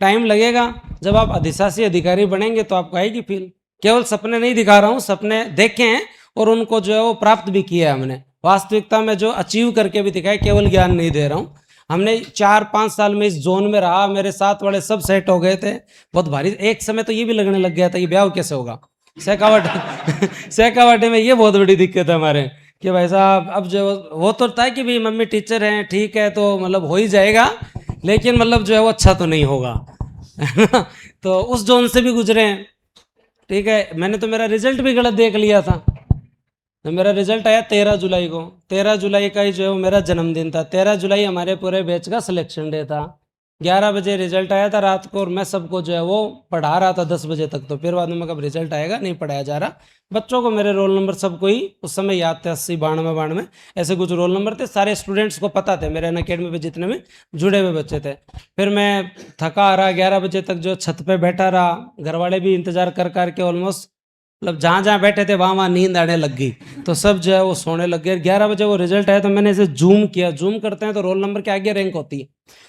टाइम लगेगा, जब आप अधिशासी अधिकारी बनेंगे तो आपको आएगी फील। केवल सपने नहीं दिखा रहा हूं, सपने देखे हैं और उनको जो है वो प्राप्त भी किया है हमने। वास्तविकता में जो अचीव करके भी दिखाया, केवल ज्ञान नहीं दे रहा हूं। हमने 4-5 साल में इस जोन में रहा, मेरे साथ वाले सब सेट हो गए थे, बहुत भारी। एक समय तो ये भी लगने लग गया था कि ब्याह कैसे होगा। शेखावाटी में ये बहुत बड़ी दिक्कत है हमारे कि भाई साहब अब जो वो तो था कि भाई मम्मी टीचर हैं, ठीक है, तो मतलब हो ही जाएगा, लेकिन मतलब जो है वो अच्छा तो नहीं होगा। तो उस जोन से भी गुजरे हैं। ठीक है, मैंने तो मेरा रिजल्ट भी गलत देख लिया था। तो मेरा रिजल्ट आया 13 जुलाई को, 13 जुलाई का ही जो है वो मेरा जन्मदिन था। 13 जुलाई हमारे पूरे बैच का सिलेक्शन डे था। 11 बजे रिजल्ट आया था रात को, और मैं सबको जो है वो पढ़ा रहा था 10 बजे तक। तो फिर बाद में कब रिजल्ट आएगा, नहीं पढ़ाया जा रहा। बच्चों को मेरे रोल नंबर सबको ही उस समय याद थे, 80 92 ऐसे कुछ रोल नंबर थे। सारे स्टूडेंट्स को पता थे, मेरे अनअकैडमी पे जितने में जुड़े हुए बच्चे थे। फिर मैं थका आ रहा, 11 बजे तक जो छत पे बैठा रहा, घर वाले भी इंतजार कर करके ऑलमोस्ट मतलब जहाँ जहाँ बैठे थे वहाँ वहाँ नींद आने लग गई। तो सब जो है वो सोने लग गए। 11 बजे वो रिजल्ट आया तो मैंने इसे जूम किया। जूम करते हैं तो रोल नंबर के आगे रैंक होती है,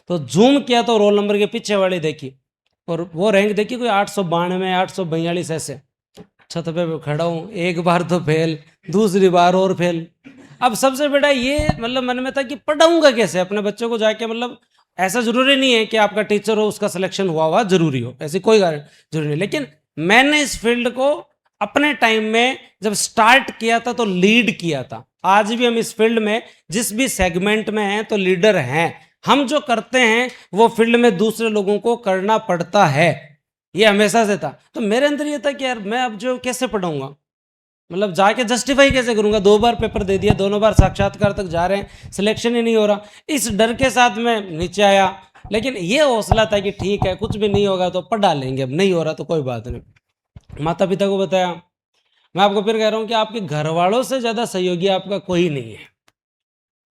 तो जूम किया तो रोल नंबर के पीछे वाली देखी, और वो रैंक देखी कोई 892 842 ऐसे। छत पे खड़ा हूँ, एक बार तो फेल, दूसरी बार और फेल। अब सबसे बड़ा ये मतलब मन में था कि पढ़ाऊंगा कैसे अपने बच्चों को जाके। मतलब ऐसा जरूरी नहीं है कि आपका टीचर हो उसका सिलेक्शन हुआ जरूरी हो, ऐसी कोई जरूरी नहीं। लेकिन मैंने इस फील्ड को अपने टाइम में जब स्टार्ट किया था तो लीड किया था। आज भी हम इस फील्ड में जिस भी सेगमेंट में हैं तो लीडर हैं। हम जो करते हैं वो फील्ड में दूसरे लोगों को करना पड़ता है, ये हमेशा से था। तो मेरे अंदर ये था कि यार मैं अब जो कैसे पढ़ाऊंगा, मतलब जाके जस्टिफाई कैसे करूंगा। 2 बार पेपर दे दिया, दोनों बार साक्षात्कार तक जा रहे हैं, सिलेक्शन ही नहीं हो रहा। इस डर के साथ मैं नीचे आया, लेकिन ये हौसला था कि ठीक है कुछ भी नहीं होगा तो पढ़ा लेंगे, अब नहीं हो रहा तो कोई बात नहीं। माता पिता को बताया। मैं आपको फिर कह रहा हूँ कि आपके घर वालों से ज़्यादा सहयोगी आपका कोई नहीं है।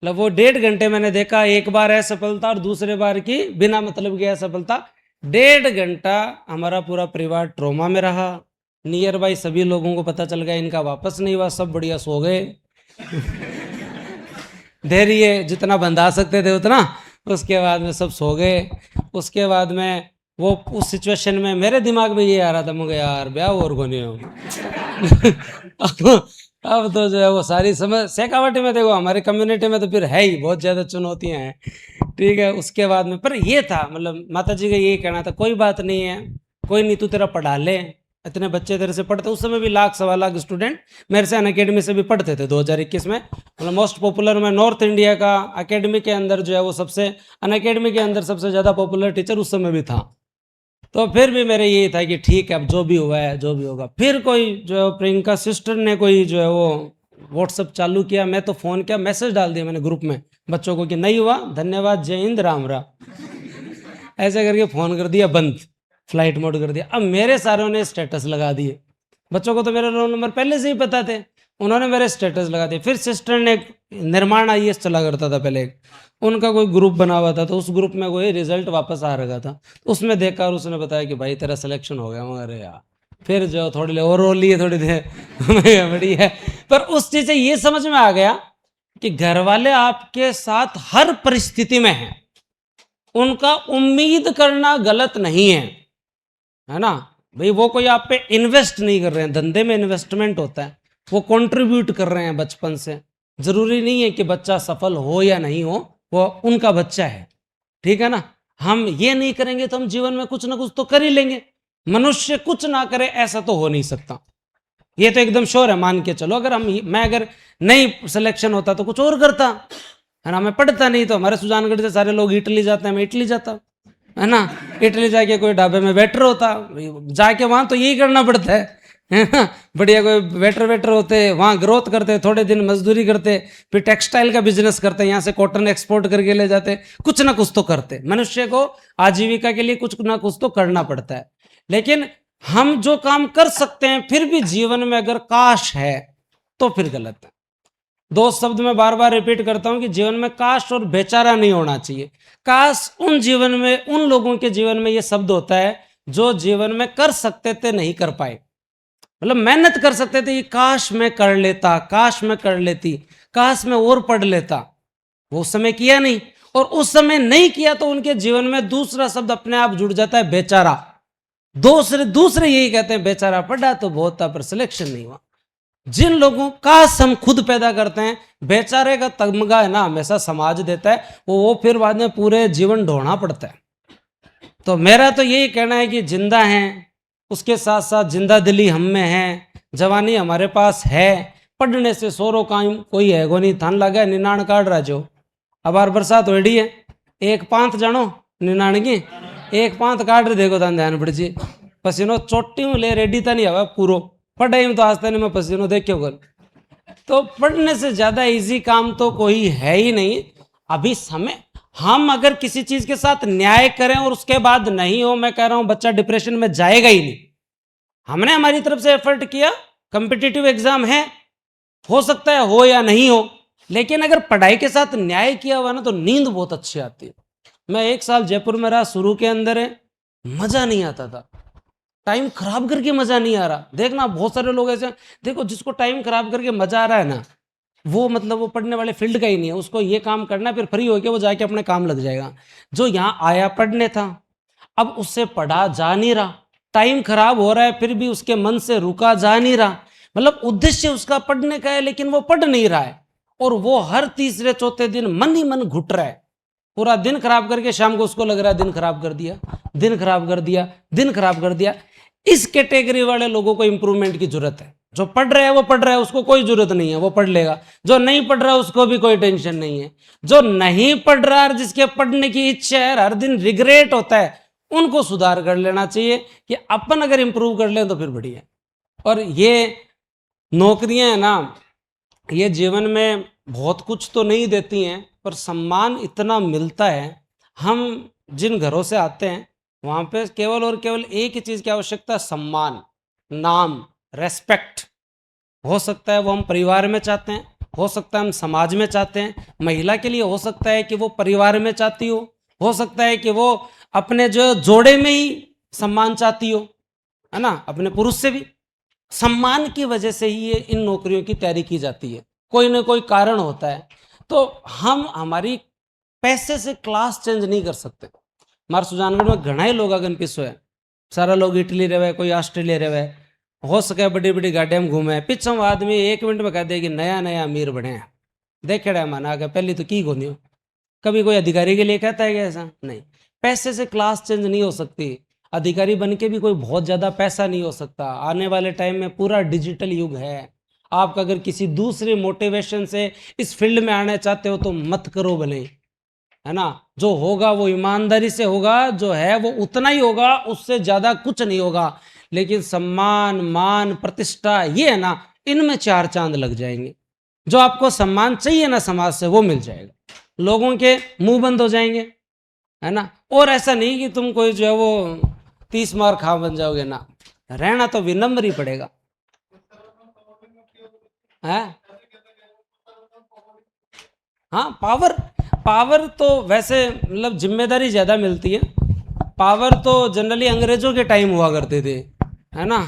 मतलब वो 1.5 घंटे मैंने देखा, एक बार असफलता और दूसरे बार की बिना मतलब की असफलता। 1.5 घंटा हमारा पूरा परिवार ट्रोमा में रहा। नियर बाई सभी लोगों को पता चल गया, इनका वापस नहीं हुआ, सब बढ़िया सो गए। धैर्य जितना बंधा सकते थे उतना, उसके बाद में सब सो गए। उसके बाद में वो उस सिचुएशन में मेरे दिमाग में ये आ रहा था, मुझे यार ब्याह और को नहीं हो। अब तो जो है वो सारी समझ शेखावाटी में देखो, हमारी कम्युनिटी में तो फिर है ही बहुत ज़्यादा चुनौतियां हैं। ठीक है, उसके बाद में पर ये था, मतलब माता जी का यही कहना था, कोई बात नहीं है, कोई नहीं, तू तेरा पढ़ा ले, इतने बच्चे तेरे से पढ़ते। उस समय भी 1 सवा लाख स्टूडेंट मेरे से अनअकैडमी से भी पढ़ते थे 2021 में। मतलब मोस्ट पॉपुलर में नॉर्थ इंडिया का अकेडमी के अंदर जो है वो सबसे अनअकैडमी के अंदर सबसे ज़्यादा पॉपुलर टीचर उस समय भी था। तो फिर भी मेरे यही था कि ठीक है अब जो भी हुआ है जो भी होगा। फिर कोई जो है प्रियंका सिस्टर ने कोई जो है वो व्हाट्सअप चालू किया, मैं तो फ़ोन किया, मैसेज डाल दिया मैंने ग्रुप में बच्चों को कि नहीं हुआ, धन्यवाद, जय हिंद, राम राम, ऐसे करके फ़ोन कर दिया बंद, फ्लाइट मोड कर दिया। अब मेरे सारों ने स्टेटस लगा दिए, बच्चों को तो मेरे रोल नंबर पहले से ही पता थे, उन्होंने मेरे स्टेटस लगा दिए। फिर सिस्टर ने निर्माण IAS चला करता था पहले, उनका कोई ग्रुप बना हुआ था, तो उस ग्रुप में कोई रिजल्ट वापस आ रहा था, उसमें देखा और उसने बताया कि भाई तेरा सिलेक्शन हो गया। मगर यार फिर जो थोड़ी देर और रो लिए, थोड़ी देर बड़ी है। पर उस चीज़ से ये समझ में आ गया कि घर वाले आपके साथ हर परिस्थिति में हैं, उनका उम्मीद करना गलत नहीं है ना भाई। वो कोई आप पे इन्वेस्ट नहीं कर रहे हैं, धंधे में इन्वेस्टमेंट होता है, वो कंट्रीब्यूट कर रहे हैं बचपन से। जरूरी नहीं है कि बच्चा सफल हो या नहीं हो, वो उनका बच्चा है, ठीक है ना। हम ये नहीं करेंगे तो हम जीवन में कुछ ना कुछ तो कर ही लेंगे। मनुष्य कुछ ना करे ऐसा तो हो नहीं सकता, ये तो एकदम श्योर है, मान के चलो। अगर मैं अगर नहीं सिलेक्शन होता तो कुछ और करता, है ना। मैं पढ़ता नहीं तो हमारे सुजानगढ़ से सारे लोग इटली जाते हैं, मैं इटली जाता, है ना। इटली जाके कोई ढाबे में वेटर होता, जाके वहां तो यही करना पड़ता है है ना, बढ़िया कोई वेटर वेटर होते, वहाँ ग्रोथ करते, थोड़े दिन मजदूरी करते, फिर टेक्सटाइल का बिजनेस करते, यहाँ से कॉटन एक्सपोर्ट करके ले जाते, कुछ ना कुछ तो करते। मनुष्य को आजीविका के लिए कुछ ना कुछ तो करना पड़ता है। लेकिन हम जो काम कर सकते हैं फिर भी जीवन में अगर काश है तो फिर गलत है। दो शब्द में बार बार रिपीट करता हूं कि जीवन में काश और बेचारा नहीं होना चाहिए। काश उन जीवन में, उन लोगों के जीवन में यह शब्द होता है जो जीवन में कर सकते थे नहीं कर पाए, मतलब मेहनत कर सकते थे कि काश मैं कर लेता, काश मैं कर लेती, काश मैं और पढ़ लेता, वो उस समय किया नहीं, और उस समय नहीं किया तो उनके जीवन में दूसरा शब्द अपने आप जुड़ जाता है, बेचारा। दूसरे यही कहते हैं बेचारा पढ़ा तो बहुत था पर सिलेक्शन नहीं हुआ। जिन लोगों का हम खुद पैदा करते हैं, बेचारे का तमगा है ना हमेशा समाज देता है, वो फिर बाद में पूरे जीवन ढोना पड़ता है। तो मेरा तो यही कहना है कि जिंदा हैं, उसके साथ साथ जिंदा दिली हम में है, जवानी हमारे पास है, पढ़ने से सोरो काम कोई है गो नहीं, थान लगा निनाण काट रहा जो। अब बार बरसात हो रही है, एक पांत जानो निनाणगी, एक पांत काट रहे देखो तान ध्यान पड़ जी, पसीनो चोटी में ले रेडी था नहीं हवा पूरो, पढ़ाई में तो आज तक मैं पसीनो देखो कर। तो पढ़ने से ज्यादा इजी काम तो कोई है ही नहीं अभी समय। हम अगर किसी चीज के साथ न्याय करें और उसके बाद नहीं हो, मैं कह रहा हूं बच्चा डिप्रेशन में जाएगा ही नहीं। हमने हमारी तरफ से एफर्ट किया, कंपिटिटिव एग्जाम है, हो सकता है हो या नहीं हो, लेकिन अगर पढ़ाई के साथ न्याय किया हुआ ना तो नींद बहुत अच्छी आती है। मैं 1 साल जयपुर में रहा, शुरू के अंदर है मजा नहीं आता था, टाइम खराब करके मजा नहीं आ रहा। देखना बहुत सारे लोग ऐसे, देखो जिसको टाइम खराब करके मजा आ रहा है ना, वो मतलब वो पढ़ने वाले फील्ड का ही नहीं है, उसको ये काम करना है, फिर फ्री होके वो जाके अपने काम लग जाएगा। जो यहाँ आया पढ़ने था, अब उससे पढ़ा जा नहीं रहा, टाइम खराब हो रहा है, फिर भी उसके मन से रुका जा नहीं रहा, मतलब उद्देश्य उसका पढ़ने का है लेकिन वो पढ़ नहीं रहा है, और वो हर तीसरे चौथे दिन मन ही मन घुट रहा है, पूरा दिन खराब करके शाम को उसको लग रहा है दिन खराब कर दिया, दिन खराब कर दिया, दिन खराब कर दिया। इस कैटेगरी वाले लोगों को इंप्रूवमेंट की जरूरत है। जो पढ़ रहा है वो पढ़ रहा है, उसको कोई जरूरत नहीं है, वो पढ़ लेगा। जो नहीं पढ़ रहा उसको भी कोई टेंशन नहीं है। जो नहीं पढ़ रहा है, जिसके पढ़ने की इच्छा है, हर दिन रिग्रेट होता है, उनको सुधार कर लेना चाहिए कि अपन अगर इंप्रूव कर लें तो फिर बढ़िया। और ये नौकरियां है ना, ये जीवन में बहुत कुछ तो नहीं देती हैं, पर सम्मान इतना मिलता है। हम जिन घरों से आते हैं वहाँ पे केवल और केवल एक ही चीज़ की आवश्यकता है, सम्मान, नाम, रेस्पेक्ट। हो सकता है वो हम परिवार में चाहते हैं, हो सकता है हम समाज में चाहते हैं। महिला के लिए हो सकता है कि वो परिवार में चाहती हो सकता है कि वो अपने जो जोड़े में ही सम्मान चाहती हो, है ना, अपने पुरुष से भी। सम्मान की वजह से ही ये इन नौकरियों की तैयारी की जाती है, कोई ना कोई कारण होता है। तो हम हमारी पैसे से क्लास चेंज नहीं कर सकते। हमारे सुजानगढ़ में घना ही लोग अगन पिसो है, सारा लोग इटली रहे, कोई ऑस्ट्रेलिया रहे, हो सके बड़ी बड़ी गाड़ियां में घूमे, पिछम आदमी 1 मिनट में कह दे कि नया नया अमीर बने हैं। देखे रहे माना आगे पहले तो की गोनी हो, कभी कोई अधिकारी के लिए कहता है कि ऐसा नहीं। पैसे से क्लास चेंज नहीं हो सकती, अधिकारी बन के भी कोई बहुत ज़्यादा पैसा नहीं हो सकता। आने वाले टाइम में पूरा डिजिटल युग है। आप अगर किसी दूसरे मोटिवेशन से इस फील्ड में आना चाहते हो तो मत करो भले, है ना। जो होगा वो ईमानदारी से होगा, जो है वो उतना ही होगा, उससे ज़्यादा कुछ नहीं होगा। लेकिन सम्मान, मान, प्रतिष्ठा, ये है ना, इनमें 4 चांद लग जाएंगे। जो आपको सम्मान चाहिए ना समाज से, वो मिल जाएगा, लोगों के मुंह बंद हो जाएंगे, है ना। और ऐसा नहीं कि तुम कोई जो है वो 30 मार खा बन जाओगे ना, रहना तो विनम्र ही पड़ेगा, है। हाँ, पावर तो वैसे मतलब जिम्मेदारी ज़्यादा मिलती है। पावर तो जनरली अंग्रेजों के टाइम हुआ करते थे, है ना।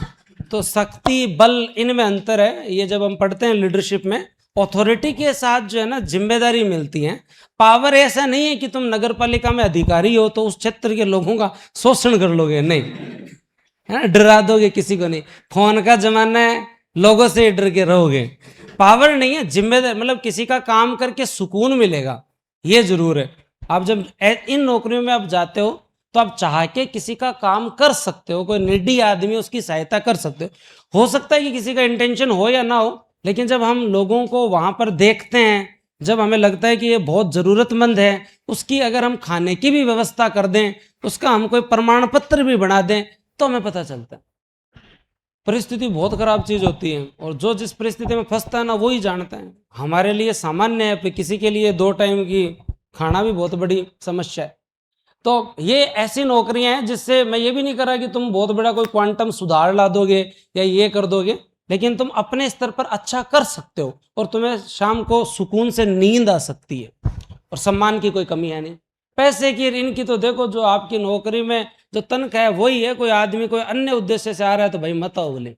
तो शक्ति, बल, इनमें अंतर है। ये जब हम पढ़ते हैं लीडरशिप में, अथॉरिटी के साथ जो है ना जिम्मेदारी मिलती है। पावर ऐसा नहीं है कि तुम नगर पालिका में अधिकारी हो तो उस क्षेत्र के लोगों का शोषण कर लोगे, नहीं, है ना, डरा दोगे किसी को नहीं। फोन का जमाना है, लोगों से डर के रहोगे। पावर नहीं है, जिम्मेदारी, मतलब किसी का काम करके सुकून मिलेगा, ये जरूर है। आप जब इन नौकरियों में आप जाते हो तो आप चाह के किसी का काम कर सकते हो, कोई निडी आदमी उसकी सहायता कर सकते हो सकता है कि किसी का इंटेंशन हो या ना हो, लेकिन जब हम लोगों को वहां पर देखते हैं, जब हमें लगता है कि ये बहुत जरूरतमंद है, उसकी अगर हम खाने की भी व्यवस्था कर दें, उसका हम कोई प्रमाण पत्र भी बना दें, तो हमें पता चलता है। परिस्थिति बहुत खराब चीज होती है, और जो जिस परिस्थिति में फंसता है ना वो ही जानता है। हमारे लिए सामान्य है, पर किसी के लिए 2 टाइम की खाना भी बहुत बड़ी समस्या है। तो ये ऐसी नौकरियां हैं जिससे मैं ये भी नहीं कर रहा कि तुम बहुत बड़ा कोई क्वांटम सुधार ला दोगे या ये कर दोगे, लेकिन तुम अपने स्तर पर अच्छा कर सकते हो और तुम्हें शाम को सुकून से नींद आ सकती है, और सम्मान की कोई कमी है नहीं। पैसे की इनकी तो देखो, जो आपकी नौकरी में जो तनख्वाह है वही है। कोई आदमी कोई अन्य उद्देश्य से आ रहा है तो भाई मत आओ बोले,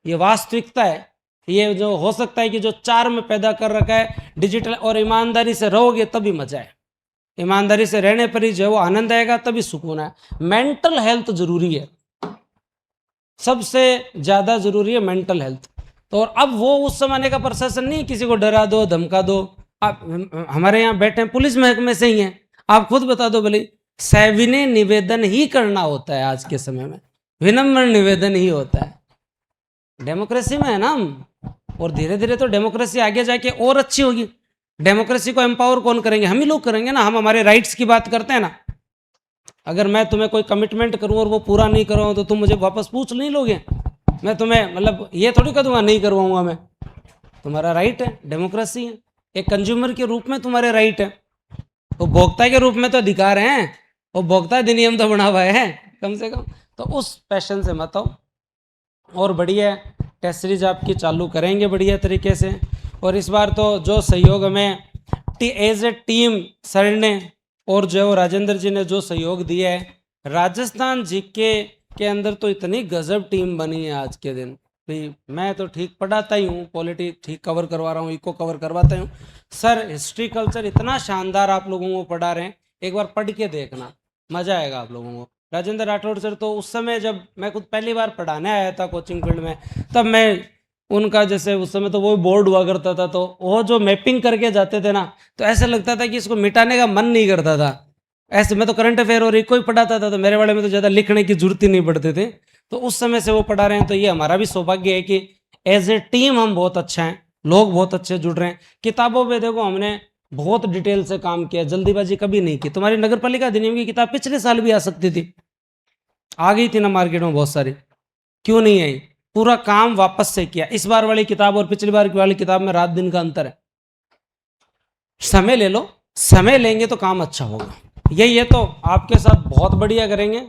ये वास्तविकता है। ये जो हो सकता है कि जो चार में पैदा कर रखा है डिजिटल, और ईमानदारी से रहोगे तभी मजा है। ईमानदारी से रहने पर ही जो है वो आनंद आएगा, तभी सुकून है। मेंटल हेल्थ जरूरी है, सबसे ज्यादा जरूरी है मेंटल हेल्थ। तो और अब वो उस जमाने का प्रशासन नहीं, किसी को डरा दो धमका दो। आप हमारे यहाँ बैठे हैं पुलिस महकमे से ही हैं, आप खुद बता दो भले, सविनय निवेदन ही करना होता है आज के समय में, विनम्र निवेदन ही होता है। डेमोक्रेसी में है ना हम, और धीरे धीरे तो डेमोक्रेसी आगे जाके और अच्छी होगी। डेमोक्रेसी को एम्पावर कौन करेंगे? हम ही लोग करेंगे ना। हम हमारे राइट्स की बात करते हैं ना। अगर मैं तुम्हें कोई कमिटमेंट करूं और वो पूरा नहीं करूँ तो तुम मुझे वापस पूछ नहीं लोगे। मैं तुम्हें मतलब ये थोड़ी कर दूंगा नहीं करवाऊंगा मैं, तुम्हारा राइट है, डेमोक्रेसी है। एक कंज्यूमर के रूप में तुम्हारे राइट है, उपभोक्ता के रूप में तो अधिकार हैं, उपभोक्ता अधिनियम तो बना हुआ है कम से कम। तो उस पैशन से मत आओ, और बढ़िया टेस्ट सीरीज आपकी चालू करेंगे बढ़िया तरीके से। और इस बार तो जो सहयोग हमें एज ए टीम सर ने और जो राजेंद्र जी ने जो सहयोग दिया है, राजस्थान जीके के अंदर तो इतनी गजब टीम बनी है आज के दिन। भाई मैं तो ठीक पढ़ाता ही हूँ, पॉलिटी ठीक कवर करवा रहा हूँ, इको कवर करवाता हूँ। सर हिस्ट्री कल्चर इतना शानदार आप लोगों को पढ़ा रहे हैं, एक बार पढ़ के देखना, मजा आएगा आप लोगों को। राजेंद्र राठौड़ सर तो उस समय जब मैं खुद पहली बार पढ़ाने आया था कोचिंग फील्ड में, तब मैं उनका जैसे उस समय तो वो बोर्ड हुआ करता था, तो वो जो मैपिंग करके जाते थे ना, तो ऐसा लगता था कि इसको मिटाने का मन नहीं करता था। ऐसे मैं तो करंट अफेयर और इको ही पढ़ाता था, तो मेरे वाले में तो ज़्यादा लिखने की जरूरत ही नहीं पड़ती थी। तो उस समय से वो पढ़ा रहे हैं, तो ये हमारा भी सौभाग्य है कि एज ए टीम हम बहुत अच्छा हैं, लोग बहुत अच्छे जुड़ रहे हैं। किताबों पे देखो हमने बहुत डिटेल से काम किया, जल्दीबाजी कभी नहीं की। तुम्हारी नगर पालिका अधिनियम की किताब पिछले साल भी आ सकती थी, आ गई थी ना मार्केट में बहुत सारी, क्यों नहीं आई? पूरा काम वापस से किया। इस बार वाली किताब और पिछली बार वाली किताब में रात दिन का अंतर है। समय ले लो, समय लेंगे तो काम अच्छा होगा। यही है, तो आपके साथ बहुत बढ़िया करेंगे।